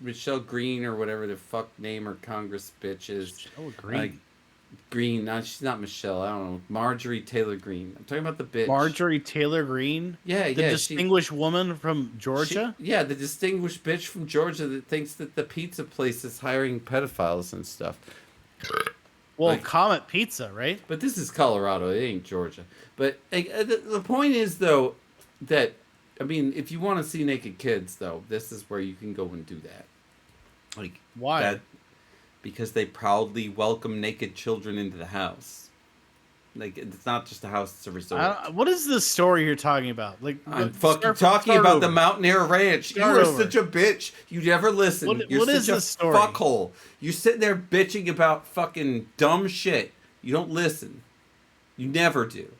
Michelle Green or whatever the fuck name her Congress bitch is. Oh, green. Green. No, she's not Michelle. I don't know. Marjorie Taylor Greene. I'm talking about the bitch. Marjorie Taylor Greene. Yeah, The distinguished woman from Georgia. Yeah, the distinguished bitch from Georgia that thinks that the pizza place is hiring pedophiles and stuff. Well, like- Comet Pizza, right? But this is Colorado. It ain't Georgia. But the point is, though, that, I mean, if you want to see naked kids, though, this is where you can go and do that. Like, Why? Because they proudly welcome naked children into the house. Like, it's not just a house, it's a resort. What is the story you're talking about? Like, I'm fucking talking about the Mountain Air Ranch. You are such a bitch. You never listen. You're what such is a the story? fuckhole. You're sitting there bitching about fucking dumb shit. You don't listen. You never do.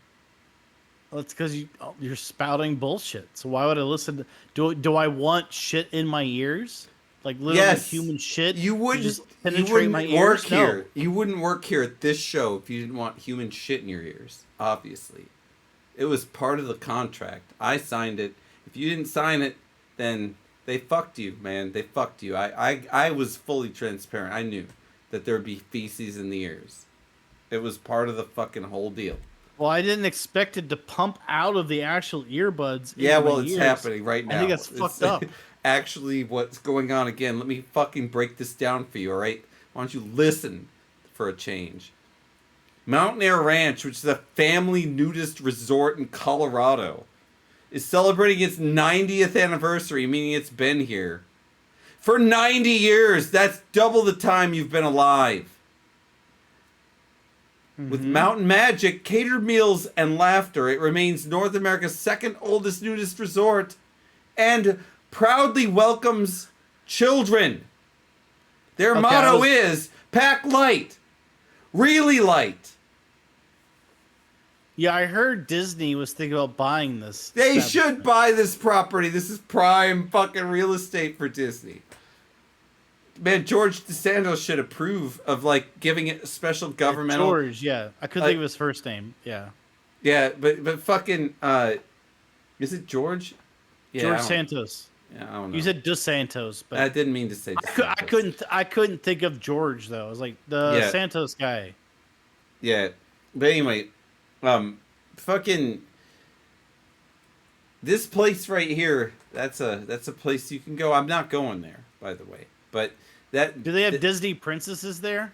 Well, it's because you're spouting bullshit. So why would I listen? Do I want shit in my ears? Like literally human shit? You wouldn't just you penetrate wouldn't my work ears? here. No. You wouldn't work here at this show if you didn't want human shit in your ears. Obviously, it was part of the contract. I signed it. If you didn't sign it, then they fucked you, man. They fucked you. I was fully transparent. I knew that there'd be feces in the ears. It was part of the fucking whole deal. Well, I didn't expect it to pump out of the actual earbuds. Yeah, well, my it's ears. happening right now. I think that's fucked up. Actually, what's going on again? Let me fucking break this down for you, all right? Why don't you listen for a change? Mountain Air Ranch, which is a family nudist resort in Colorado, is celebrating its 90th anniversary, meaning it's been here for 90 years. That's double the time you've been alive. With Mountain Magic, catered meals, and laughter, it remains North America's second oldest nudist resort and proudly welcomes children. Their motto is pack light, really light. Yeah, I heard Disney was thinking about buying this. They should buy this property. This is prime fucking real estate for Disney. Man, George DeSantis should approve of, like, giving it a special governmental... George, yeah. I couldn't think of his first name. Yeah. Yeah, but fucking... is it George? Yeah, George Santos. Yeah, I don't know. You said Dos Santos, but I didn't mean to say DeSantis. I couldn't think of George though. I was like the Santos guy. Yeah, but anyway, fucking this place right here. That's a place you can go. I'm not going there, by the way. But do they have Disney princesses there?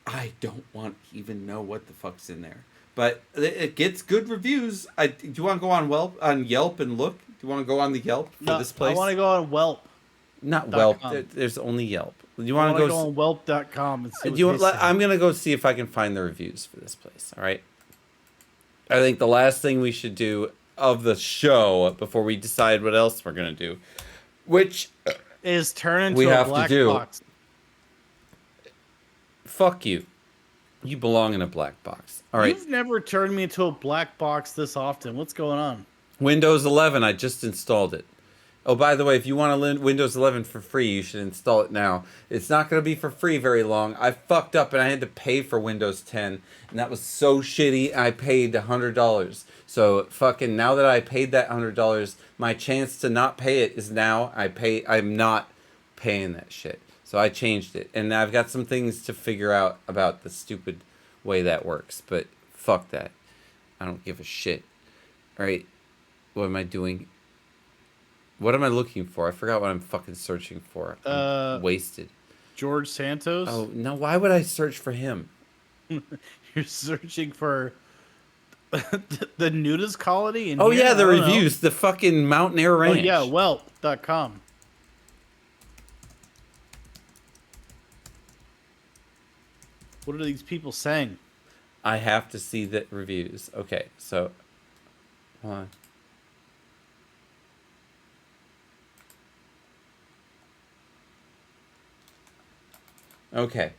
I don't want to even know what the fuck's in there. But it gets good reviews. Do you want to go on Yelp and look? Do you want to go on the Yelp for this place? I want to go on Whelp. Not Whelp. There's only Yelp. Do you want to go on Whelp.com and see I'm going to go see if I can find the reviews for this place. All right. I think the last thing we should do of the show before we decide what else we're going to do, which is turn into a black box. Fuck you. You belong in a black box. All right. You've never turned me into a black box this often. What's going on? Windows 11. I just installed it. Oh, by the way, if you want Windows 11 for free, you should install it now. It's not going to be for free very long. I fucked up and I had to pay for Windows 10, and that was so shitty. I paid $100. So fucking now that I paid that $100, my chance to not pay it is now I'm not paying that shit. So I changed it, and I've got some things to figure out about the stupid way that works. But fuck that. I don't give a shit. All right, what am I doing? What am I looking for? I forgot what I'm fucking searching for. I'm wasted. George Santos? Oh, no, why would I search for him? You're searching for the nudist colony? Oh, yeah, the reviews. The fucking Mountain Air Ranch. Oh, yeah, Whelp.com. What are these people saying? I have to see the reviews. Okay, so... Hold on. Okay,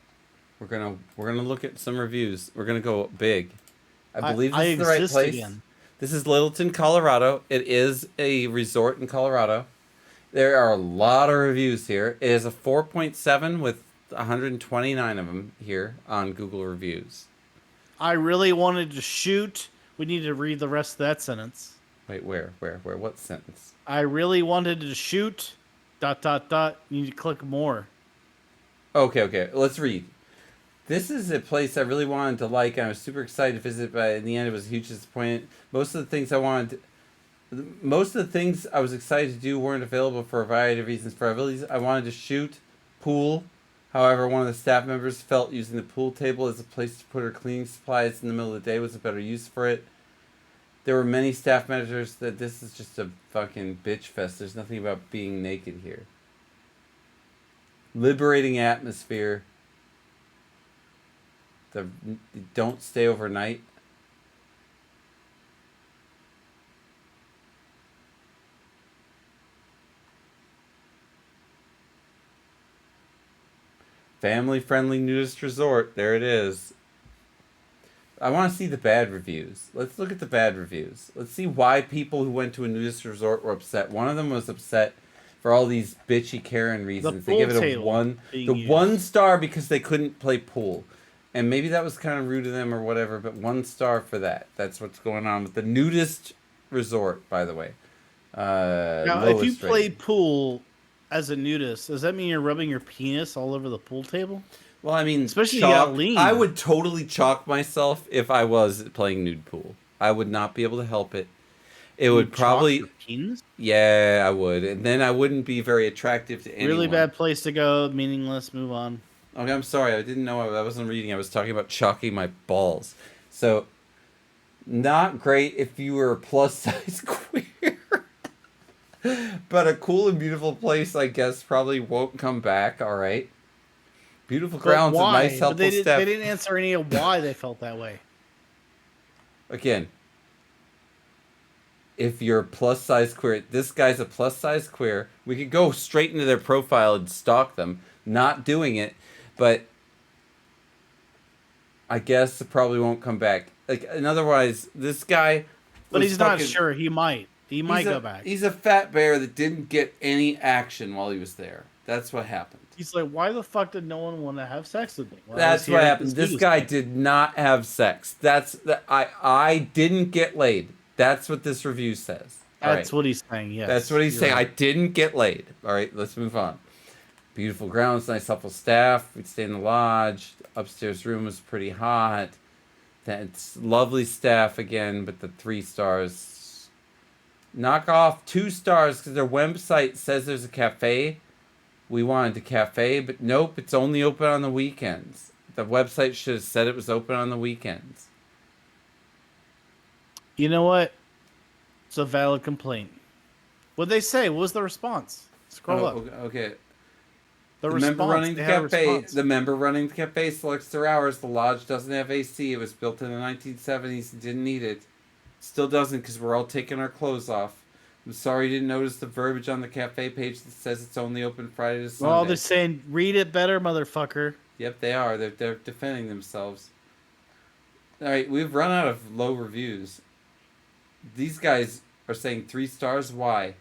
we're gonna look at some reviews. We're gonna go big. I believe this is the right place. Again. This is Littleton, Colorado. It is a resort in Colorado. There are a lot of reviews here. It is a 4.7 with 129 of them here on Google reviews. I really wanted to shoot. We need to read the rest of that sentence. Wait, where? What sentence? I really wanted to shoot. ... You need to click more. Okay. Let's read. This is a place I really wanted to like. I was super excited to visit, but in the end, it was a huge disappointment. Most of the things I was excited to do weren't available for a variety of reasons. For abilities, I wanted to shoot pool. However, one of the staff members felt using the pool table as a place to put her cleaning supplies in the middle of the day was a better use for it. There were many staff members that this is just a fucking bitch fest. There's nothing about being naked here. Liberating atmosphere. Don't stay overnight. Family-friendly nudist resort. There it is. I want to see the bad reviews. Let's look at the bad reviews. Let's see why people who went to a nudist resort were upset. One of them was upset for all these bitchy Karen reasons. They give it a one star because they couldn't play pool. And maybe that was kind of rude of them or whatever, but 1 star for that. That's what's going on with the nudist resort, by the way. Now, if you play pool as a nudist, does that mean you're rubbing your penis all over the pool table? Well, I mean, especially lean. I would totally chalk myself if I was playing nude pool. I would not be able to help it. It would probably... Chalk your penis? Yeah, I would. And then I wouldn't be very attractive to anyone. Really bad place to go. Meaningless. Move on. Okay, I'm sorry. I didn't know. I wasn't reading. I was talking about chalking my balls. So, not great if you were a plus-size queer. But a cool and beautiful place, I guess, probably won't come back. All right. Beautiful grounds and nice, helpful staff. They didn't answer any of why they felt that way. Again, if you're a plus-size queer, this guy's a plus-size queer. We could go straight into their profile and stalk them. Not doing it, but I guess it probably won't come back. Like, and otherwise, this guy... But he's not sure. He might. He might go back. He's a fat bear that didn't get any action while he was there. That's what happened. He's like, why the fuck did no one want to have sex with me? That's what happened. This guy did not have sex. I didn't get laid. That's what this review says. That's what he's saying, yes. That's what he's saying. Right. I didn't get laid. All right, let's move on. Beautiful grounds, nice helpful staff. We'd stay in the lodge. The upstairs room was pretty hot. That's lovely staff again, but the 3 stars... Knock off 2 stars because their website says there's a cafe. We wanted a cafe, but nope, it's only open on the weekends. The website should have said it was open on the weekends. You know what? It's a valid complaint. What'd they say? What was the response? Scroll up. Okay. The member running the cafe. The member running the cafe selects their hours. The lodge doesn't have AC. It was built in the 1970s and didn't need it. Still doesn't because we're all taking our clothes off. I'm sorry you didn't notice the verbiage on the cafe page that says it's only open Friday to Sunday. Well, they're saying, read it better, motherfucker. Yep, they are. They're defending themselves. All right, we've run out of low reviews. These guys are saying 3 stars. Why?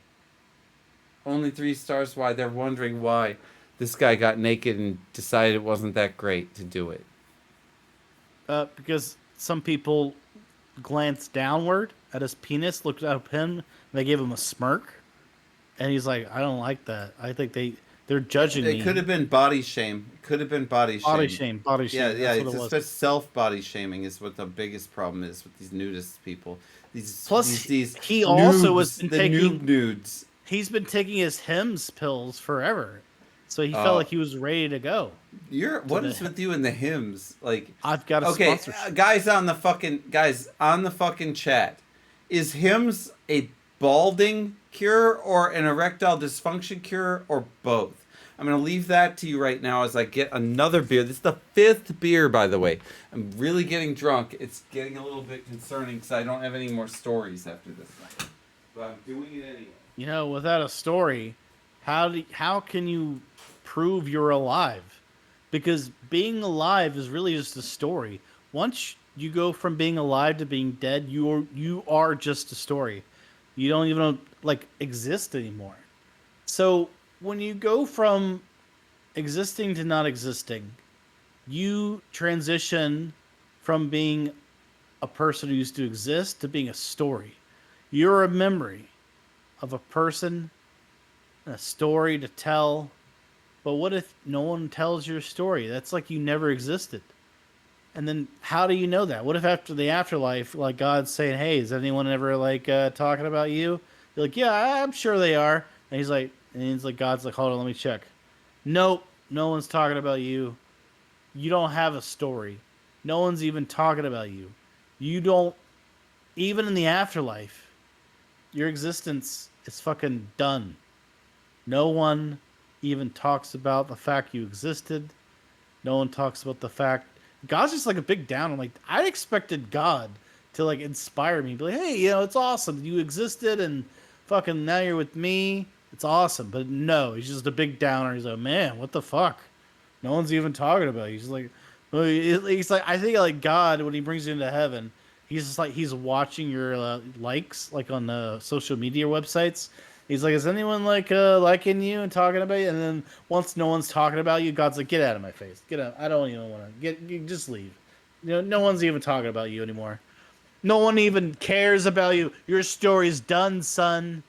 Only 3 stars. Why? They're wondering why this guy got naked and decided it wasn't that great to do it. Because some people glanced downward at his penis, looked up him, and they gave him a smirk, and he's like, "I don't like that. I think they're judging me." It could have been body shame. Could have been body shame. Body shame. Yeah. It's just self body shaming is what the biggest problem is with these nudist people. These he also was taking nudes. He's been taking his Hims pills forever, so he felt like he was ready to go. What is with you and the Hims? Like, I've got a sponsorship. Guys on the fucking chat. Is Hims a balding cure or an erectile dysfunction cure or both? I'm going to leave that to you right now as I get another beer. This is the 5th beer, by the way. I'm really getting drunk. It's getting a little bit concerning because I don't have any more stories after this one. But I'm doing it anyway. You know, without a story, how can you prove you're alive? Because being alive is really just a story. Once you go from being alive to being dead, you are just a story. You don't even exist anymore. So when you go from existing to not existing. You transition from being a person who used to exist to being a story. You're a memory of a person, a story to tell. But what if no one tells your story? That's like you never existed. And then how do you know that? What if after the afterlife, like God's saying, "Hey, is anyone ever like talking about you?" You're like, "Yeah, I'm sure they are." And he's like, God's like, "Hold on, let me check." Nope, no one's talking about you. You don't have a story. No one's even talking about you. You don't even in the afterlife. Your existence is fucking done. No one even talks about the fact you existed. No one talks about the fact God's just like a big down. I'm like, I expected God to like inspire me, be like, hey, it's awesome you existed and fucking now you're with me. It's awesome, but no, he's just a big downer. He's like, man, what the fuck? No one's even talking about you. He's like, well, he's like, I think like God when he brings you into heaven, he's just like he's watching your likes like on the social media websites. He's like, is anyone like liking you and talking about you? And then once no one's talking about you, God's like, get out of my face, get out. I don't even want to just leave. No one's even talking about you anymore. No one even cares about you. Your story's done, son.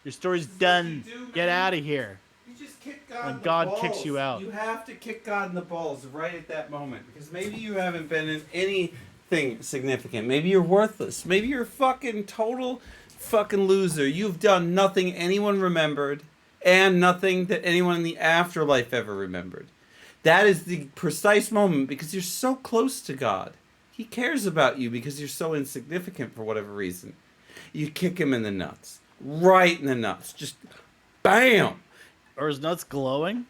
Your story's done. Get out of here. You just kick God When in the God balls. kicks you out. You have to kick God in the balls right at that moment because maybe you haven't been in anything significant. Maybe you're worthless. Maybe you're a fucking total fucking loser. You've done nothing anyone remembered and nothing that anyone in the afterlife ever remembered. That is the precise moment because you're so close to God. He cares about you because you're so insignificant for whatever reason. You kick him in the nuts. Right in the nuts. Just bam! Are his nuts glowing?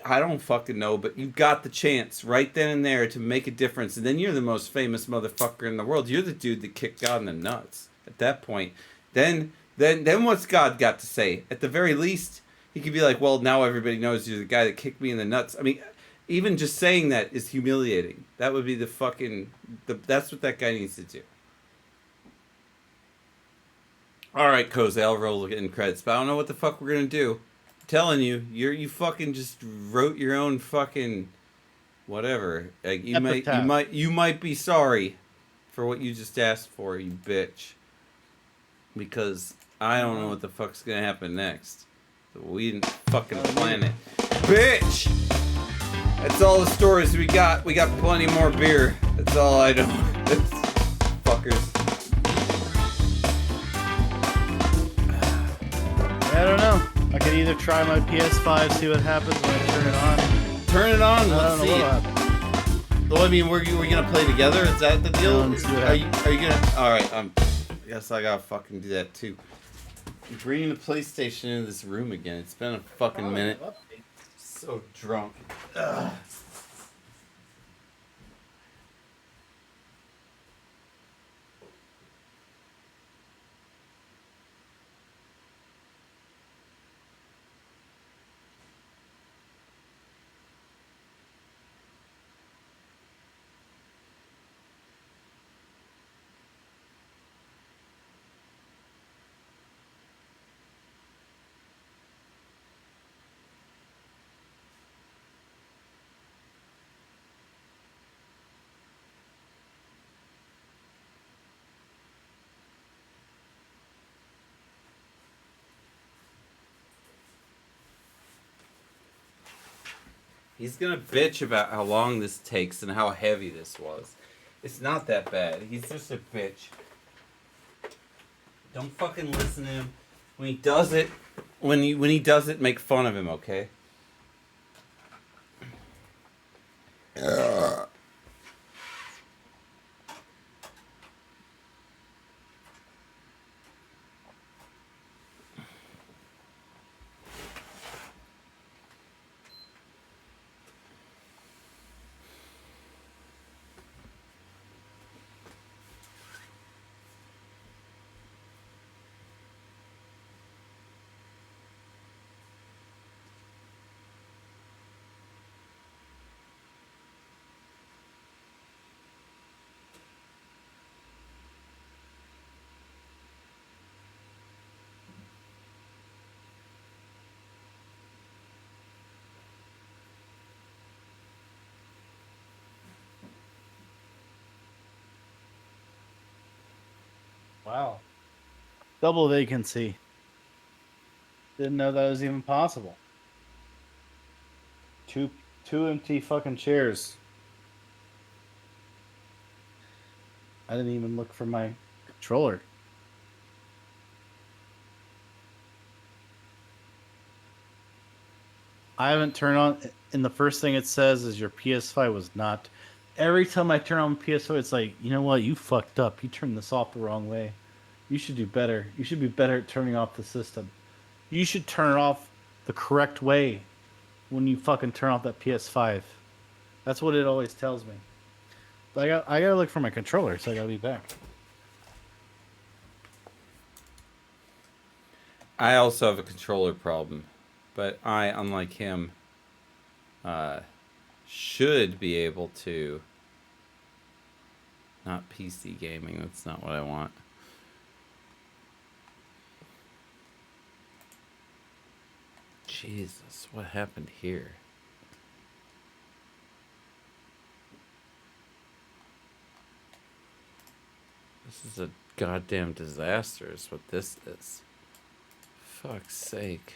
I don't fucking know, but you got the chance right then and there to make a difference, and then you're the most famous motherfucker in the world. You're the dude that kicked God in the nuts. At that point, then what's God got to say? At the very least, he could be like, "Well, now everybody knows you're the guy that kicked me in the nuts." I mean, even just saying that is humiliating. That would be that's what that guy needs to do. All right, Cozy, I'll roll in credits, but I don't know what the fuck we're gonna do. I'm telling you, you fucking just wrote your own fucking whatever. Like you might be sorry for what you just asked for, you bitch. Because I don't know what the fuck's gonna happen next. So we didn't fucking plan it, bitch. That's all the stories we got. We got plenty more beer. That's all I know. Fuckers. I don't know. I could either try my PS5, see what happens when I turn it on. Turn it on. Let's see. Well, I mean, we're gonna play together. Is that the deal? Are you gonna? All right. I guess I gotta fucking do that too. I'm bringing the PlayStation into this room again. It's been a fucking minute. So drunk. Ugh. He's gonna bitch about how long this takes and how heavy this was. It's not that bad. He's just a bitch. Don't fucking listen to him. When he does it, make fun of him, okay? Wow. Double vacancy. Didn't know that was even possible. Two empty fucking chairs. I didn't even look for my controller. I haven't turned on, and the first thing it says is your PS5 was not. Every time I turn on PS5, it's like, you know what? You fucked up. You turned this off the wrong way. You should do better. You should be better at turning off the system. You should turn it off the correct way when you fucking turn off that PS5. That's what it always tells me. But I gotta look for my controller, so I gotta be back. I also have a controller problem, but I, unlike him, should be able to. Not PC gaming. That's not what I want. Jesus, what happened here? This is a goddamn disaster, is what this is. Fuck's sake.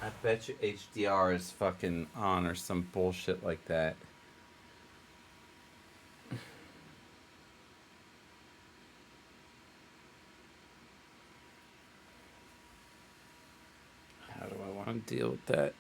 I bet you HDR is fucking on or some bullshit like that. How do I want to deal with that?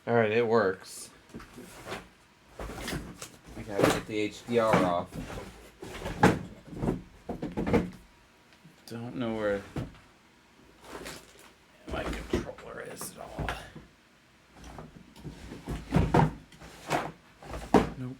Alright, it works. I gotta get the HDR off. Don't know where my controller is at all. Nope.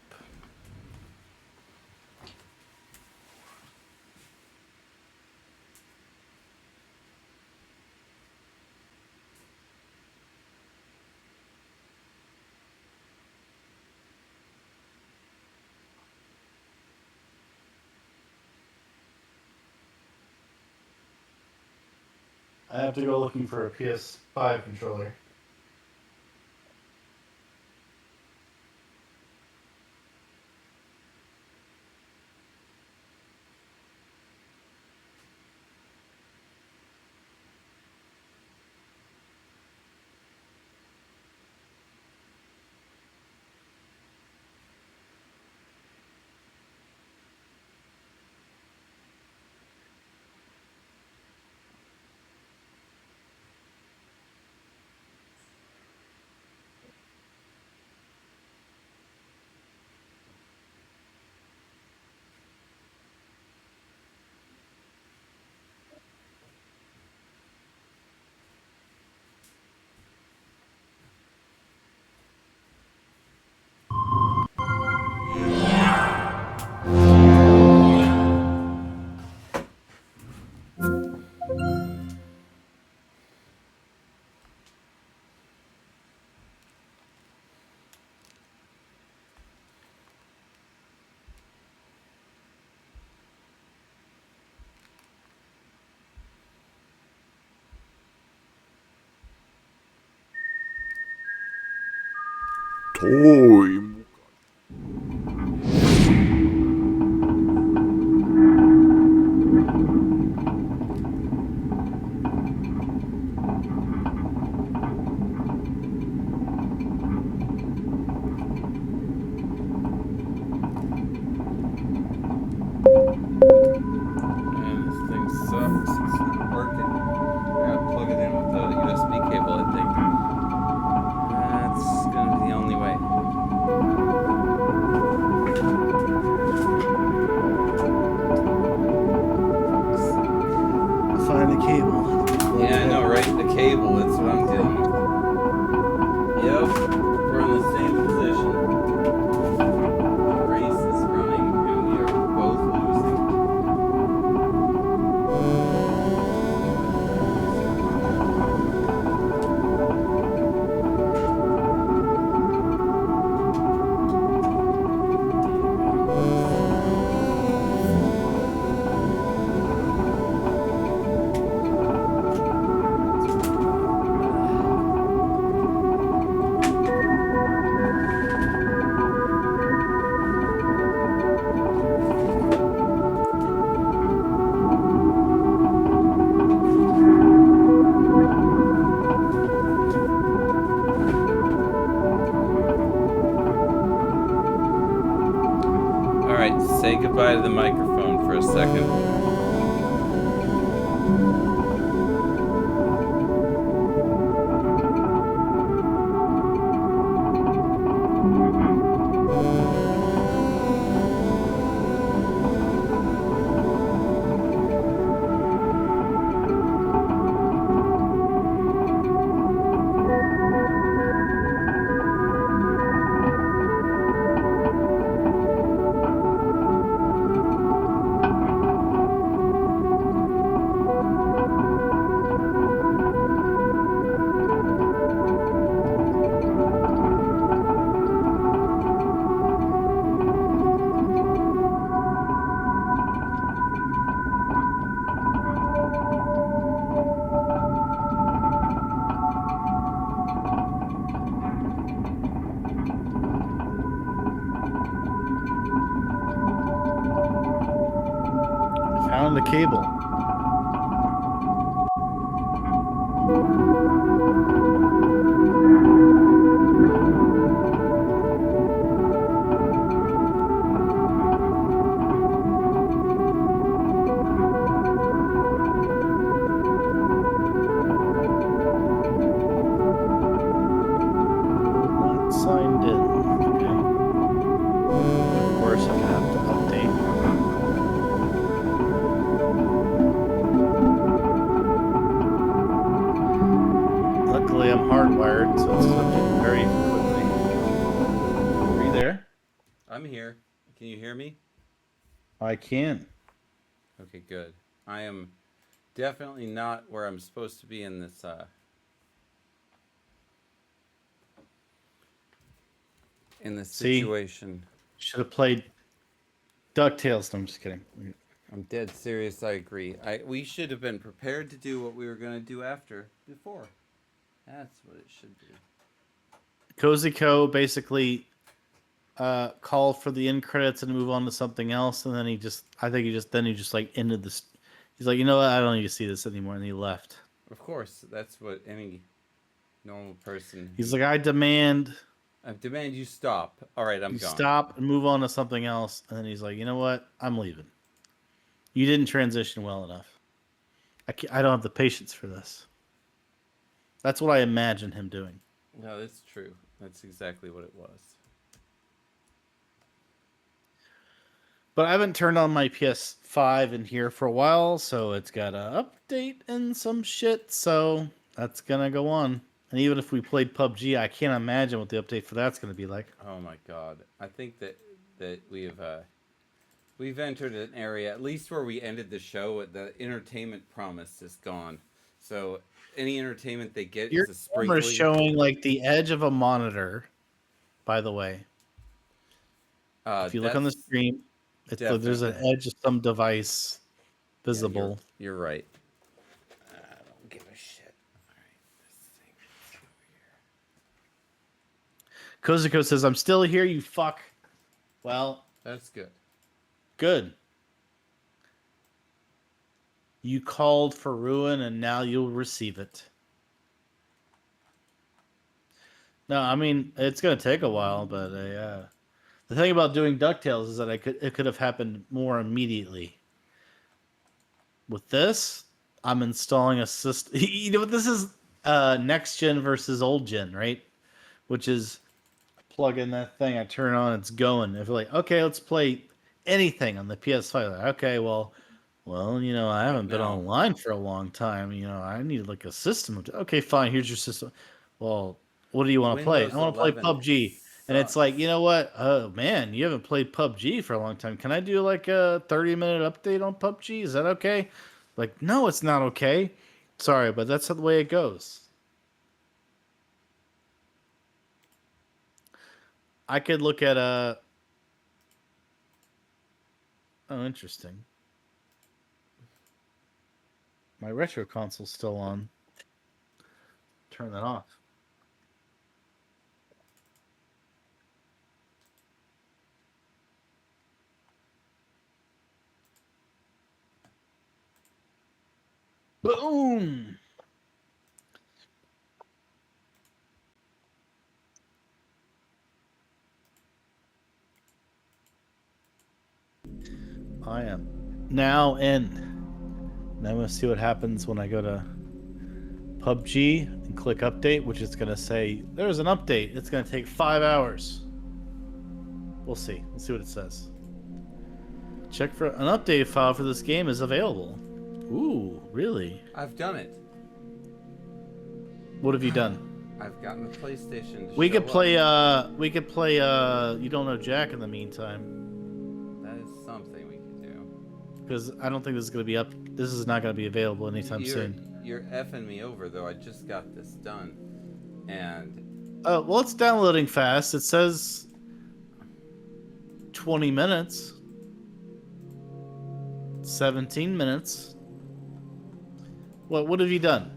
I have to go looking for a PS5 controller. time. Man, this thing sucks. It's not working. I gotta plug it in with the USB cable, I think. That's gonna be the only way. Find the cable. Yeah, I know, right? The cable, that's what I'm dealing with. Yep, we're in the same position. The race is running, and we are both losing. Alright, say goodbye to the microphone for a second. Found the cable. Not signed in. Okay. Of course, I have to update. Luckily, I'm hardwired, so it's updating very quickly. Are you there? I'm here. Can you hear me? I can. Okay, good. I am definitely not where I'm supposed to be in this See? situation. Should have played DuckTales. No, I'm just kidding. I'm dead serious, I agree. We should have been prepared to do what we were gonna do before. That's what it should be. Cozy Co basically called for the end credits and move on to something else, and then he just like ended this. He's like, you know what? I don't need to see this anymore, and he left. Of course, that's what any normal person. He's like, I demand I demand you stop. All right, I'm you gone. stop and move on to something else, and then he's like, you know what? I'm leaving. You didn't transition well enough. I don't have the patience for this. That's what I imagine him doing. No, that's true. That's exactly what it was. But I haven't turned on my PS5 in here for a while, so it's got an update and some shit, so that's going to go on. And even if we played PUBG, I can't imagine what the update for that's going to be like. Oh my god! I think that we've entered an area, at least where we ended the show. The entertainment promise is gone. So any entertainment they get Your is a sprinkling. camera's showing like the edge of a monitor, by the way. If you look on the screen, there's an edge of some device visible. Yeah, you're right. I don't give a shit. All right, this thing is over here. Kozako says, I'm still here, you fuck. Well, That's good. good. You called for ruin, and now you'll receive it. No, I mean, it's going to take a while, but the thing about doing DuckTales is that it could have happened more immediately. With this, I'm installing a system. You know what this is? Next gen versus old gen, right? Which is plug in that thing, I turn it on, it's going. If like, okay, let's play anything on the PS5. Like, okay, well, I haven't been No. online for a long time. I need like a system. Okay, fine. Here's your system. Well, what do you want to play? Windows I want to play 11 PUBG. And it's like, sucks. you know what? Oh man, you haven't played PUBG for a long time. Can I do like a 30-minute update on PUBG? Is that okay? Like, no, it's not okay. Sorry, but that's the way it goes. I could look at a. Oh, interesting. My retro console's still on. Turn that off. Boom! I am now in. Now I'm going to see what happens when I go to PUBG and click update, which is going to say there's an update. It's going to take 5 hours. We'll see. Let's see what it says. Check for an update file for this game is available. Ooh, really? I've done it. What have you done? I've gotten the PlayStation to We show could play up. You Don't Know Jack in the meantime. That is something we could do. Because I don't think this is going to be up. This is not going to be available anytime soon. You're effing me over, though. I just got this done. And... Oh, well, it's downloading fast. It says 20 minutes. 17 minutes. What have you done?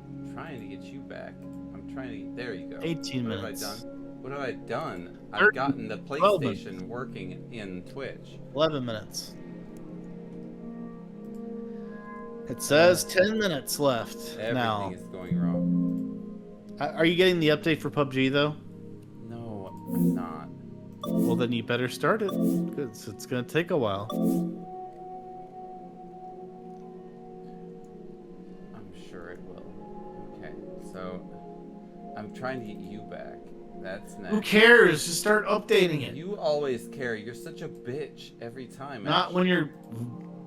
I'm trying to get you back. I'm trying to... There you go. 18 what minutes. Have I done? What have I done? 30, I've gotten the 12 PlayStation working in Twitch. 11 minutes. It says 10 minutes left. Everything now. is going wrong. Are you getting the update for PUBG, though? No, I'm not. Well, then you better start it. Because it's going to take a while. I'm sure it will. Okay, so I'm trying to get you back. That's next. Who cares? Just start updating it. You always care. You're such a bitch every time. Not when you're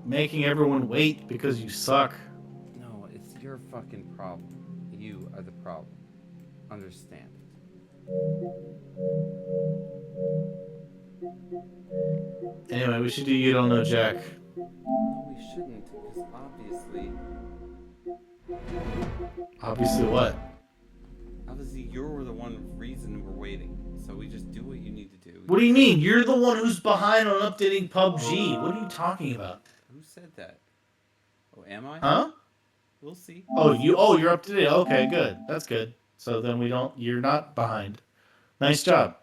making everyone wait because you suck. No, it's your fucking problem. You are the problem. Understand it. Anyway, we should do You Don't Know Jack. No, we shouldn't, because obviously... Obviously what? Obviously, you're the one reason we're waiting. So we just do what you need to do. What do you mean? You're the one who's behind on updating PUBG. What are you talking about? Who said that? Oh, am I? Huh? We'll see. You're up to date. Okay, good. That's good. So then you're not behind. Nice job.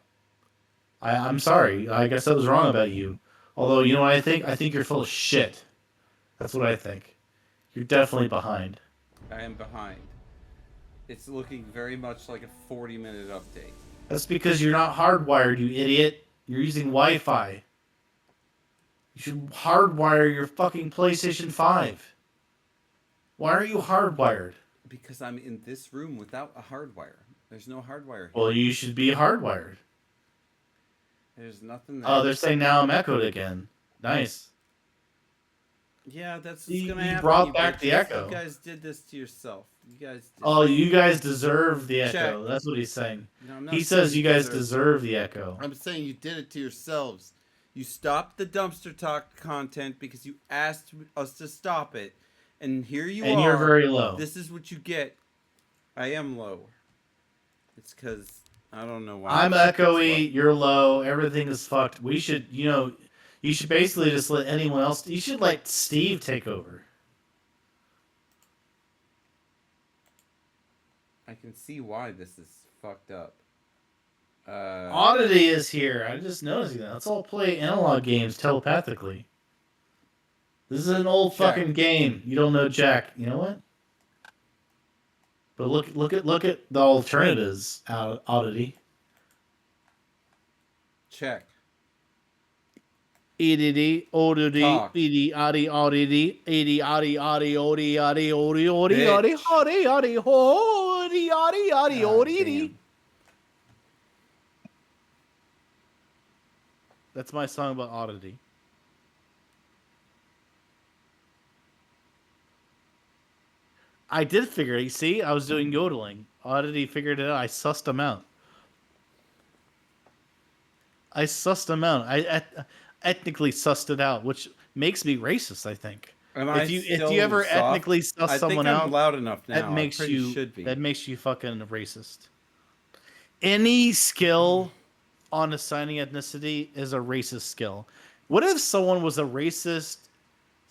I'm sorry. I guess I was wrong about you. Although, you know what I think? I think you're full of shit. That's what I think. You're definitely behind. I am behind. It's looking very much like a 40-minute update. That's because you're not hardwired, you idiot. You're using Wi-Fi. You should hardwire your fucking PlayStation 5. Why are you hardwired? Because I'm in this room without a hardwire. There's no hardwire here. Well, you should be hardwired. There's nothing there. Oh, they're saying now I'm echoed again. Nice. Yeah, that's what's You gonna happen. brought you back the bitches. echo. You guys did this to yourself. You guys did Oh, this. you guys deserve the echo. Check. That's what he's saying. No, I'm not He saying says you guys deserve the echo. I'm saying you did it to yourselves. You stopped the dumpster talk content because you asked us to stop it. And here you are. And you're very low. This is what you get. I am low. It's because I don't know why. I'm echoey, you're low, everything is fucked. We should, you should basically just let anyone else, you should let Steve take over. I can see why this is fucked up. Oddity is here. I just noticed that. Let's all play analog games telepathically. This is an old Jack. fucking game. You don't know Jack. You know what? But look at the alternatives. Oddity. Check. Oddity, oddity, Talk. oddity, oddity, oddity, oddity, oddity, oddity, oddity, oddity, oddity, Bitch. oddity, oddity, oddity, oddity, oddity, God oddity. damn. That's my song about oddity. I did figure it. See, I was doing yodeling. Oddity figured it out. I sussed him out. I ethnically sussed it out, which makes me racist, I think. If you ever ethnically suss someone I'm out, loud enough now. that makes I you should be. that makes you fucking racist. Any skill on assigning ethnicity is a racist skill. What if someone was a racist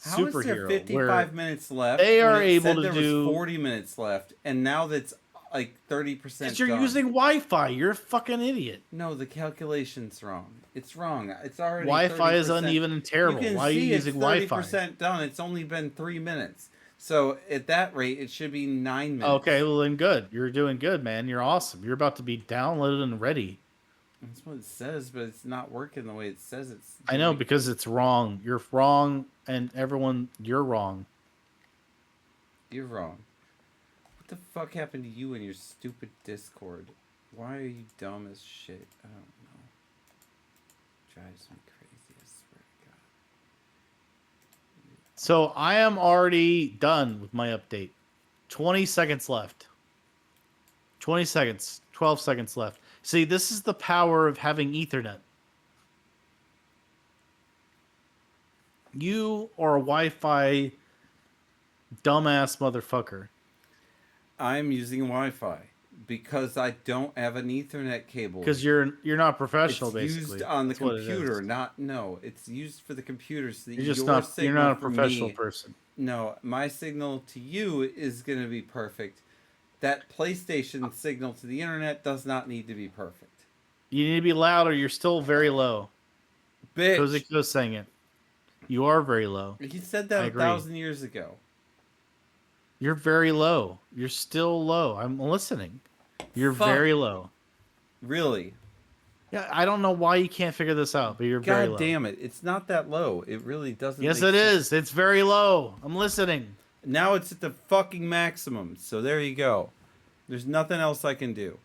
How is there superhero 55 minutes left? they when are it able said to there do- was 40 minutes left, and now that's like 30%. because you're done. using Wi-Fi? You're a fucking idiot. No, the calculation's wrong. It's wrong. It's already Wi-Fi is 30%. uneven and terrible. You can Why are you see using it's 30% Wi-Fi? done. It's only been 3 minutes. So at that rate, it should be 9 minutes. Okay, well then good. You're doing good, man. You're awesome. You're about to be downloaded and ready. That's what it says, but it's not working the way it says it's. I know, because it's wrong. You're wrong, and everyone, you're wrong. You're wrong. What the fuck happened to you and your stupid Discord? Why are you dumb as shit? I don't know. Drives me crazy, I swear to God. So I am already done with my update. 20 seconds left. 20 seconds. 12 seconds left. See, this is the power of having Ethernet. You are a Wi-Fi dumbass motherfucker. I'm using Wi-Fi because I don't have an Ethernet cable. Because you're not professional, it's basically. used on the That's what it computer, is. it's used for the computer. So that You're just your not. You're signal not a for professional me- person. No, my signal to you is going to be perfect. That PlayStation signal to the internet does not need to be perfect. You need to be louder. You're still very low. Bitch, Koziko's saying it. You are very low. he said I that agree. 1,000 years ago. You're very low. You're still low. I'm listening. You're Fuck. very low. Really? Yeah, I don't know why you can't figure this out, but you're very low. God damn it. It's not that low. It really doesn't Yes, make it sense. is. It's very low. I'm listening. Now it's at the fucking maximum. So there you go. There's nothing else I can do.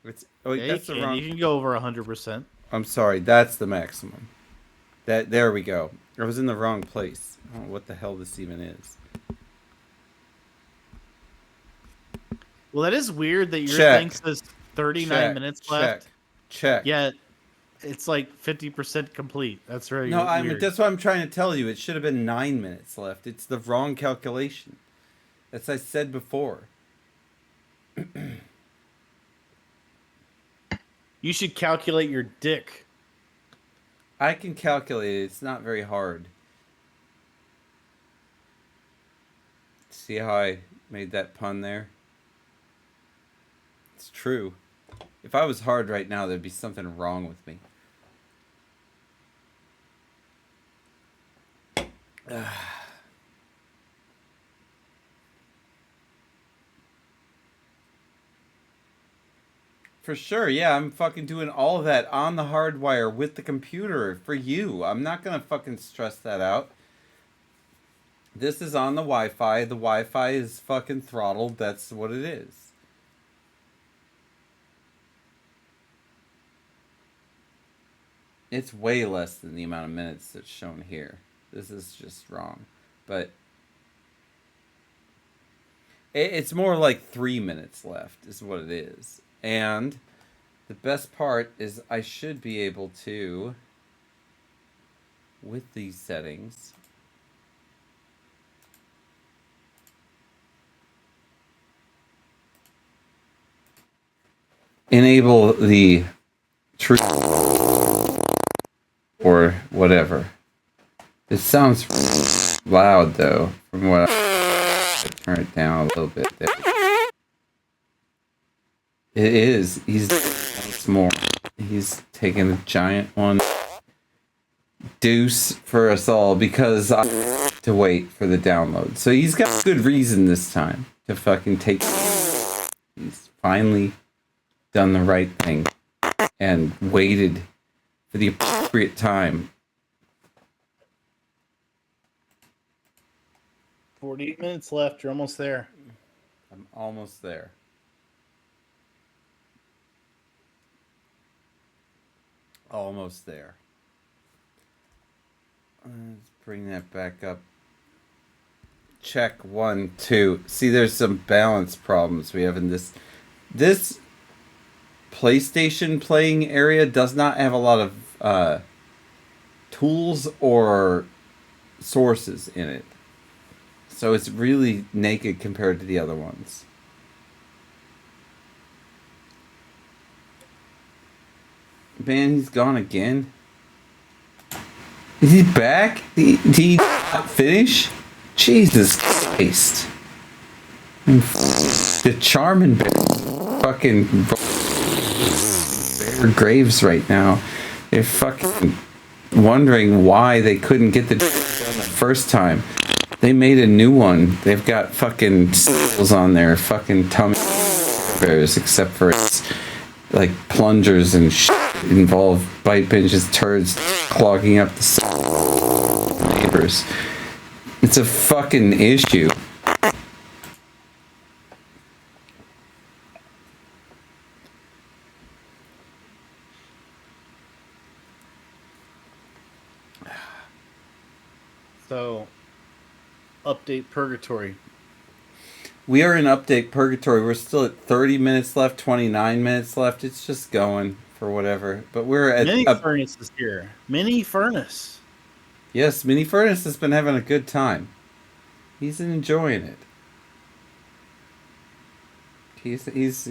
It's Yeah, that's the wrong. you can go over 100%. I'm sorry. That's the maximum. There we go. I was in the wrong place. I don't know what the hell this even is. Well, that is weird that your Check. thing says 39 Check, minutes left. Check. Yet it's like 50% complete. That's very No, weird. that's what I'm trying to tell you. It should have been 9 minutes left. It's the wrong calculation. As I said before. You should calculate your dick. I can calculate it. It's not very hard. See how I made that pun there? It's true. If I was hard right now, there'd be something wrong with me. For sure, yeah, I'm fucking doing all of that on the hardwire with the computer for you. I'm not gonna fucking stress that out. This is on the Wi-Fi. The Wi-Fi is fucking throttled. That's what it is. It's way less than the amount of minutes that's shown here. This is just wrong. But it's more like 3 minutes left is what it is. And the best part is I should be able to, with these settings, enable the true or whatever. It sounds loud though, from what I turn it down a little bit there. It is. He's more. He's taking a giant one. Deuce for us all because I have to wait for the download. So he's got good reason this time to fucking take. He's finally done the right thing and waited for the appropriate time. 48 minutes left. You're almost there. I'm almost there. Almost there. Let's bring that back up. Check 1, 2. See, there's some balance problems we have in this. This PlayStation playing area does not have a lot of tools or sources in it. So it's really naked compared to the other ones. Man, he's gone again. Is he back? Did he not finish? Jesus Christ. The charming fucking bare graves right now. They're fucking wondering why they couldn't get the done the first time. They made a new one. They've got fucking seals on their fucking tummy bears, except for it's like plungers and shit involve bite binges, turds clogging up the neighbors. It's a fucking issue. So, update purgatory. We are in update purgatory. We're still at 30 minutes left, 29 minutes left. It's just going for whatever. But we're at Mini Furnace is here. Mini Furnace. Yes, Mini Furnace has been having a good time. He's enjoying it. He's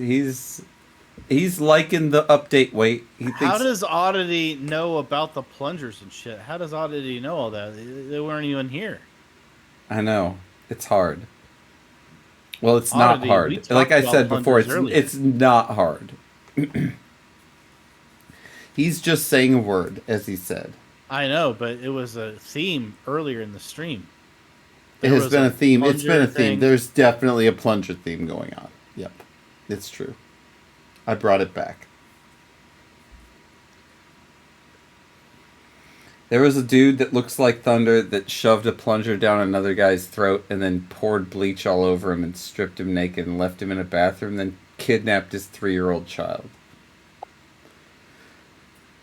liking the update weight. How does Oddity know about the plungers and shit? How does Oddity know all that? They weren't even here. I know. It's hard. Well, it's Oddity, not hard. Like I said before, it's not hard. He's just saying a word, as he said. I know, but it was a theme earlier in the stream. It has been a theme. It's been a theme. There's definitely a plunger theme going on. Yep. It's true. I brought it back. There was a dude that looks like Thunder that shoved a plunger down another guy's throat and then poured bleach all over him and stripped him naked and left him in a bathroom, then kidnapped his 3-year-old child.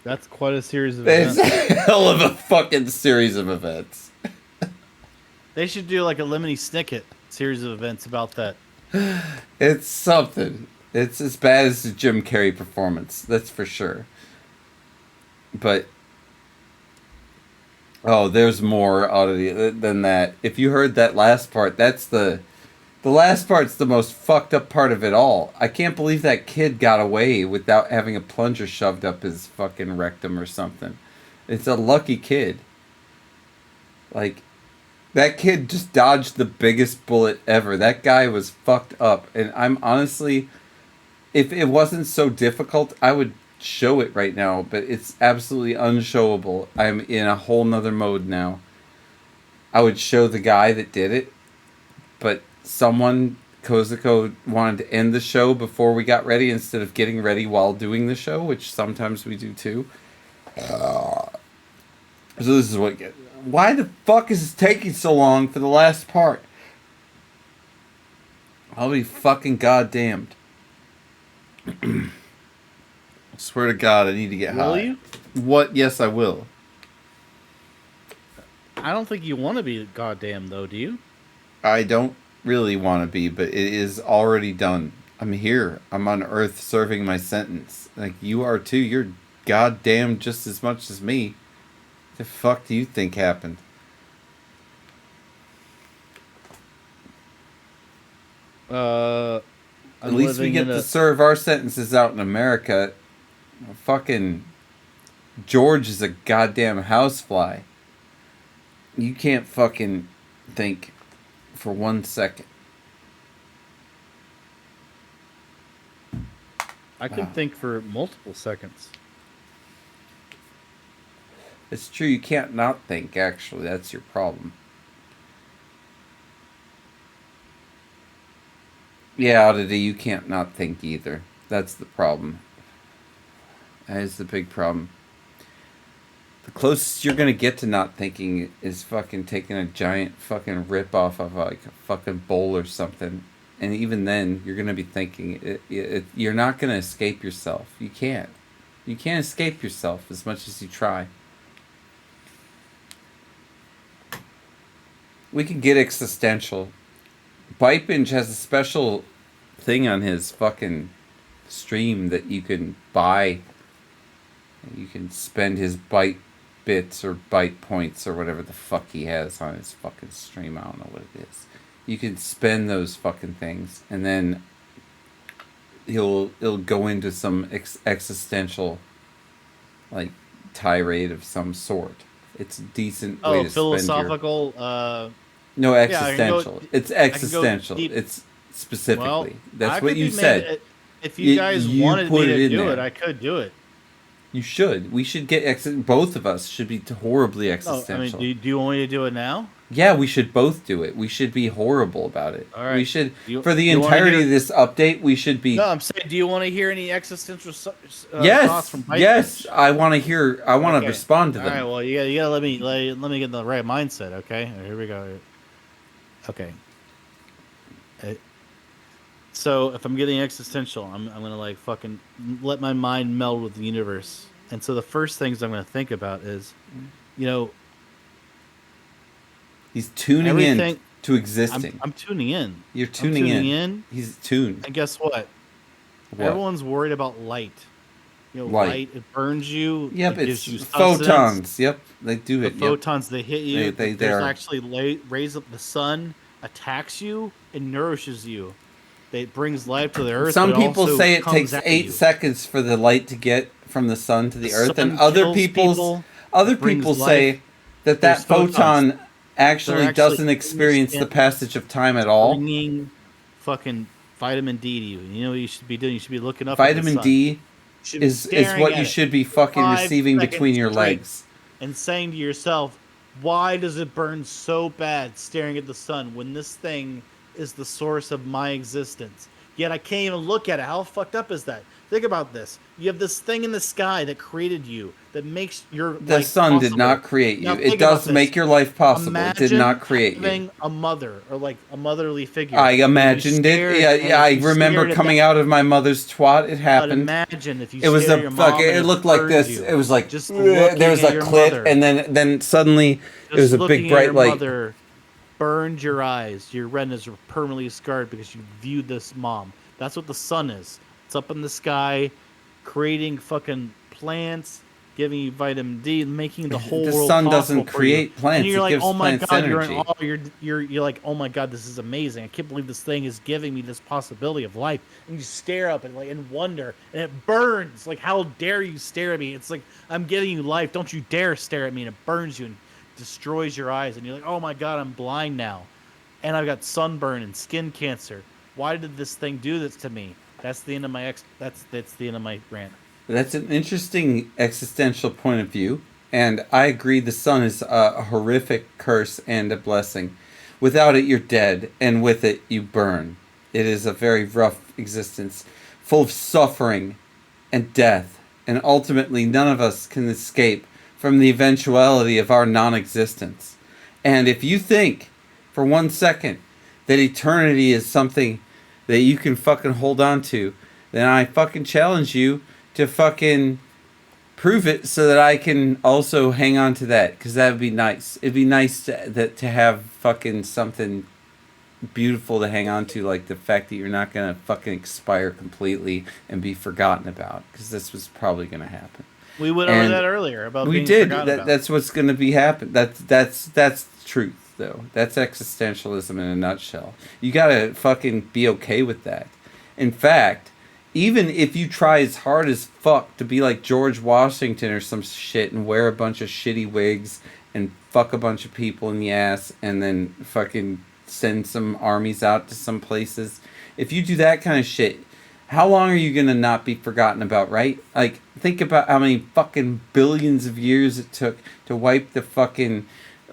That's quite a series of events. It's a hell of a fucking series of events. They should do like a Lemony Snicket series of events about that. It's something. It's as bad as the Jim Carrey performance, that's for sure. But oh, there's more oddity than that. If you heard that last part, that's the last part's the most fucked up part of it all. I can't believe that kid got away without having a plunger shoved up his fucking rectum or something. It's a lucky kid. Like, that kid just dodged the biggest bullet ever. That guy was fucked up. And I'm honestly, if it wasn't so difficult, I would show it right now. But it's absolutely unshowable. I'm in a whole nother mode now. I would show the guy that did it. But someone, Kozako, wanted to end the show before we got ready instead of getting ready while doing the show, which sometimes we do too. So this is what... Why the fuck is it taking so long for the last part? I'll be fucking goddamned. I swear to God, I need to get high. Will you? What? Yes, I will. I don't think you want to be goddamn, though, do you? I don't really want to be, but it is already done. I'm here. I'm on Earth serving my sentence. Like, you are too. You're goddamn just as much as me. The fuck do you think happened? At least we get to serve our sentences out in America. Fucking George is a goddamn housefly. You can't fucking think for 1 second. I can think for multiple seconds. It's true, you can't not think, actually. That's your problem. Yeah, Oddity, you can't not think either. That's the problem. That is the big problem. The closest you're gonna get to not thinking is fucking taking a giant fucking rip off of like a fucking bowl or something. And even then, you're gonna be thinking. You're not gonna escape yourself. You can't. You can't escape yourself as much as you try. We can get existential. Bite Binge has a special thing on his fucking stream that you can buy. You can spend his bite bits or bite points or whatever the fuck he has on his fucking stream. I don't know what it is. You can spend those fucking things, and then he'll go into some existential like tirade of some sort. It's a decent way to philosophical. spend your... No, existential. It's existential. It's specifically. Well, that's what you said. If you guys wanted me to do it, I could do it. You should. We should get both of us should be horribly existential. No, I mean, do you want me to do it now? Yeah, we should both do it. We should be horrible about it. All right. We should for the entirety of this update. We should be. No, I'm saying, do you want to hear any existential yes, thoughts from Bite yes. Binge? I want to hear. I want to respond to them. All right. Well, you gotta let me get in the right mindset. Okay. Here we go. Okay. So if I'm getting existential, I'm gonna like fucking let my mind meld with the universe. And so the first things I'm gonna think about is, he's tuning in to existing. I'm tuning in. You're tuning in. He's tuned. And guess what? Everyone's worried about light. Light, it burns you. Yep, it it's gives you photons. Yep, they do it. Photons, they hit you. They actually raise up the sun, attacks you, and nourishes you. It brings life to the earth. Some people say it takes 8 seconds for the light to get from the sun to the earth, and other people say that photon actually doesn't experience the passage of time at all. Bringing fucking vitamin D to you. You know what you should be doing? You should be looking up. Vitamin D is what you should be fucking receiving between your legs. And saying to yourself, why does it burn so bad staring at the sun when this thing is the source of my existence? Yet I can't even look at it. How fucked up is that? Think about this. You have this thing in the sky that created you, that makes your life The sun possible. did not create you. Now, It does make your life possible. Imagine it did not create having you. a mother, or like a motherly figure. I imagined it. Yeah, I remember coming out of my mother's twat. It happened. But imagine if you it was stared a at your mom fuck. It looked like this. you. It was like Just there was a clit, mother. and then suddenly it was a big bright light. Mother burned your eyes. Your retinas were permanently scarred because you viewed this mom. That's what the sun is. It's up in the sky, creating fucking plants, giving you vitamin D, making the whole world The sun possible doesn't create plants. And you're it like, gives oh my plants god, energy. you're in awe. You're like, oh my god, this is amazing. I can't believe this thing is giving me this possibility of life. And you stare up and like in wonder, and it burns. Like, how dare you stare at me? It's like, I'm giving you life. Don't you dare stare at me. And it burns you and destroys your eyes. And you're like, oh my god, I'm blind now, and I've got sunburn and skin cancer. Why did this thing do this to me? That's the end of my that's the end of my rant. That's an interesting existential point of view, and I agree the sun is a horrific curse and a blessing. Without it, you're dead, and with it, you burn. It is a very rough existence, full of suffering and death, and ultimately none of us can escape from the eventuality of our non-existence. And if you think for 1 second that eternity is something that you can fucking hold on to, then I fucking challenge you to fucking prove it so that I can also hang on to that, because that would be nice. It'd be nice to have fucking something beautiful to hang on to, like the fact that you're not going to fucking expire completely and be forgotten about, because this was probably going to happen. We went over that earlier about we being did. forgotten about. That's what's going to be happen. That's the truth. Though that's existentialism in a nutshell. You gotta fucking be okay with that. In fact, even if you try as hard as fuck to be like George Washington or some shit and wear a bunch of shitty wigs and fuck a bunch of people in the ass and then fucking send some armies out to some places, if you do that kind of shit, How long are you gonna not be forgotten about, right? Like, think about how many fucking billions of years it took to wipe the fucking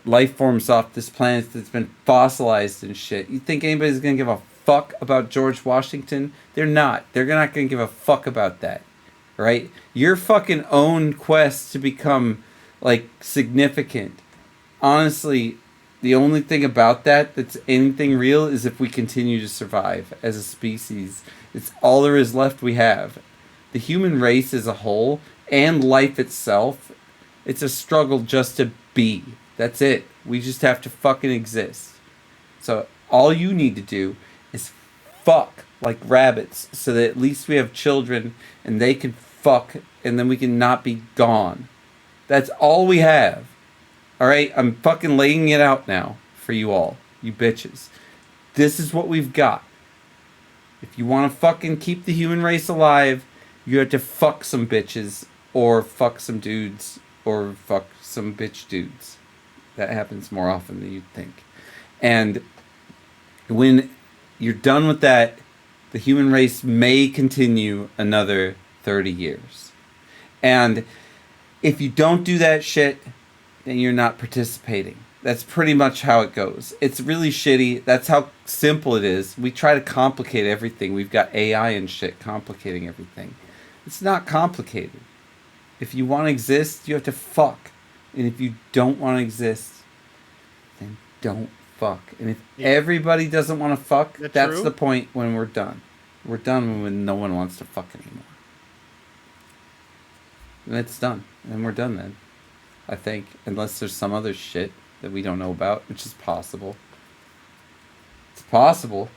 life forms off this planet that's been fossilized and shit. You think anybody's gonna give a fuck about George Washington? They're not. They're not gonna give a fuck about that, right? Your fucking own quest to become like significant. Honestly, the only thing about that that's anything real is if we continue to survive as a species. It's all there is left we have. The human race as a whole and life itself, it's a struggle just to be. That's it. We just have to fucking exist. So all you need to do is fuck like rabbits so that at least we have children and they can fuck and then we can not be gone. That's all we have. Alright? I'm fucking laying it out now for you all. You bitches. This is what we've got. If you want to fucking keep the human race alive, you have to fuck some bitches or fuck some dudes or fuck some bitch dudes. That happens more often than you'd think. And when you're done with that, the human race may continue another 30 years. And if you don't do that shit, then you're not participating. That's pretty much how it goes. It's really shitty. That's how simple it is. We try to complicate everything. We've got AI and shit complicating everything. It's not complicated. If you want to exist, you have to fuck. And if you don't want to exist, then don't fuck. And if everybody doesn't want to fuck, that's the point when we're done. We're done when no one wants to fuck anymore. And it's done. And we're done then. I think. Unless there's some other shit that we don't know about, which is possible. It's possible.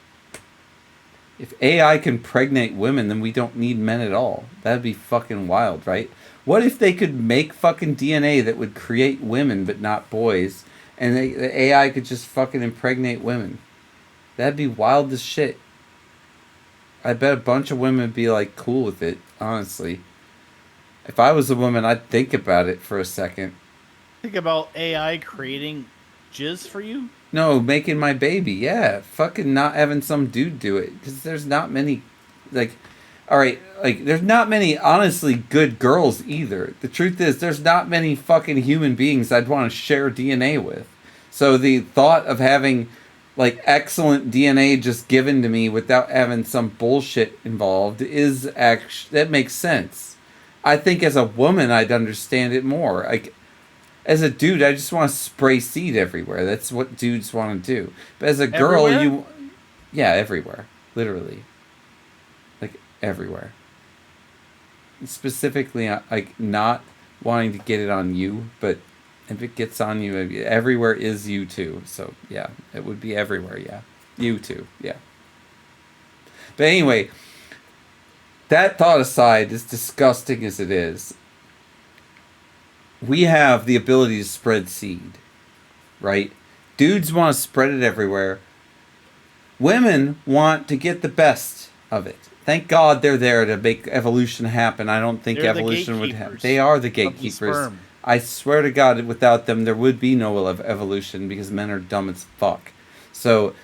If AI can pregnate women, then we don't need men at all. That'd be fucking wild, right? What if they could make fucking DNA that would create women but not boys, and the AI could just fucking impregnate women? That'd be wild as shit. I bet a bunch of women would be like cool with it, honestly. If I was a woman, I'd think about it for a second. Think about AI creating jizz for you? No, making my baby, yeah. Fucking not having some dude do it. Because there's not many, like, alright, like, there's not many honestly good girls either. The truth is, there's not many fucking human beings I'd want to share DNA with. So the thought of having, like, excellent DNA just given to me without having some bullshit involved is actually, that makes sense. I think as a woman, I'd understand it more. Like, as a dude, I just want to spray seed everywhere. That's what dudes want to do. But as a girl, Everywhere? yeah, everywhere, literally, like everywhere. Specifically, like not wanting to get it on you, but if it gets on you, everywhere is you too. So yeah, it would be everywhere. Yeah, you too. Yeah. But anyway. That thought aside, as disgusting as it is, we have the ability to spread seed, right? Dudes want to spread it everywhere. Women want to get the best of it. Thank God they're there to make evolution happen. I don't think They're evolution would happen. gatekeepers They are the of the gatekeepers. sperm. I swear to God, without them, there would be no evolution because men are dumb as fuck. So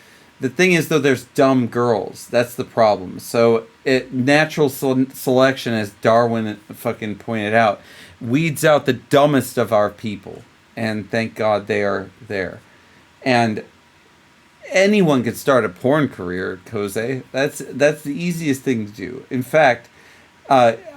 the thing is, though, there's dumb girls. That's the problem. So natural selection, as Darwin fucking pointed out, weeds out the dumbest of our people. And thank God they are there. And anyone could start a porn career, Jose. That's the easiest thing to do. In fact,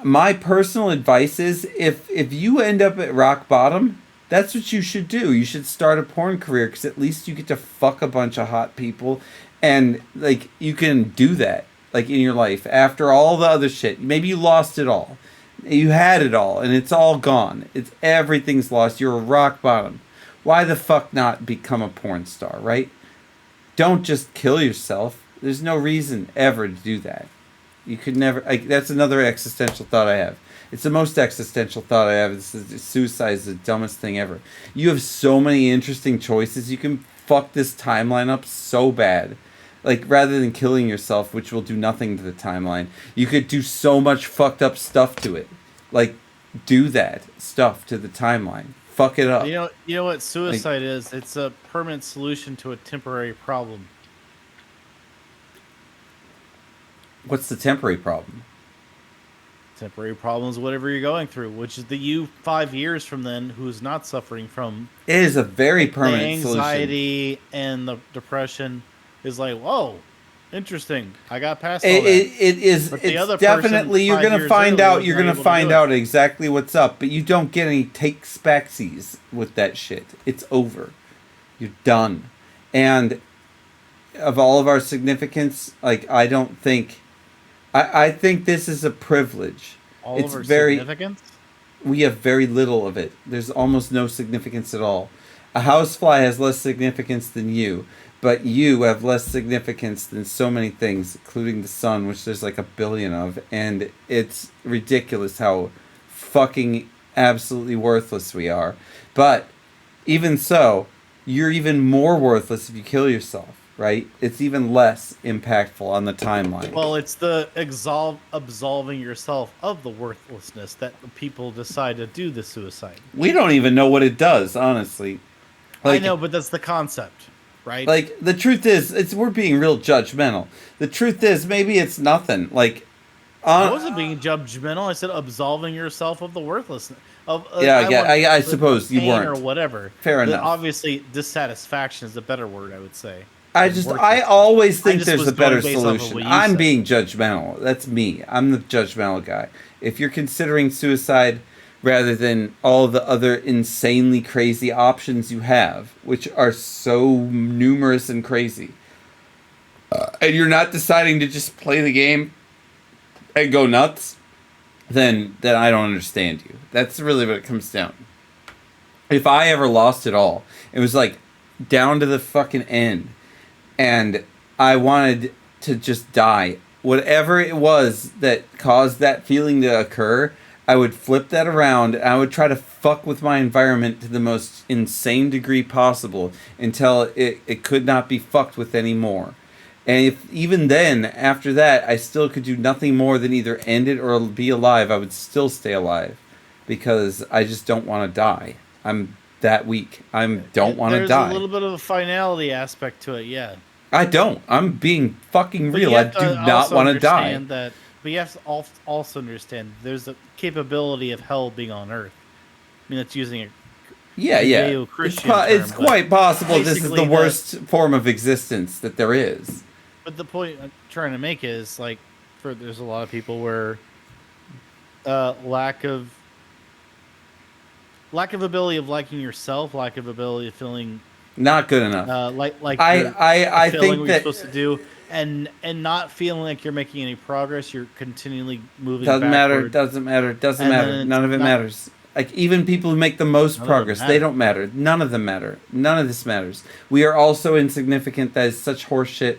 my personal advice is if you end up at rock bottom, that's what you should do. You should start a porn career because at least you get to fuck a bunch of hot people, and like you can do that like in your life after all the other shit. Maybe you lost it all, you had it all, and it's all gone. Everything's lost. You're a rock bottom. Why the fuck not become a porn star, right? Don't just kill yourself. There's no reason ever to do that. You could never. That's another existential thought I have. It's the most existential thought I have. Suicide is the dumbest thing ever. You have so many interesting choices. You can fuck this timeline up so bad. Like, rather than killing yourself, which will do nothing to the timeline, you could do so much fucked up stuff to it. Like, do that stuff to the timeline. Fuck it up. You know what suicide is? It's a permanent solution to a temporary problem. What's the temporary problem? Temporary problems, whatever you're going through, which is the you 5 years from then who's not suffering from It is a very the permanent solution. anxiety and the depression, is like, whoa, interesting. I got past all It, that. it is. But the It's other person definitely you're 5 gonna years find earlier out. was You're not gonna able to find do it. out exactly what's up, but you don't get any takes backsies with that shit. It's over. You're done. And of all of our significance, like I don't think. I think this is a privilege. All It's of our very. significance. We have very little of it. There's almost no significance at all. A housefly has less significance than you, but you have less significance than so many things, including the sun, which there's like a billion of, and it's ridiculous how fucking absolutely worthless we are. But even so, you're even more worthless if you kill yourself, right? It's even less impactful on the timeline. Well, it's the absolving yourself of the worthlessness that the people decide to do the suicide. We don't even know what it does, honestly. I know, but that's the concept, right? Like the truth is, we're being real judgmental. The truth is, maybe it's nothing. Like, I wasn't being judgmental. I said absolving yourself of the worthlessness. I suppose you pain weren't. or whatever. Fair enough. Obviously, dissatisfaction is a better word, I would say. I always think just there's was a better going based off of solution. what you I'm said. being judgmental. That's me. I'm the judgmental guy. If you're considering suicide rather than all the other insanely crazy options you have, which are so numerous and crazy, and you're not deciding to just play the game and go nuts, then I don't understand you. That's really what it comes down. If I ever lost it all, it was like down to the fucking end, and I wanted to just die. Whatever it was that caused that feeling to occur, I would flip that around and I would try to fuck with my environment to the most insane degree possible until it could not be fucked with anymore. And if even then, after that, I still could do nothing more than either end it or be alive, I would still stay alive. Because I just don't want to die. I'm that weak. I don't want to die. There's a little bit of a finality aspect to it, yeah. I don't. I'm being fucking But you real. I have do to not also want to die. understand that. But you have to also understand there's a capability of hell being on Earth. I mean, that's using a Yeah. It's, Judeo-Christian it's term, but quite possible this is the basically worst form of existence that there is. But the point I'm trying to make is, like, there's a lot of people where lack of ability of liking yourself, lack of ability of feeling Not good enough. I think feeling what you're that supposed to do, and not feeling like you're making any progress. You're continually moving. doesn't backward. matter. Doesn't And matter. then None of it not- matters. Like even people who make the most None of progress, them they matter. don't matter. None of them matter. None of this matters. We are all so insignificant. That is such horseshit.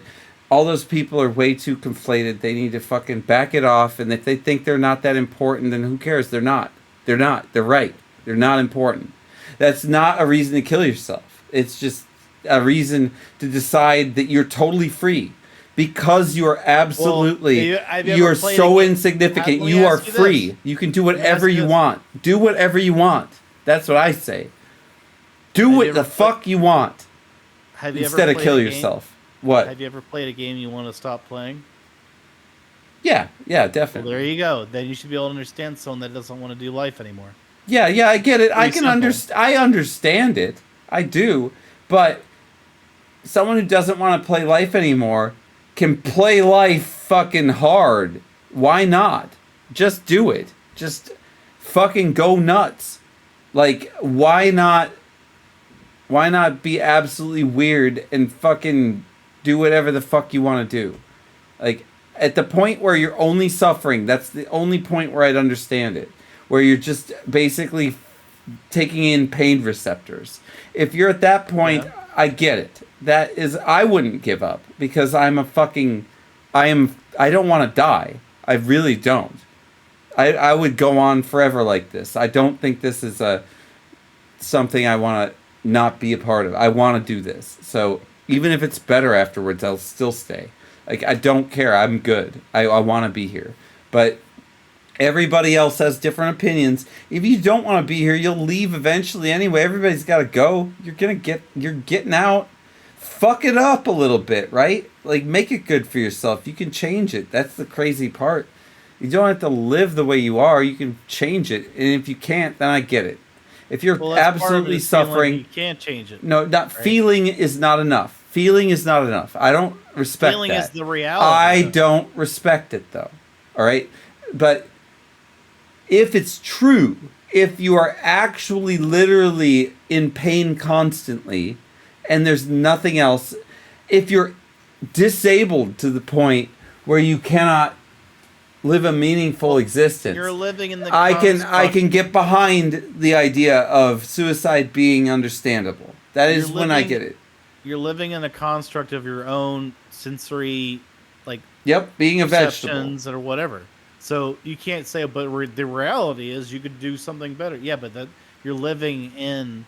All those people are way too conflated. They need to fucking back it off. And if they think they're not that important, then who cares? They're not. They're not. They're right. They're not important. That's not a reason to kill yourself. It's just a reason to decide that you're totally free. Because you are absolutely, have you you ever are played so a game- insignificant. Let me You are ask you free. this. You can do Let me ask whatever you you this. want. Do whatever you want. That's what I say. Do Have what you the ever fuck you want Have you instead ever of played kill a game- yourself. What? Have you ever played a game you want to stop playing? Yeah, Well, definitely. there you go. Then you should be able to understand someone that doesn't want to do life anymore. Yeah, I get it. I Pretty can simple. understand. I understand it. I do. But someone who doesn't want to play life anymore can play life fucking hard. Why not? Just do it. Just fucking go nuts. Like, why not? Why not be absolutely weird and fucking do whatever the fuck you want to do? Like, at the point where you're only suffering, that's the only point where I'd understand it. Where you're just basically taking in pain receptors. If you're at that point, Yeah. I get it. That is, I wouldn't give up because I don't want to die. I really don't. I would go on forever like this. I don't think this is something I want to not be a part of. I want to do this. So even if it's better afterwards, I'll still stay. Like, I don't care. I'm good. I want to be here. But everybody else has different opinions. If you don't want to be here, you'll leave eventually anyway. Everybody's got to go. You're getting out. fuck it up a little bit, right? Like, make it good for yourself. You can change it. That's the crazy part. You don't have to live the way you are. You can change it. And if you can't, then I get it. If you're Well, that's part of absolutely it is feeling suffering, you can't change it. no, not right? feeling is not enough. Feeling is not enough. I don't respect Feeling that. is the reality. I though. don't respect it though. All right? But if it's true, if you are actually literally in pain constantly and there's nothing else, if you're disabled to the point where you cannot live a meaningful existence, You're living in the. I construct- can get behind the idea of suicide being understandable. That is You're when I living- get it. You're living in a construct of your own sensory, like Yep, being a vegetable. perceptions or whatever. So you can't say, but the reality is you could do something better. Yeah, but that you're living in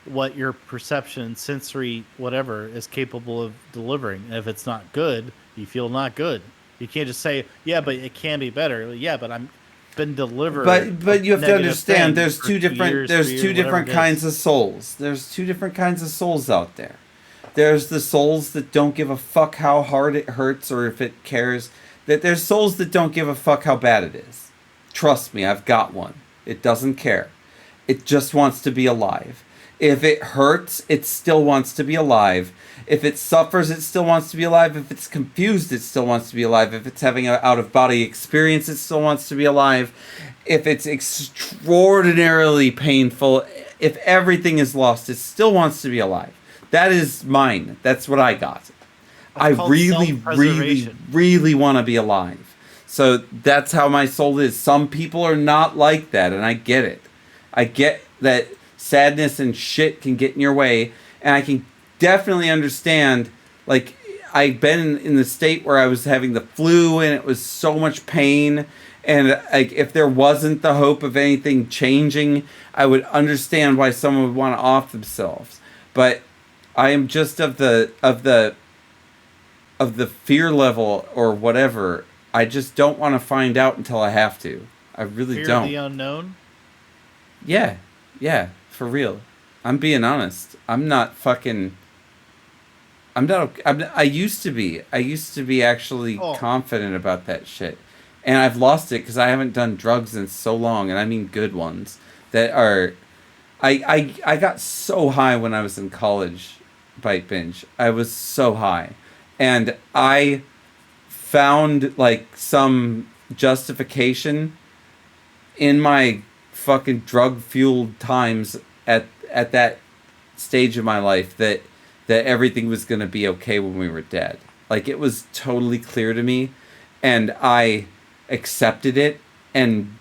what your perception, sensory, whatever is capable of delivering. And if it's not good, you feel not good. You can't just say, yeah, but it can be better. Yeah, but I'm been delivered. But you have to negative understand thing there's for two 2 different years, there's 3 two years, different whatever it kinds is. of souls. There's two different kinds of souls out there. There's the souls that don't give a fuck how hard it hurts or if it cares. That there's souls that don't give a fuck how bad it is. Trust me, I've got one. It doesn't care. It just wants to be alive. If it hurts, it still wants to be alive. If it suffers, it still wants to be alive. If it's confused, it still wants to be alive. If it's having an out-of-body experience, it still wants to be alive. If it's extraordinarily painful, if everything is lost, it still wants to be alive. That is mine. That's what I got. I That's called really, really, self-preservation. really want to be alive. So that's how my soul is. Some people are not like that, and I get it. I get that sadness and shit can get in your way, and I can definitely understand, like, I've been in the state where I was having the flu, and it was so much pain, and like, if there wasn't the hope of anything changing, I would understand why someone would want to off themselves. But I am just of the fear level or whatever. I just don't want to find out until I have to. I really Fear don't. of the unknown. Yeah, for real. I'm being honest. I'm not fucking. I used to be. I used to be actually Oh. confident about that shit, and I've lost it because I haven't done drugs in so long, and I mean good ones that are. I got so high when I was in college, Bite Binge. I was so high, and I found like some justification in my fucking drug fueled times at that stage of my life that everything was going to be okay when we were dead. Like, it was totally clear to me, and I accepted it and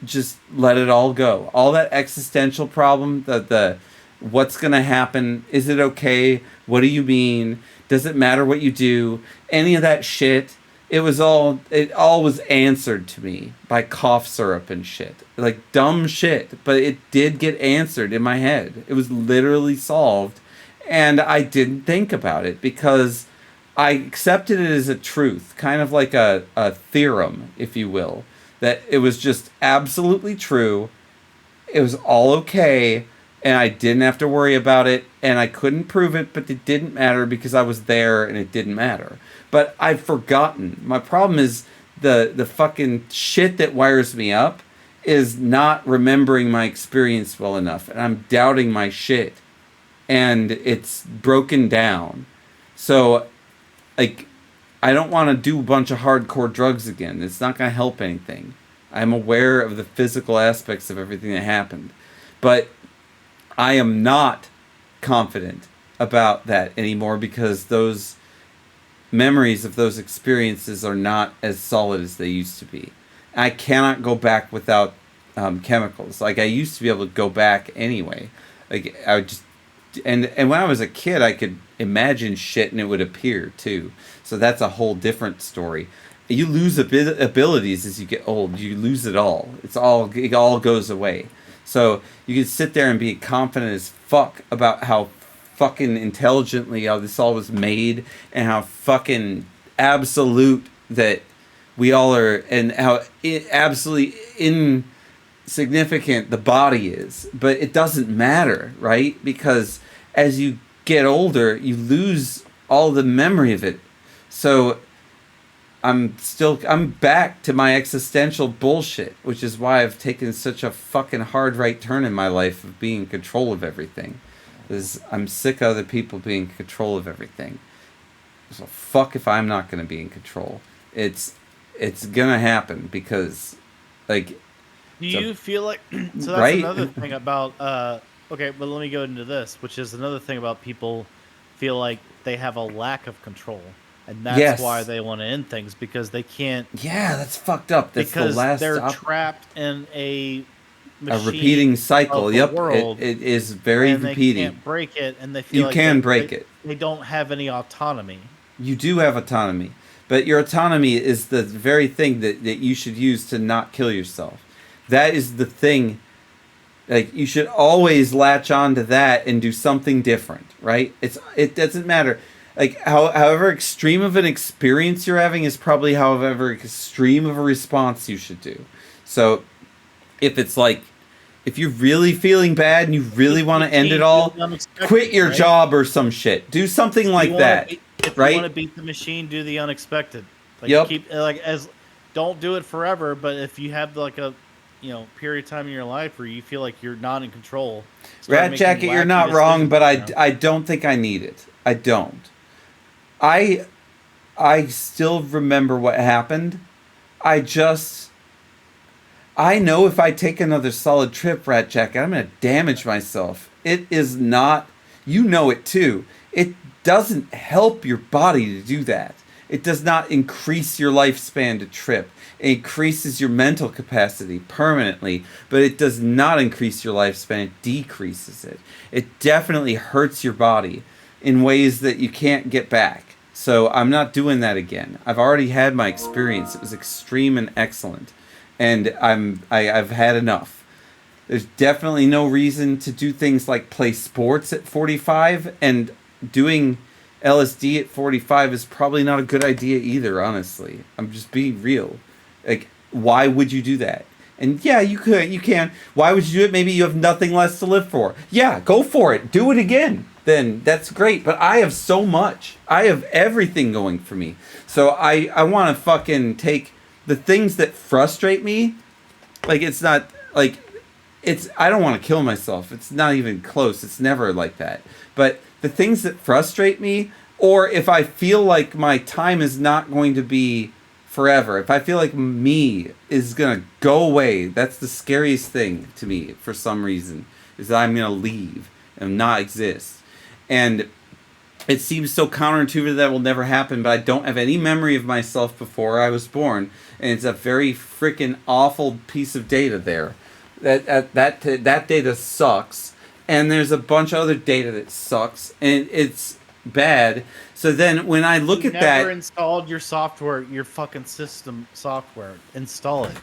just let it all go. All that existential problem, the what's going to happen, is it okay, what do you mean, does it matter what you do, any of that shit, it all was answered to me by cough syrup and shit. Like, dumb shit, but it did get answered in my head. It was literally solved, and I didn't think about it because I accepted it as a truth, kind of like a theorem, if you will, that it was just absolutely true. It was all okay, and I didn't have to worry about it, and I couldn't prove it, but it didn't matter because I was there and it didn't matter. But I've forgotten. My problem is the fucking shit that wires me up is not remembering my experience well enough, and I'm doubting my shit, and it's broken down. So, like, I don't want to do a bunch of hardcore drugs again. It's not going to help anything. I'm aware of the physical aspects of everything that happened, but I am not confident about that anymore because those memories of those experiences are not as solid as they used to be. I cannot go back without chemicals. Like, I used to be able to go back anyway. Like, I would just, and when I was a kid, I could imagine shit and it would appear too. So that's a whole different story. You lose abilities as you get old. You lose it all. It all goes away. So you can sit there and be confident as fuck about how fucking intelligently how this all was made and how fucking absolute that we all are, and how absolutely insignificant the body is. But it doesn't matter, right? Because as you get older, you lose all the memory of it. So I'm back to my existential bullshit, which is why I've taken such a fucking hard right turn in my life of being in control of everything. Is I'm sick of other people being in control of everything. So fuck if I'm not gonna be in control. It's gonna happen because, like, Do you feel like so? That's right? another thing about okay, but let me go into this, which is another thing about people feel like they have a lack of control, and that's Yes. why they want to end things because they can't. Yeah, that's fucked up. That's because the last they're trapped in a repeating cycle. of the Yep, world, it is very and repeating. they can't break it, and they feel You like can break it. They don't have any autonomy. You do have autonomy, but your autonomy is the very thing that you should use to not kill yourself. That is the thing. Like, you should always latch on to that and do something different, right? It doesn't matter. Like, however extreme of an experience you're having is probably however extreme of a response you should do. So, if it's like, if you're really feeling bad and you really want to end it all, quit your job or some shit. Do something like that, if right? you want to beat the machine, do the unexpected. Like, Yep. Don't do it forever, but if you have like a period of time in your life where you feel like you're not in control. Rat Jacket, you're not wrong, but I don't think I need it. I don't. I still remember what happened. I know if I take another solid trip, Rat Jacket, I'm going to damage myself. It is not, you know it too. It doesn't help your body to do that. It does not increase your lifespan to trip. It increases your mental capacity permanently, but it does not increase your lifespan. It decreases it. It definitely hurts your body in ways that you can't get back. So I'm not doing that again. I've already had my experience. It was extreme and excellent, and I've had enough. There's definitely no reason to do things like play sports at 45, and doing LSD at 45 is probably not a good idea either, honestly. I'm just being real. Like, why would you do that? And yeah, you can. Why would you do it? Maybe you have nothing less to live for. Yeah, go for it. Do it again. Then that's great. But I have so much. I have everything going for me. So I want to fucking take the things that frustrate me. Like, it's not, like, I don't want to kill myself. It's not even close. It's never like that. But the things that frustrate me, or if I feel like my time is not going to be forever, if I feel like me is going to go away, that's the scariest thing to me for some reason, is that I'm going to leave and not exist. And it seems so counterintuitive that will never happen, but I don't have any memory of myself before I was born, and it's a very freaking awful piece of data there. That data sucks, and there's a bunch of other data that sucks, and it's bad. So then when I look at that, never installed your software, your fucking system software. Install it.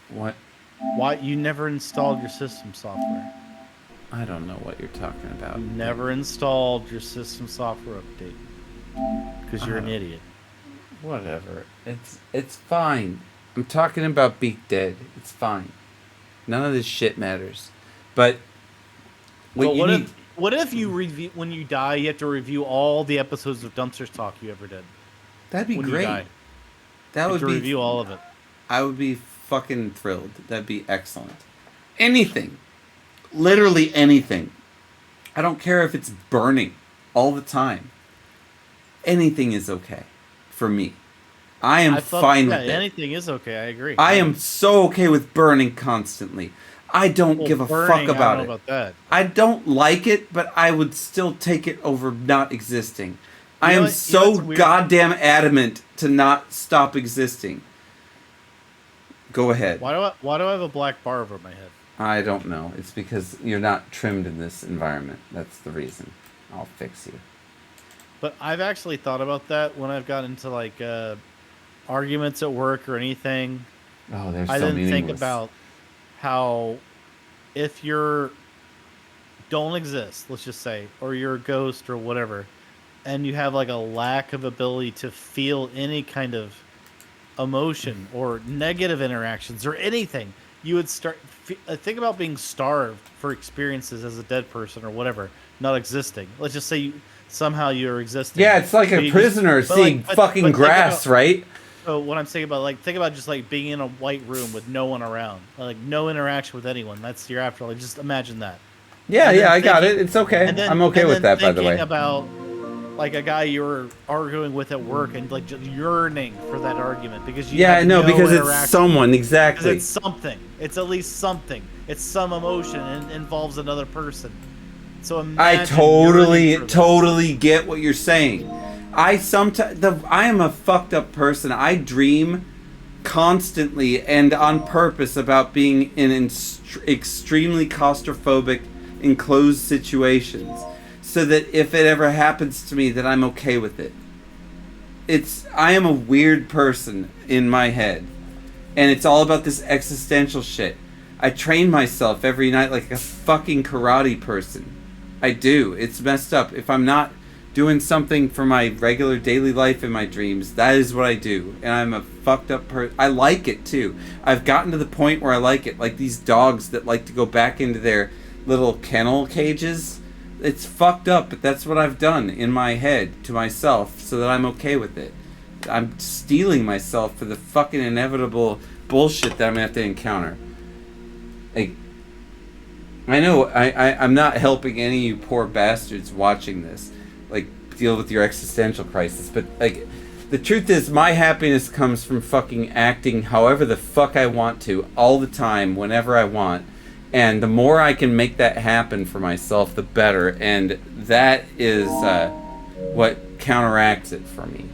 What? Why you never installed your system software? I don't know what you're talking about. You never installed your system software update because you're an idiot. Whatever. It's fine. I'm talking about Beak Dead. It's fine. None of this shit matters. But what if you review when you die? You have to review all the episodes of Dumpsters Talk you ever did. That'd be great. That would be review all of it. I would be fucking thrilled. That'd be excellent. Anything, literally anything. I don't care if it's burning all the time. Anything is okay for me. I am fine with it. Anything is okay. I agree. I am so okay with burning constantly. I don't give a fuck about it. About that. I don't like it, but I would still take it over not existing. I am so goddamn adamant to not stop existing. Go ahead. Why do I have a black bar over my head? I don't know. It's because you're not trimmed in this environment. That's the reason. I'll fix you. But I've actually thought about that when I've got into like arguments at work or anything. Oh, there's I so didn't meaningless. think about how if you're don't exist, let's just say, or you're a ghost or whatever, and you have like a lack of ability to feel any kind of emotion or negative interactions or anything, you would start think about being starved for experiences as a dead person or whatever. not existing. Let's just say somehow you're existing. Yeah, it's like a prisoner seeing fucking grass, right? So what I'm saying about think about just like being in a white room with no one around, like no interaction with anyone. That's your afterlife. Just imagine that. Yeah, I got it. It's okay. I'm okay with that, by the way. Thinking about like a guy you were arguing with at work and like just yearning for that argument because you have no because it's interaction. someone, exactly. Because it's something. It's at least something. It's some emotion and involves another person. So I totally get what you're saying. I am a fucked up person. I dream constantly and on purpose about being in extremely claustrophobic, enclosed situations, so that if it ever happens to me, that I'm okay with it. I am a weird person in my head, and it's all about this existential shit. I train myself every night like a fucking karate person. I do. It's messed up. If I'm not doing something for my regular daily life in my dreams, that is what I do. And I'm a fucked up person. I like it too. I've gotten to the point where I like it. Like these dogs that like to go back into their little kennel cages. It's fucked up, but that's what I've done in my head to myself so that I'm okay with it. I'm steeling myself for the fucking inevitable bullshit that I'm going to have to encounter. Like, I know I'm not helping any of you poor bastards watching this, like, deal with your existential crisis, but, like, the truth is my happiness comes from fucking acting however the fuck I want to, all the time, whenever I want, and the more I can make that happen for myself, the better, and that is what counteracts it for me.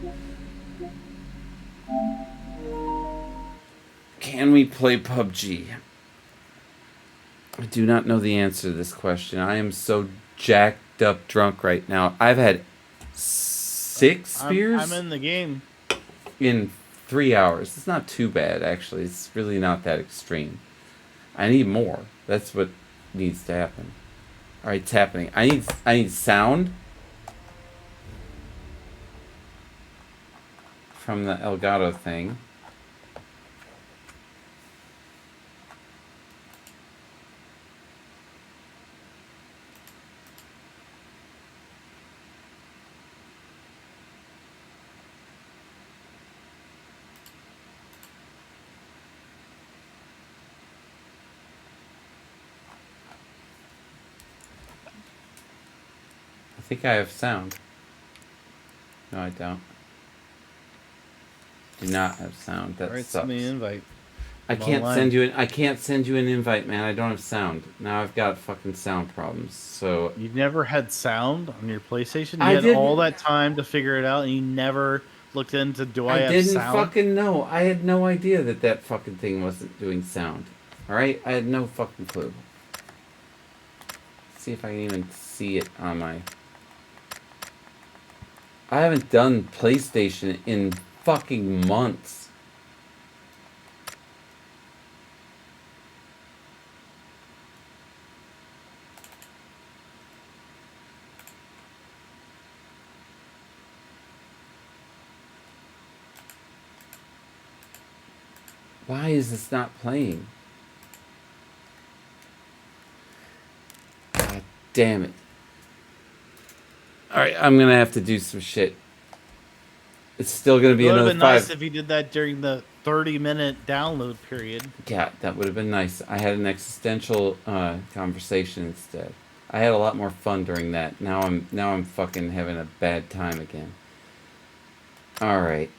Can we play PUBG? I do not know the answer to this question. I am so jacked up drunk right now. I've had 6 beers. I'm in the game. In 3 hours. It's not too bad, actually. It's really not that extreme. I need more. That's what needs to happen. Alright, it's happening. I need sound from the Elgato thing. I think I have sound. No, I don't. Do not have sound. That Alright, sucks. send me an invite. I can't send you an invite, man. I don't have sound. Now I've got fucking sound problems. So You've never had sound on your PlayStation? You I had didn't- all that time to figure it out and you never looked into I have didn't sound? fucking know. I had no idea that fucking thing wasn't doing sound. Alright? I had no fucking clue. Let's see if I can even see it on my... I haven't done PlayStation in fucking months. Why is this not playing? God damn it. Alright, I'm gonna have to do some shit. It's still gonna be It would have another been 5. nice if you did that during the 30-minute download period. Yeah, that would have been nice. I had an existential conversation instead. I had a lot more fun during that. Now I'm fucking having a bad time again. Alright.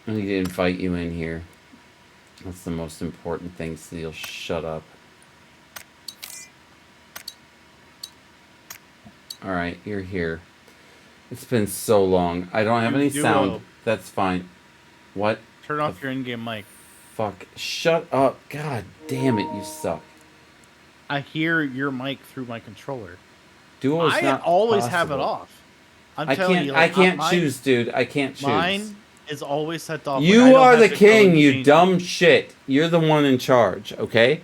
I need to invite you in here. That's the most important thing, so you'll shut up. Alright, you're here. It's been so long. I don't have any sound. That's fine. What? Turn off your in-game mic. Fuck. Shut up. God damn it, you suck. I hear your mic through my controller. Duo's I not always possible. have it off. I can't choose, dude. I can't choose. Mine is always set off. You are the king, you dumb shit. You're the one in charge, okay?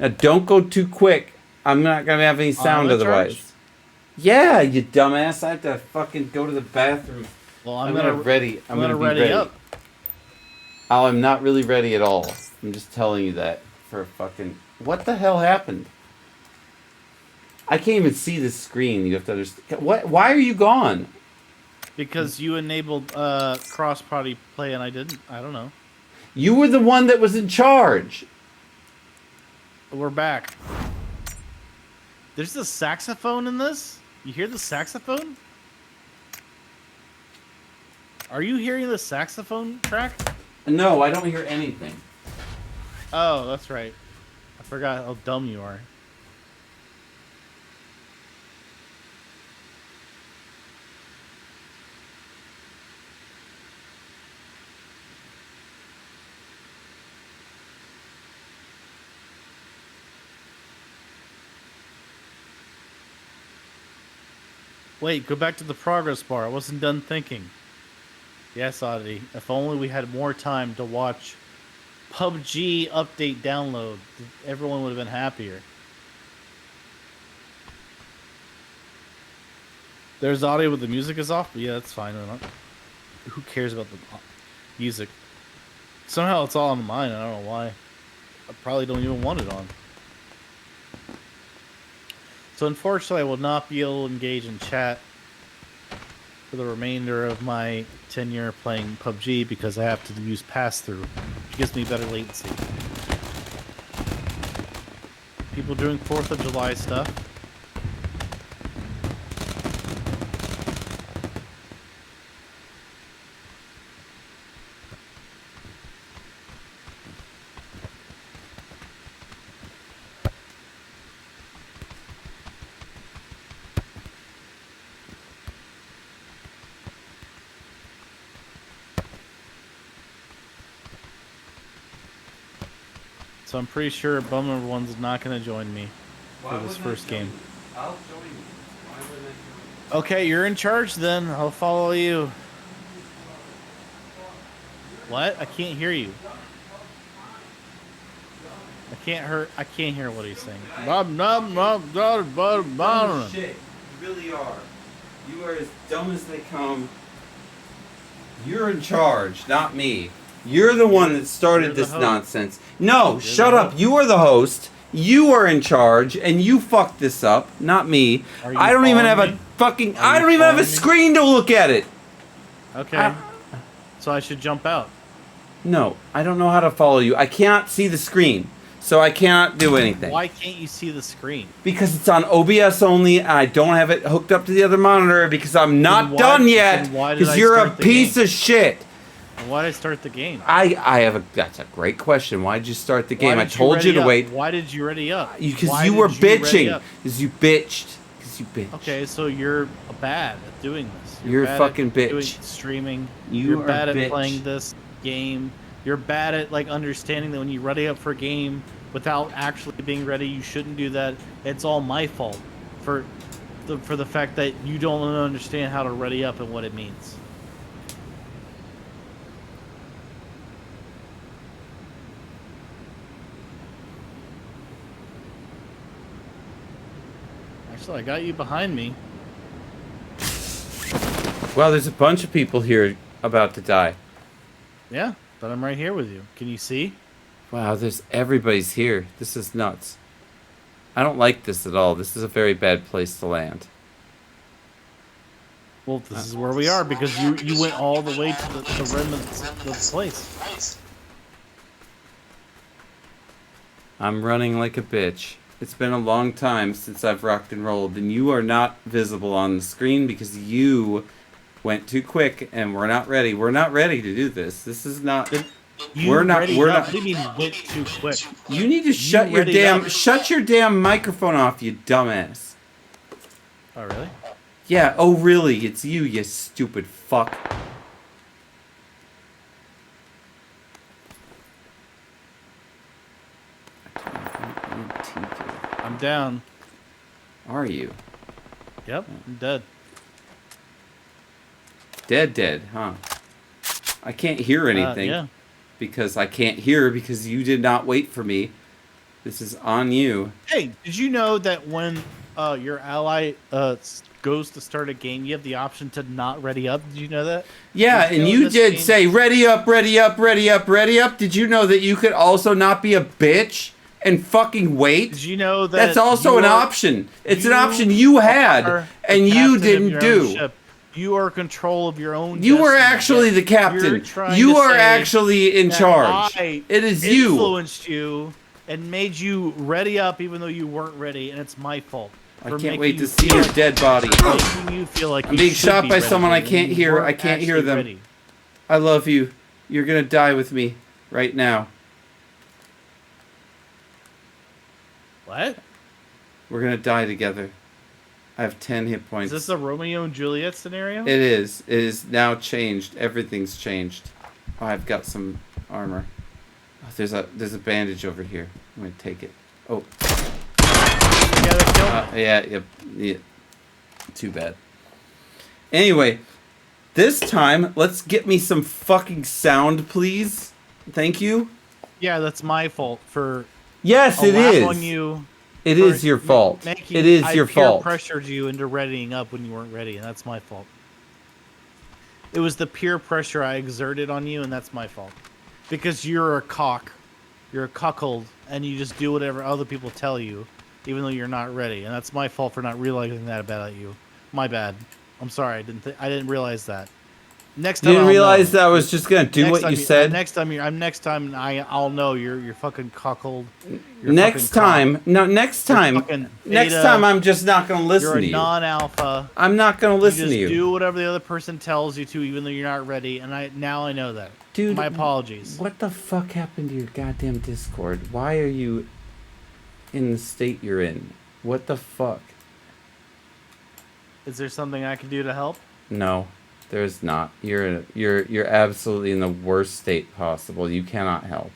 Now don't go too quick. I'm not gonna have any sound otherwise. Charge? Yeah, you dumbass. I have to fucking go to the bathroom. Well, I'm gonna be ready. up. Oh, I'm not really ready at all. I'm just telling you that for fucking... What the hell happened? I can't even see the screen. You have to understand. What? Why are you gone? Because you enabled cross-party play and I didn't. I don't know. You were the one that was in charge. We're back. There's a saxophone in this? You hear the saxophone? Are you hearing the saxophone track? No, I don't hear anything. Oh, that's right. I forgot how dumb you are. Wait, go back to the progress bar. I wasn't done thinking. Yes, Oddity. If only we had more time to watch PUBG update download, everyone would have been happier. There's audio with the music is off, but yeah, that's fine. Who cares about the music? Somehow it's all on mine. I don't know why. I probably don't even want it on. So unfortunately, I will not be able to engage in chat for the remainder of my tenure playing PUBG because I have to use pass-through, which gives me better latency. People doing 4th of July stuff. So I'm pretty sure Bum Number One's not going to join me for this first game. I'll join you. Why wouldn't I join you? Okay, you're in charge then. I'll follow you. What? I can't hear you. I can't hear what he's saying. Oh, shit. You really are. You are as dumb as they come. You're in charge, not me. You're the one that started this nonsense. No, shut up. You are the host. You are in charge, and you fucked this up, not me. I don't even have a fucking... I don't even have a screen to look at it. Okay. So I should jump out. No, I don't know how to follow you. I can't see the screen, so I cannot do anything. Why can't you see the screen? Because it's on OBS only, and I don't have it hooked up to the other monitor because I'm not done yet. Because you're a piece of shit. Why did I start the game? That's a great question. Why did you start the game? I told you to wait. Why did you ready up? Because you were bitching. Because you bitched. Because you bitched. Okay, so you're bad at doing this. You're a fucking bitch. Doing streaming. You're bad at playing this game. You're bad at like understanding that when you ready up for a game without actually being ready, you shouldn't do that. It's all my fault for the fact that you don't understand how to ready up and what it means. Actually, I got you behind me. Well, there's a bunch of people here about to die. Yeah, but I'm right here with you. Can you see? Wow, everybody's here. This is nuts. I don't like this at all. This is a very bad place to land. Well, this is where we are because you went all the way to the rim of the place. I'm running like a bitch. It's been a long time since I've rocked and rolled, and you are not visible on the screen because you went too quick, and we're not ready. We're not ready to do this. This is not... We're not... What do you mean went too quick? You need to shut your damn microphone off, you dumbass. Oh, really? Yeah, oh really? It's you stupid fuck. I'm down. Are you? Yep, I'm dead. Dead, huh? I can't hear anything. Yeah. Because I can't hear because you did not wait for me. This is on you. Hey, did you know that when your ally goes to start a game, you have the option to not ready up? Did you know that? Yeah, and you did say ready up, ready up, ready up, ready up. Did you know that you could also not be a bitch and fucking wait? Did you know that That's also an option. It's an option you had and you didn't do. You are in control of your own. You are destiny. actually the captain. You are actually in charge. It is you. Influenced you and made you ready up, even though you weren't ready, and it's my fault. I can't wait to see your dead body. Making you feel like I'm being shot by someone I can't hear. I can't hear them. Ready. I love you. You're gonna die with me right now. What? We're gonna die together. I have 10 hit points. Is this a Romeo and Juliet scenario? It is. It is now changed. Everything's changed. Oh, I've got some armor. Oh, there's a bandage over here. I'm gonna take it. Oh. Yeah. Too bad. Anyway, this time let's get me some fucking sound, please. Thank you. Yeah, that's my fault for. Yes, it is. On you. It is your fault. It is your fault. I peer pressured you into readying up when you weren't ready, and that's my fault. It was the peer pressure I exerted on you, and that's my fault. Because you're a cock. You're a cuckold, and you just do whatever other people tell you, even though you're not ready. And that's my fault for not realizing that about you. My bad. I'm sorry. I didn't realize that. Next time you didn't realize that I was just gonna do what you said. Next time I'll know you're fucking cuckold. Next time I'm just not gonna listen to you. You're a non-alpha. I'm not gonna listen to you. Just do whatever the other person tells you to, even though you're not ready. And I know that. Dude, my apologies. What the fuck happened to your goddamn Discord? Why are you in the state you're in? What the fuck? Is there something I can do to help? No. There's not. You're absolutely in the worst state possible. You cannot help.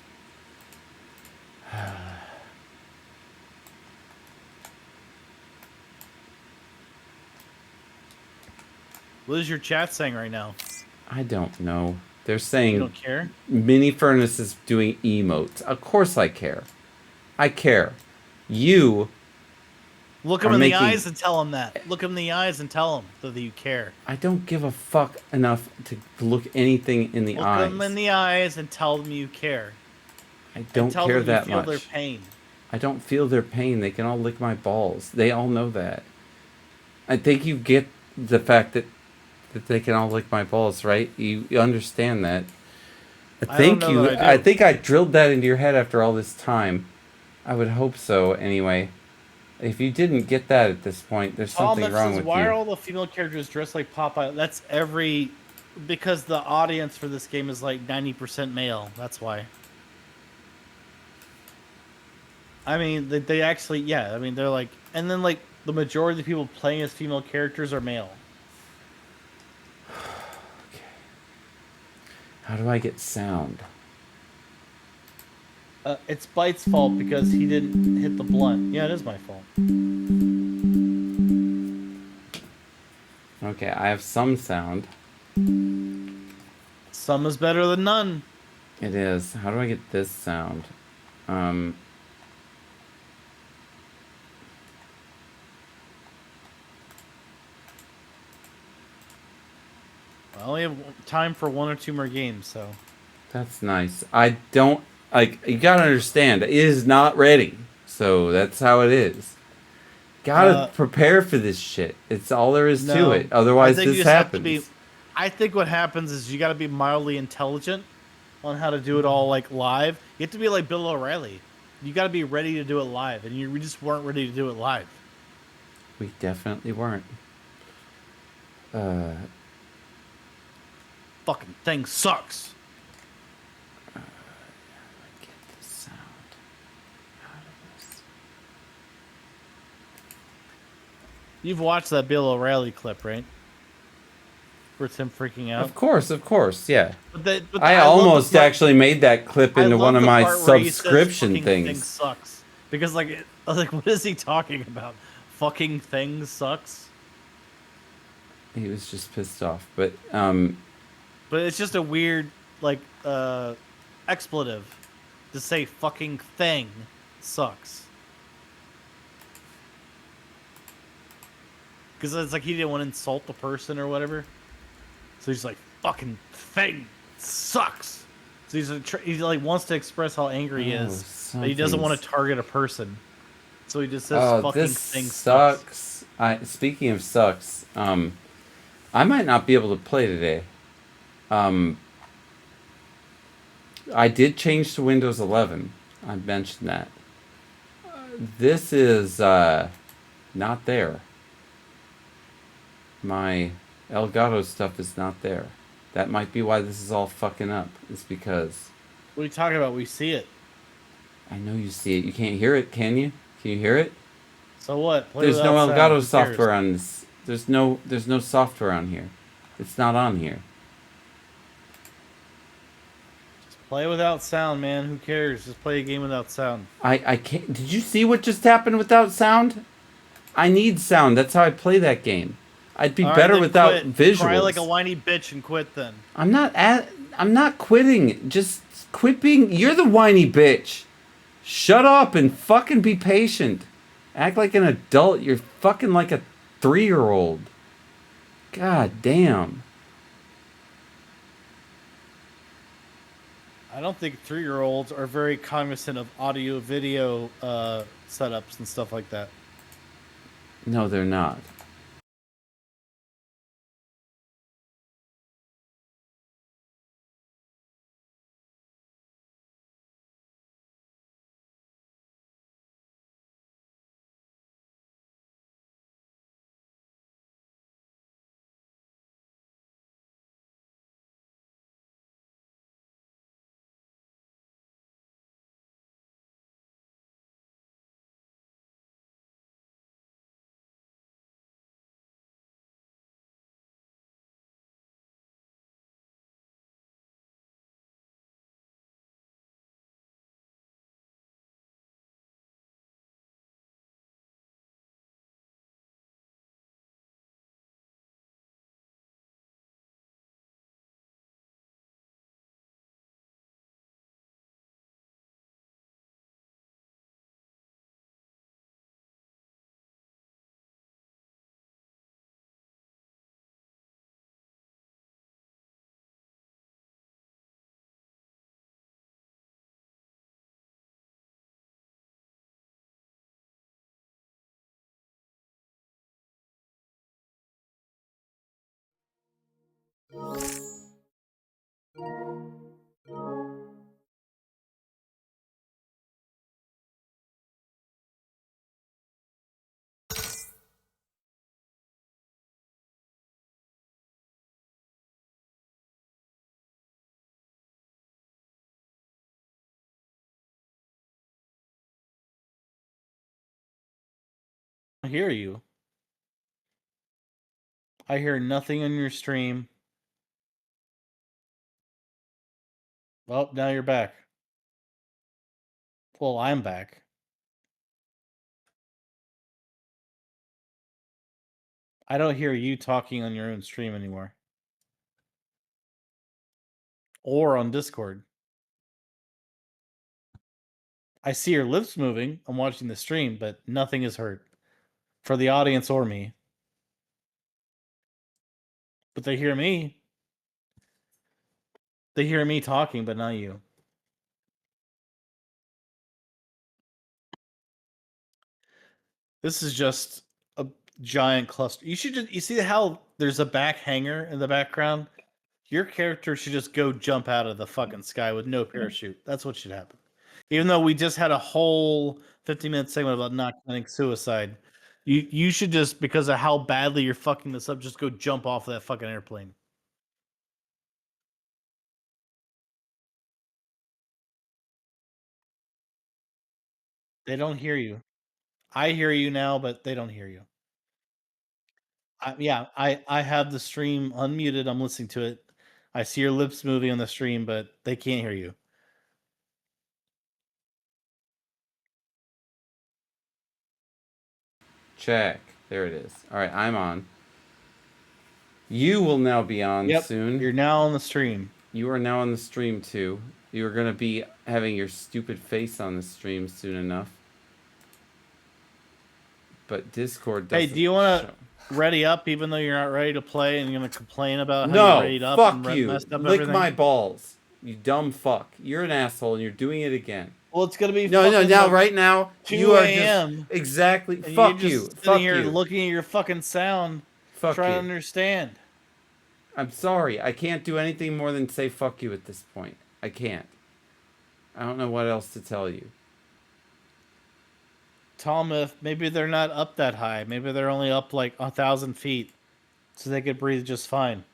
What is your chat saying right now? I don't know. They're saying you don't care? Mini Furnace is doing emotes. Of course I care. I care. You look him in the eyes and tell him that. Look him in the eyes and tell him that you care. I don't give a fuck enough to look anything in the eyes. Look them in the eyes and tell them you care. I don't care that much. Feel their pain. I don't feel their pain. They can all lick my balls. They all know that. I think you get the fact that they can all lick my balls, right? You understand that. I think I drilled that into your head after all this time. I would hope so, anyway. If you didn't get that at this point, there's something wrong with you. Why are all the female characters dressed like Popeye? That's because the audience for this game is like 90% male. That's why. I mean, they actually, yeah. I mean, they're like, and then like the majority of the people playing as female characters are male. Okay. How do I get sound? It's BYTE's fault because he didn't hit the blunt. Yeah, it is my fault. Okay, I have some sound. Some is better than none. It is. How do I get this sound? I only have time for 1 or 2 more games, so. That's nice. I don't... Like, you gotta understand, it is not ready. So, that's how it is. Gotta prepare for this shit. It's all there is to it. Otherwise, this happens. I think what happens is you gotta be mildly intelligent on how to do it all, like, live. You have to be like Bill O'Reilly. You gotta be ready to do it live, and you just weren't ready to do it live. We definitely weren't. Fucking thing sucks. You've watched that Bill O'Reilly clip, right? Where it's him freaking out. Of course, yeah. But I almost actually made that clip into one of my subscription things. Thing sucks. Because like, what is he talking about? Fucking thing sucks. He was just pissed off, but it's just a weird like expletive to say fucking thing sucks. Because it's like he didn't want to insult the person or whatever. So he's like, fucking thing sucks. So he like wants to express how angry he is, but he doesn't want to target a person. So he just says fucking this thing sucks. Speaking of sucks, I might not be able to play today. I did change to Windows 11. I mentioned that. This is not there. My Elgato stuff is not there. That might be why this is all fucking up. It's because What are you talking about? We see it. I know you see it. You can't hear it, can you? Can you hear it? So what? There's no sound. Elgato software on this. There's no software on here. It's not on here. Play without sound, man. Who cares? Just play a game without sound. I can't. Did you see what just happened without sound? I need sound. That's how I play that game. I'd be better without visuals. Cry like a whiny bitch and quit then. I'm not quitting. Just quit being. You're the whiny bitch. Shut up and fucking be patient. Act like an adult. You're fucking like a 3-year-old. God damn. I don't think 3-year-olds are very cognizant of audio video setups and stuff like that. No, they're not. I hear you. I hear nothing on your stream. Well, now you're back. Well, I'm back. I don't hear you talking on your own stream anymore. Or on Discord. I see your lips moving. I'm watching the stream, but nothing is heard. For the audience or me. But they hear me. They hear me talking, but not you. This is just a giant cluster. You see how there's a back hanger in the background? Your character should just go jump out of the fucking sky with no parachute. That's what should happen. Even though we just had a whole 15-minute segment about not committing suicide, you should just, because of how badly you're fucking this up, just go jump off of that fucking airplane. They don't hear you. I hear you now, but they don't hear you. I have the stream unmuted. I'm listening to it. I see your lips moving on the stream, but they can't hear you. Check. There it is. All right, I'm on. You will now be on soon. You're now on the stream. You are now on the stream too. You are going to be having your stupid face on the stream soon enough. But Discord doesn't. Hey, do you want to ready up even though you're not ready to play and you're going to complain about how you readied up and fuck you. messed up Lick everything? my balls. You dumb fuck. You're an asshole and you're doing it again. Well, it's gonna be No, fucking now, like right now, 2 you are just a.m. exactly. and you're Fuck just you. sitting Fuck here you. looking at your fucking sound, Fuck trying to you. understand. I'm sorry. I can't do anything more than say fuck you at this point. I can't. I don't know what else to tell you. Tell them if maybe they're not up that high. Maybe they're only up like 1,000 feet, so they could breathe just fine.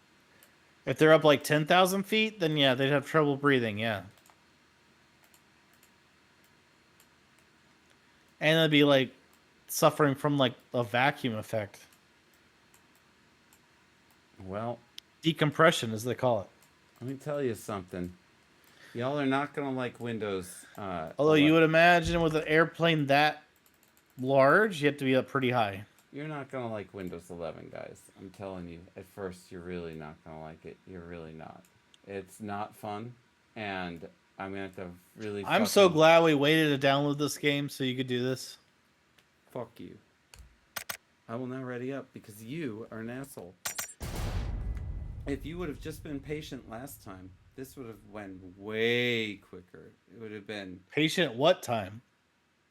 If they're up like 10,000 feet, then yeah, they'd have trouble breathing. Yeah, and they'd be like suffering from like a vacuum effect, Well, decompression, as they call it. let me tell you something. Y'all are not gonna like Windows. Although you would imagine with an airplane that large, you have to be up pretty high. You're not gonna like Windows 11, guys. I'm telling you. At first, you're really not gonna like it. You're really not. It's not fun, and I'm gonna have to really. I'm so glad we waited to download this game so you could do this. Fuck you. I will now ready up because you are an asshole. If you would have just been patient last time, this would have went way quicker. It would have been Patient what time?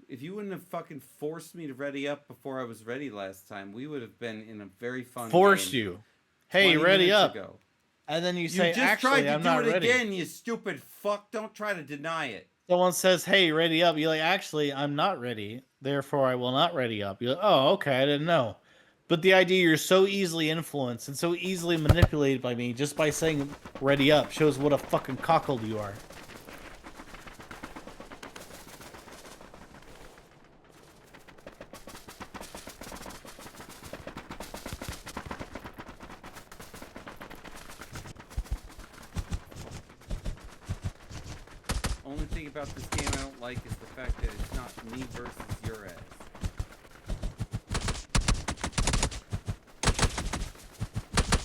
if you wouldn't have fucking forced me to ready up before I was ready last time, we would have been in a very fun Forced game you. Hey, 20 ready minutes up. ago. And then you You say, just actually, tried to I'm do not it ready. again, you stupid fuck. Don't try to deny it. Someone says, hey, ready up. You're like, actually, I'm not ready. Therefore, I will not ready up. You're like, oh, okay, I didn't know. But the idea you're so easily influenced and so easily manipulated by me just by saying ready up shows what a fucking cockle you are. Only thing about this game I don't like is the fact that it's not me versus your ass.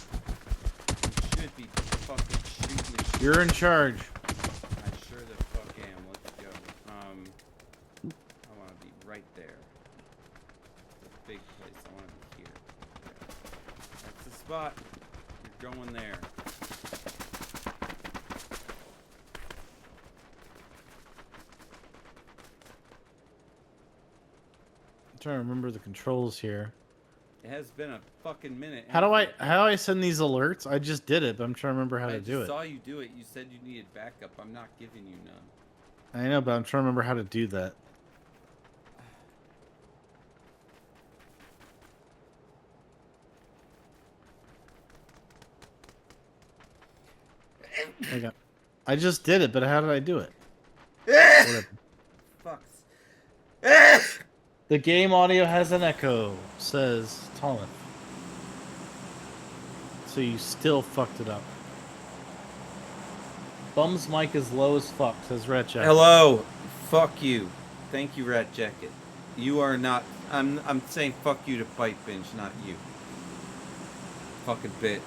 You should be fucking shooting the shit. You're in charge. I sure the fuck am. Let's go. I want to be right there. It's a big place. I want to be here. Okay. That's the spot. You're going there. I'm trying to remember the controls here. It has been a fucking minute. How do hasn't it? I send these alerts? I just did it, but I'm trying to remember how I to do just it. saw you do it. You said you needed backup. I'm not giving you none. I know, but I'm trying to remember how to do that. I just did it, but how did I do it? Whatever. Fucks. The game audio has an echo, says Thomas. So you still fucked it up. Bum's mic is low as fuck, says Red Jacket. Hello. Fuck you. Thank you, Rat Jacket. You are not. I'm saying fuck you to Bite Binge, not you. Fucking bitch.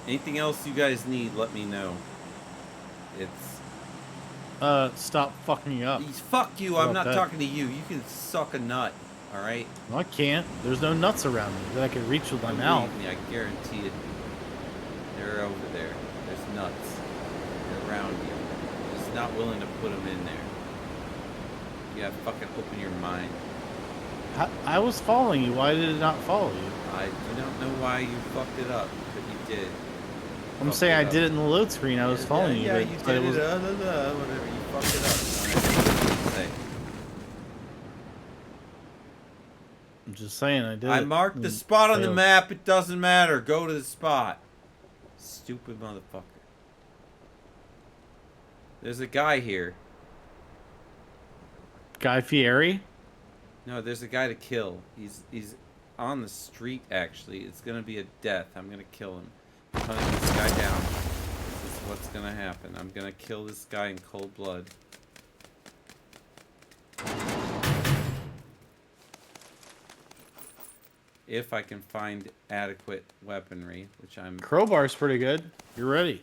Anything else you guys need, let me know. It's. Stop fucking up. Fuck you. How I'm about not that? talking to you. You can suck a nut. All right. No, I can't. There's no nuts around me that I can reach with my mouth. Believe me, I guarantee it. They're over there. There's nuts. They're around you. You're just not willing to put them in there. You gotta fucking open your mind. I was following you. Why did it not follow you? I do not know why you fucked it up, but you did. I'm Fucked saying it I up. did it in the load screen. I was following you. Yeah, but- you but did it. was- Whatever. You fucked it up. All right, what do you say? I'm just saying I did I it. marked the spot on the failed. map. It doesn't matter. Go to the spot. Stupid motherfucker. There's a guy here. Guy Fieri? No, there's a guy to kill. He's on the street, actually. It's gonna be a death. I'm gonna kill him. I'm hunting this guy down. This is what's gonna happen. I'm gonna kill this guy in cold blood. If I can find adequate weaponry, which I'm Crowbar's pretty good. You're ready.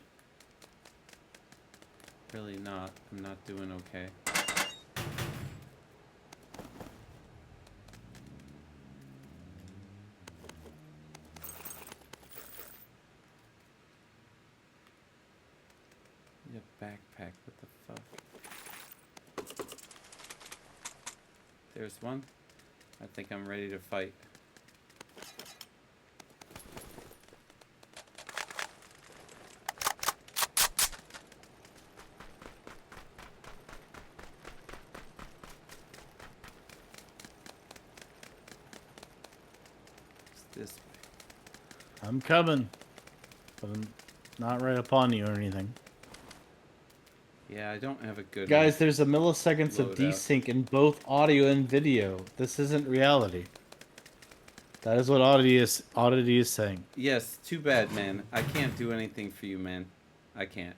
really not. I'm not doing okay. backpack. What the fuck? There's one. I think I'm ready to fight. It's this way. I'm coming, but I'm not right upon you or anything. Yeah, I don't have a good Guys, there's a milliseconds of Loadout. desync in both audio and video. This isn't reality. That is what Oddity is saying. Yes, too bad, man. I can't do anything for you, man. I can't.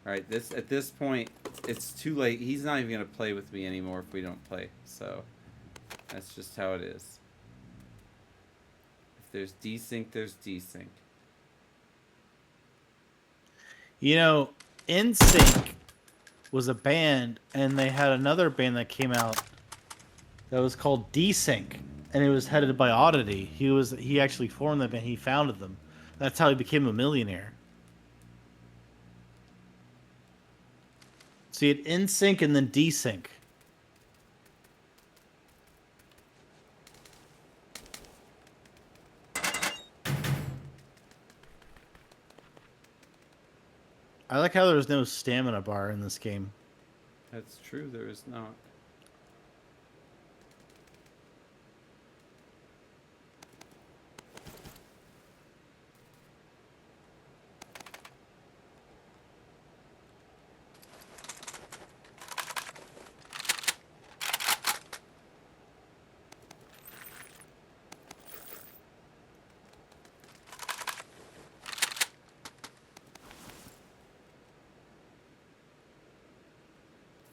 Alright, at this point, it's too late. He's not even gonna play with me anymore if we don't play. So, that's just how it is. If there's desync, there's desync. You know, NSYNC was a band, and they had another band that came out that was called Desync, and it was headed by Oddity. He actually formed the band. He founded them. That's how he became a millionaire. So you had NSYNC and then Desync. I like how there's no stamina bar in this game. That's true, there is not.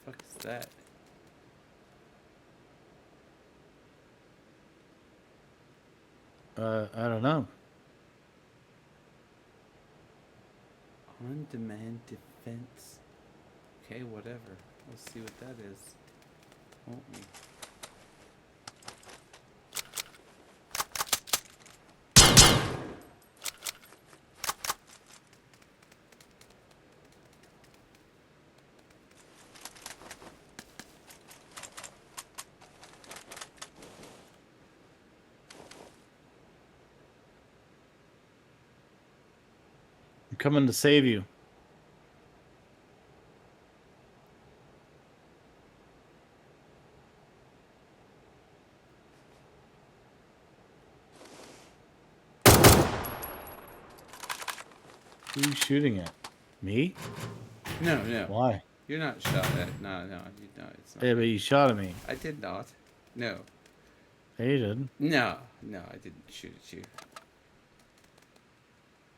What the fuck is that? I don't know. On-demand defense. Okay, whatever. We'll see what that is. Won't we? I'm coming to save you. Who are you shooting at? Me? No, no. Why? You're not shot at. No, it's not. Yeah, but you shot at me. I did not. No. Yeah, you did. No, I didn't shoot at you.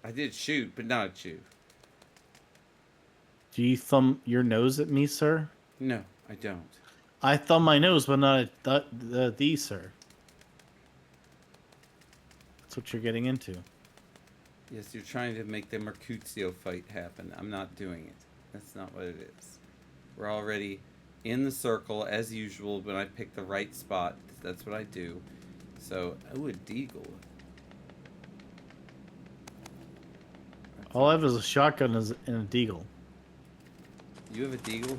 I did shoot, but not at you. Do you thumb your nose at me, sir? No, I don't. I thumb my nose, but not at thee, sir. That's what you're getting into. Yes, you're trying to make the Mercutio fight happen. I'm not doing it. That's not what it is. We're already in the circle, as usual, when I pick the right spot. That's what I do. So, oh, a deagle. All I have is a shotgun and a deagle. You have a deagle?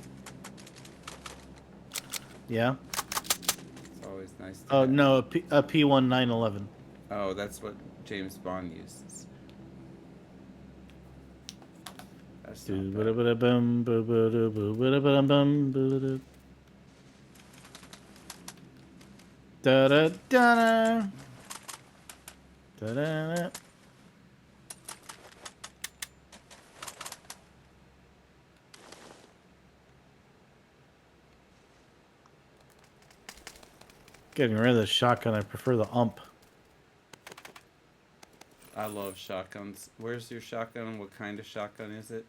Yeah? It's always nice to Oh, have. no, a P1911. Oh, that's what James Bond uses. That's not bad. Da-da-da-da. Da-da-da. Getting rid of the shotgun, I prefer the ump. I love shotguns. Where's your shotgun? What kind of shotgun is it?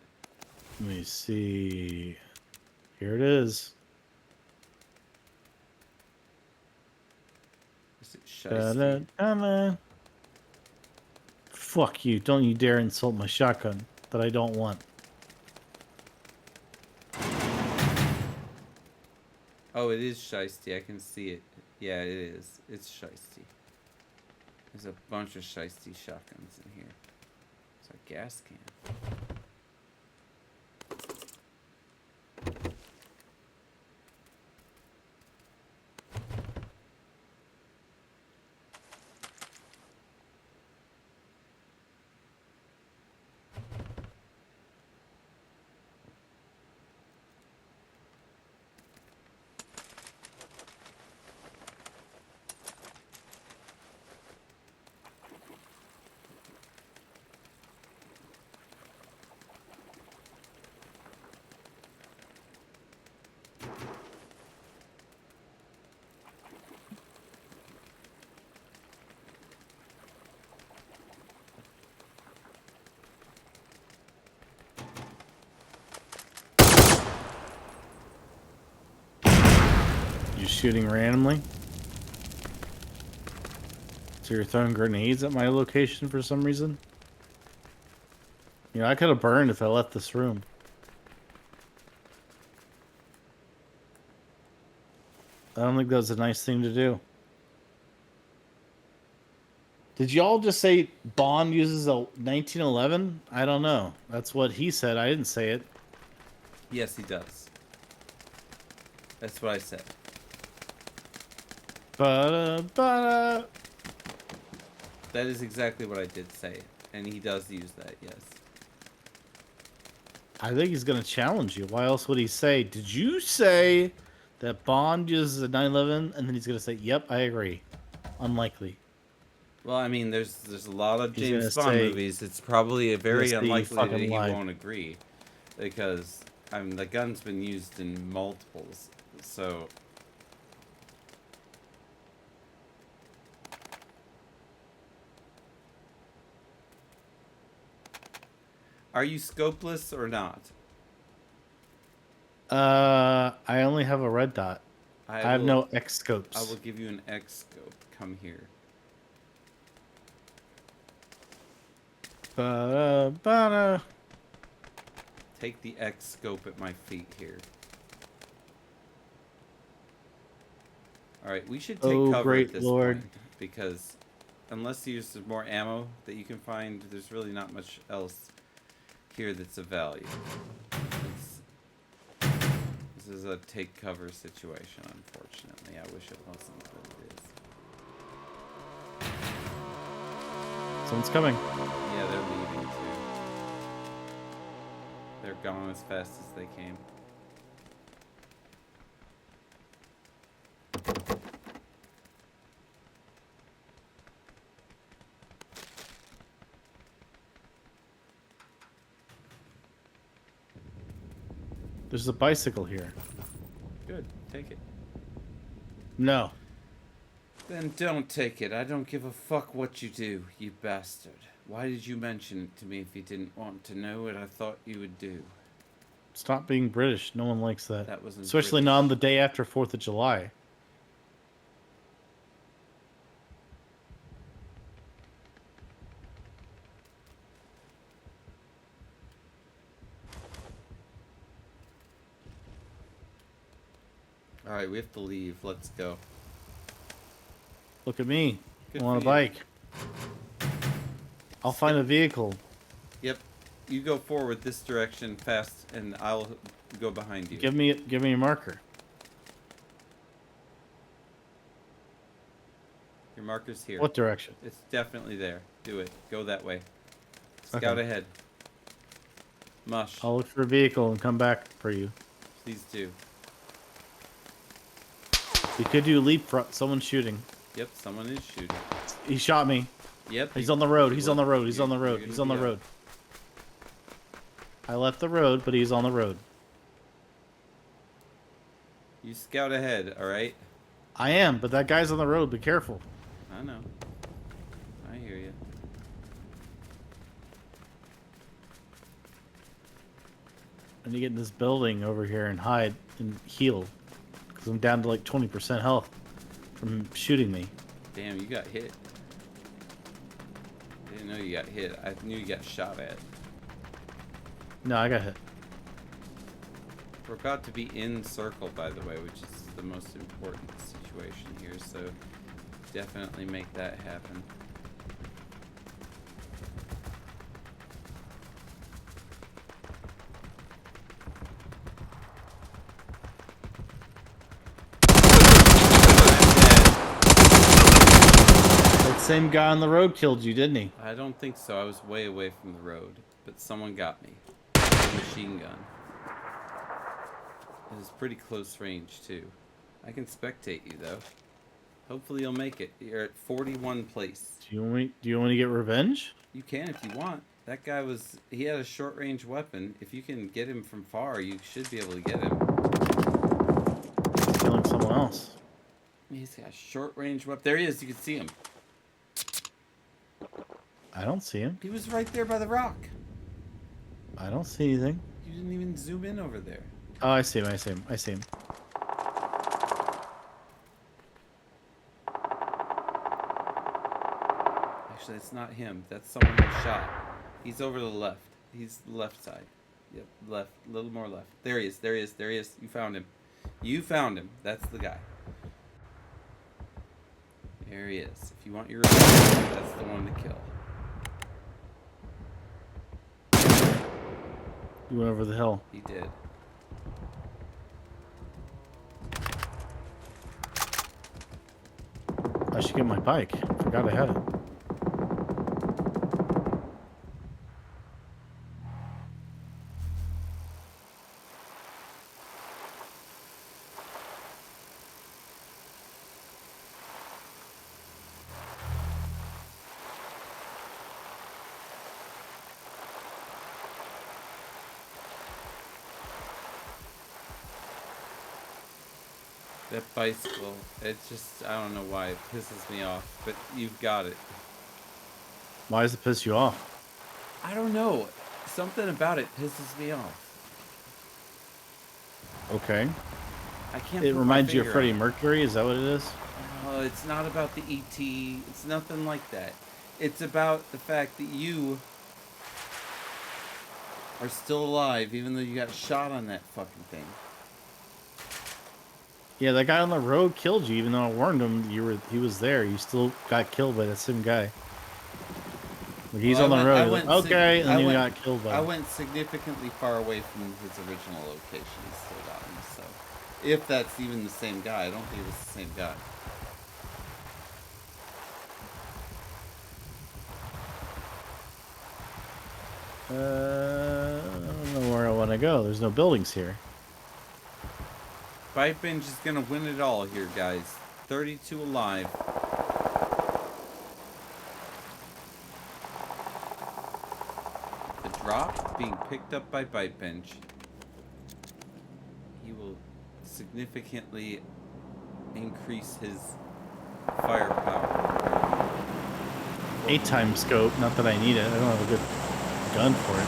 Let me see. Here it is. Is it shiesty? Da-da-da-da. Fuck you. Don't you dare insult my shotgun that I don't want. Oh, it is shiesty. I can see it. Yeah, it is. It's shiesty. There's a bunch of shiesty shotguns in here. It's a gas can. shooting randomly. So you're throwing grenades at my location for some reason? You know, I could have burned if I left this room. I don't think that was a nice thing to do. Did y'all just say Bond uses a 1911? I don't know. That's what he said. I didn't say it. Yes, he does. That's what I said. Ba-da-ba-da. That is exactly what I did say. And he does use that, yes. I think he's going to challenge you. Why else would he say, did you say that Bond uses a 911? And then he's going to say, yep, I agree. Unlikely. Well, I mean, there's a lot of He's James gonna Bond say- movies. It's probably a very gonna say you unlikely that fucking he lied. won't agree. Because, I mean, the gun's been used in multiples. So... Are you scopeless or not? I only have a red dot. I have no X scopes. I will give you an X scope. Come here. Ba-da-ba-da. Take the X scope at my feet here. Alright, we should take Oh, cover great at this Lord. point. Because unless there's more ammo that you can find, there's really not much else here that's of value. This is a take cover situation, unfortunately. I wish it wasn't, but it is. Someone's coming. Yeah, they're leaving too. They're gone as fast as they came. There's a bicycle here. Good, take it. No. Then don't take it. I don't give a fuck what you do, you bastard. Why did you mention it to me if you didn't want to know what I thought you would do? Stop being British. No one likes that. That wasn't Especially British. not on the day after 4th of July. Alright, we have to leave. Let's go. Look at me. Good I want a for you. bike. I'll find a vehicle. Yep. You go forward this direction fast, and I'll go behind you. Give me a marker. Your marker's here. What direction? It's definitely there. Do it. Go that way. Scout Okay. ahead. Mush. I'll look for a vehicle and come back for you. Please do. We could do leapfrog. Someone's shooting. Yep, someone is shooting. He shot me. Yep. He's on the road. He's on the road. He's on the road. You're He's gonna on the be road. I left the road, but he's on the road. You scout ahead, alright? I am, but that guy's on the road. Be careful. I know. I hear you. I need to get in this building over here and hide and heal. Because I'm down to like 20% health from shooting me. Damn, you got hit. I didn't know you got hit. I knew you got shot at. No, I got hit. We're about to be in circle, by the way, which is the most important situation here, so definitely make that happen. That same guy on the road killed you, didn't he? I don't think so. I was way away from the road, but someone got me. With a machine gun. It is pretty close range, too. I can spectate you, though. Hopefully you'll make it. You're at 41 place. Do you want to get revenge? You can if you want. That guy he had a short range weapon. If you can get him from far, you should be able to get him. He's killing someone else. He's got a short range weapon. There he is. You can see him. I don't see him. He was right there by the rock. I don't see anything. You didn't even zoom in over there. Oh, I see him. I see him. I see him. actually, it's not him. That's someone who shot. He's over to the left. He's the left side. Yep, left. A little more left. There he is. There he is. There he is. You found him. You found him. That's the guy. There he is. If you want your revenge, that's the one to kill. You went over the hill. He did. I should get my bike. Forgot I had it. That bicycle, it's just, I don't know why it pisses me off, but you've got it. Why does it piss you off? I don't know. Something about it pisses me off. Okay. I can't It put my reminds you of finger Freddie on it. Mercury. Is that what it is? It's not about the ET. It's nothing like that. It's about the fact that you are still alive, even though you got shot on that fucking thing. Yeah, that guy on the road killed you, even though I warned him he was there. You still got killed by that same guy. Like he's Well, on the road. I He's went like, okay, and then you went- got killed by I him. went significantly far away from his original location. He still got me. So, if that's even the same guy, I don't think it was the same guy. I don't know where I want to go. There's no buildings here. Pipe Binge is gonna win it all here, guys. 32 alive. The drop being picked up by Bite Bench. He will significantly increase his firepower. 8-time scope. Not that I need it. I don't have a good gun for it.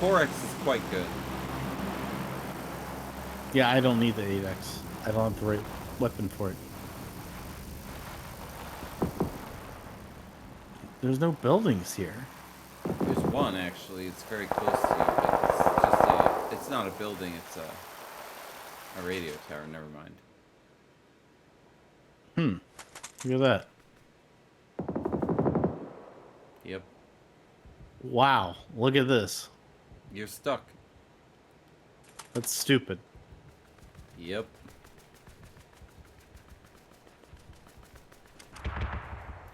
4X is quite good. Yeah, I don't need the 8X. I don't have the right weapon for it. There's no buildings here. There's one actually. It's very close to you, but it's just a. It's not a building. It's a radio tower. Never mind. Look at that. Yep. Wow. Look at this. You're stuck. That's stupid. Yep.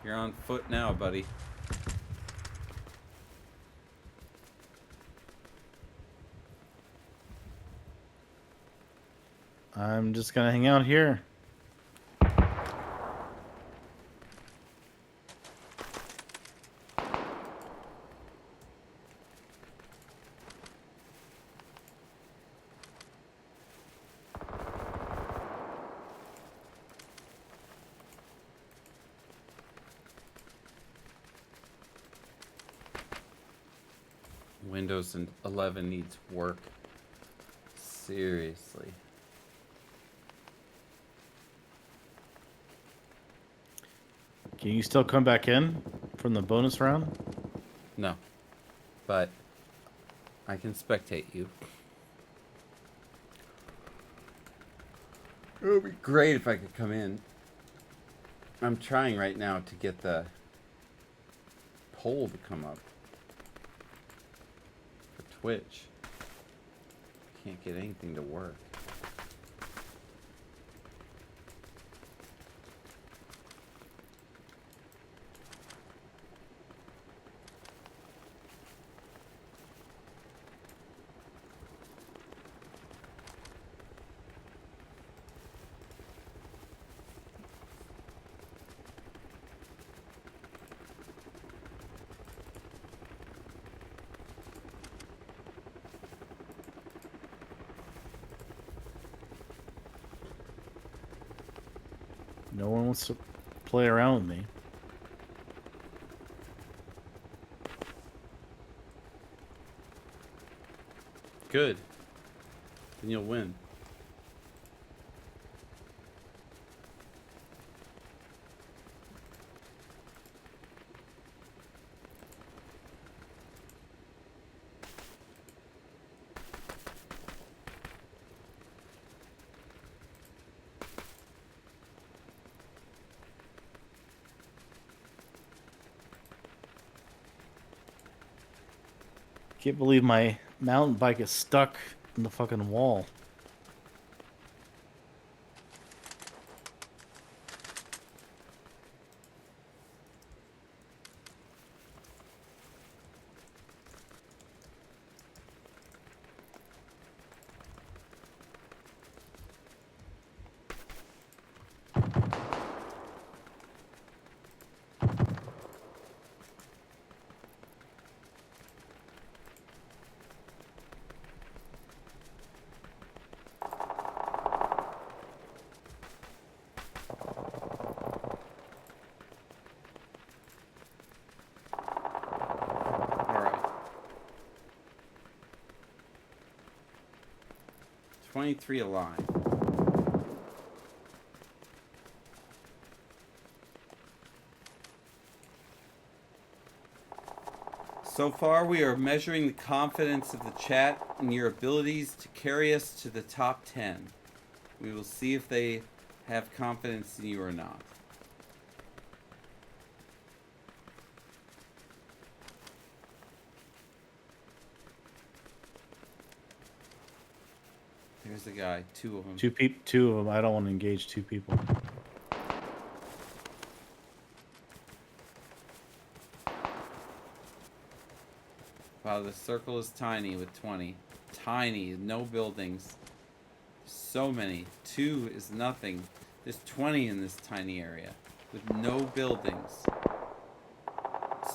You're on foot now, buddy. I'm just gonna hang out here. Windows 11 needs work. Seriously. Can you still come back in from the bonus round? No. But I can spectate you. It would be great if I could come in. I'm trying right now to get the poll to come up for Twitch. Can't get anything to work. No one wants to play around with me. Good. Then you'll win. Can't believe my mountain bike is stuck in the fucking wall. All right. 23 alive. So far, we are measuring the confidence of the chat and your abilities to carry us to the top 10. We will see if they have confidence in you or not. There's the guy, two of them. Two of them. I don't want to engage two people. Wow, the circle is tiny with 20. Tiny, no buildings. So many. 2 is nothing. There's 20 in this tiny area with no buildings.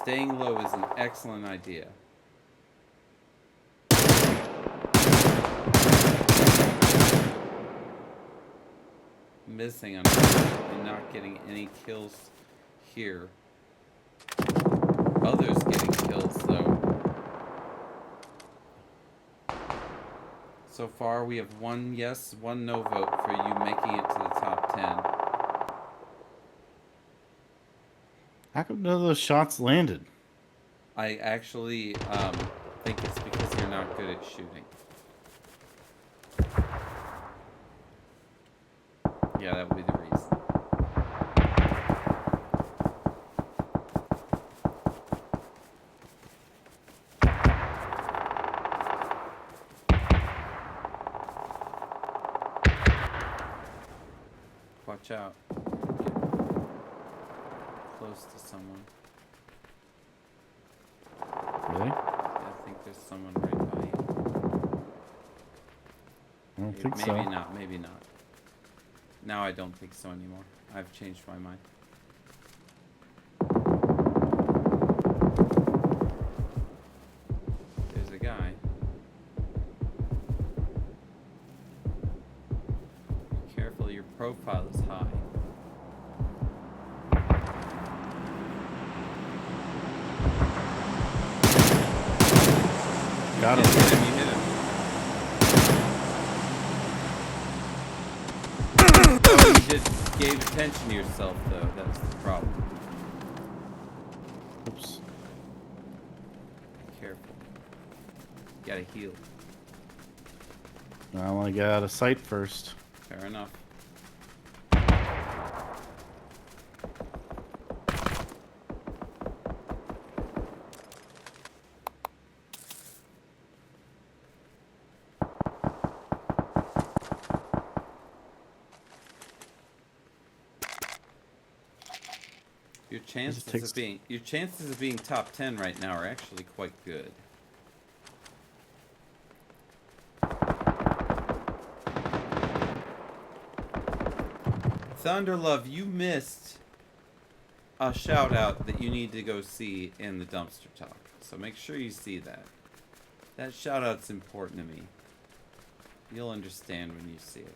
Staying low is an excellent idea. Missing on and not getting any kills here. Others getting kills though. So far we have 1 yes, 1 no vote for you making it to the top 10. How come none of those shots landed? I actually think it's because you're not good at shooting. Yeah, that would be the reason. Watch out. Get close to someone. Really? Yeah, I think there's someone right by you. I don't think so. Maybe not, maybe not. Now I don't think so anymore. I've changed my mind. There's a guy. Be careful, your profile is high. Got You him. hit him, you hit him. Oh, you just gave attention to yourself, though. That's the problem. Oops. Be careful. You gotta heal. I want to get out of sight first. Fair enough. Your chances of being top 10 right now are actually quite good. Thunderlove, you missed a shout out that you need to go see in the dumpster talk. So make sure you see that. That shout out's important to me. You'll understand when you see it.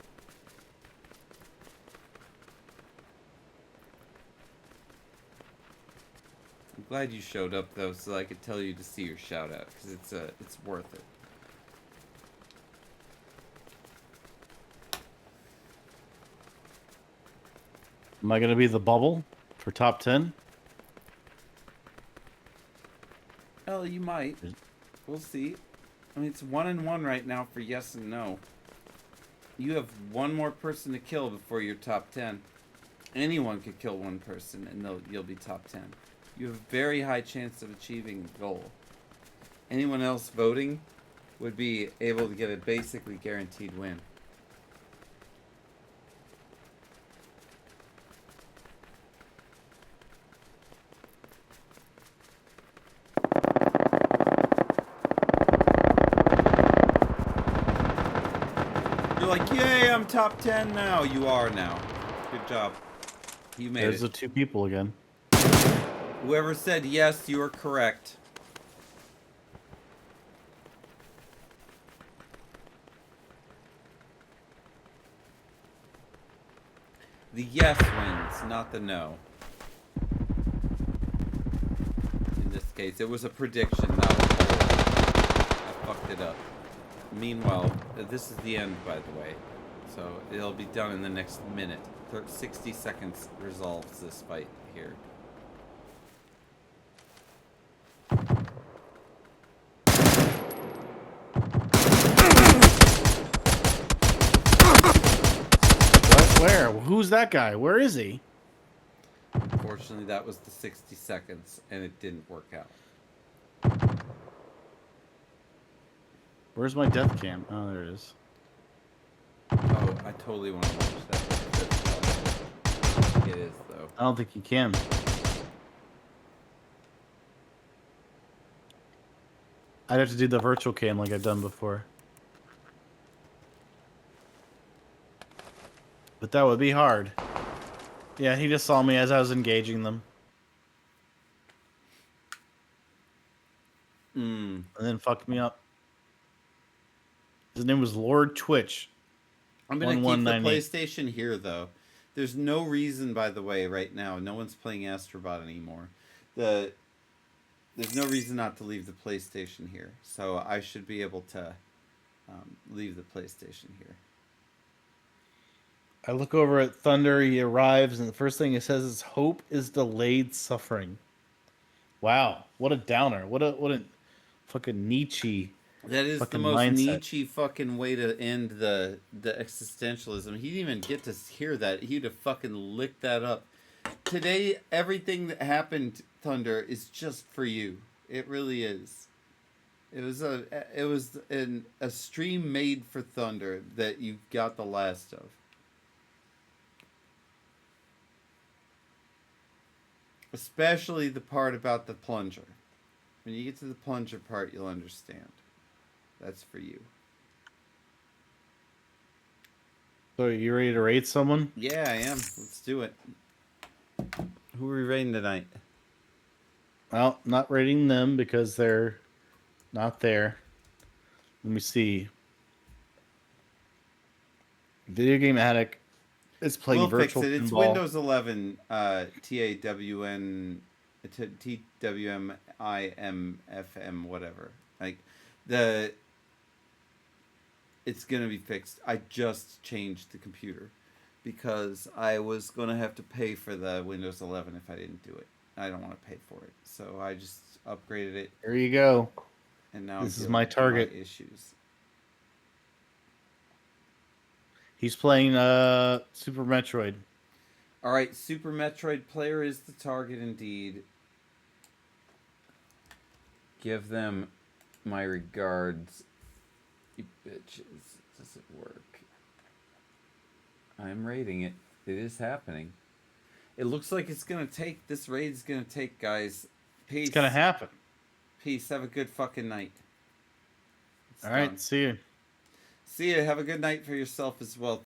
I'm glad you showed up though, so I could tell you to see your shout out, because it's worth it. Am I going to be the bubble for top 10? Well, you might. We'll see. I mean, it's 1-1 right now for yes and no. You have one more person to kill before you're top 10. Anyone could kill one person and you'll be top 10. You have a very high chance of achieving the goal. Anyone else voting would be able to get a basically guaranteed win. You're like, yay, I'm top 10 now. You are now. Good job. You made There's it. the two people again. Whoever said yes, you are correct. The yes wins, not the no. In this case, it was a prediction, not a poll. I fucked it up. Meanwhile, this is the end, by the way. So it'll be done in the next minute. 60 seconds resolves this fight here. What? Where? Who's that guy? Where is he? Unfortunately, that was the 60 seconds, and it didn't work out. Where's my death cam? Oh, there it is. Oh, I totally want to watch that. It is, though. I don't think you can. I'd have to do the virtual cam like I've done before. But that would be hard. Yeah, he just saw me as I was engaging them. And then fucked me up. His name was Lord Twitch. I'm going to keep the PlayStation here, though. There's no reason, by the way, right now. No one's playing Astrobot anymore. There's no reason not to leave the PlayStation here. So I should be able to leave the PlayStation here. I look over at Thunder. He arrives, and the first thing he says is, "Hope is delayed suffering." Wow, what a downer! What a fucking Nietzsche. That is the most Nietzsche fucking way to end the existentialism. He didn't even get to hear that. He'd have fucking licked that up. Today, everything that happened, Thunder, is just for you. It really is. It was a stream made for Thunder that you got the last of. Especially the part about the plunger. When you get to the plunger part, you'll understand. That's for you. So, you ready to raid someone? Yeah, I am. Let's do it. Who are we raiding tonight? Well, not raiding them because they're not there. Let me see. Video Game Addict is playing We'll virtual fix it. It's pinball. Windows 11 TWMIMFM whatever. Like it's going to be fixed. I just changed the computer because I was going to have to pay for the Windows 11 if I didn't do it. I don't want to pay for it. So I just upgraded it. There you go. And now this is my target. Issues. He's playing Super Metroid. All right, Super Metroid player is the target indeed. Give them my regards, you bitches. Does it work? I'm raiding it. It is happening. It looks like it's gonna take. This raid's gonna take, guys. Peace. It's gonna happen. Peace. Have a good fucking night. All right, see you. See you. Have a good night for yourself as well.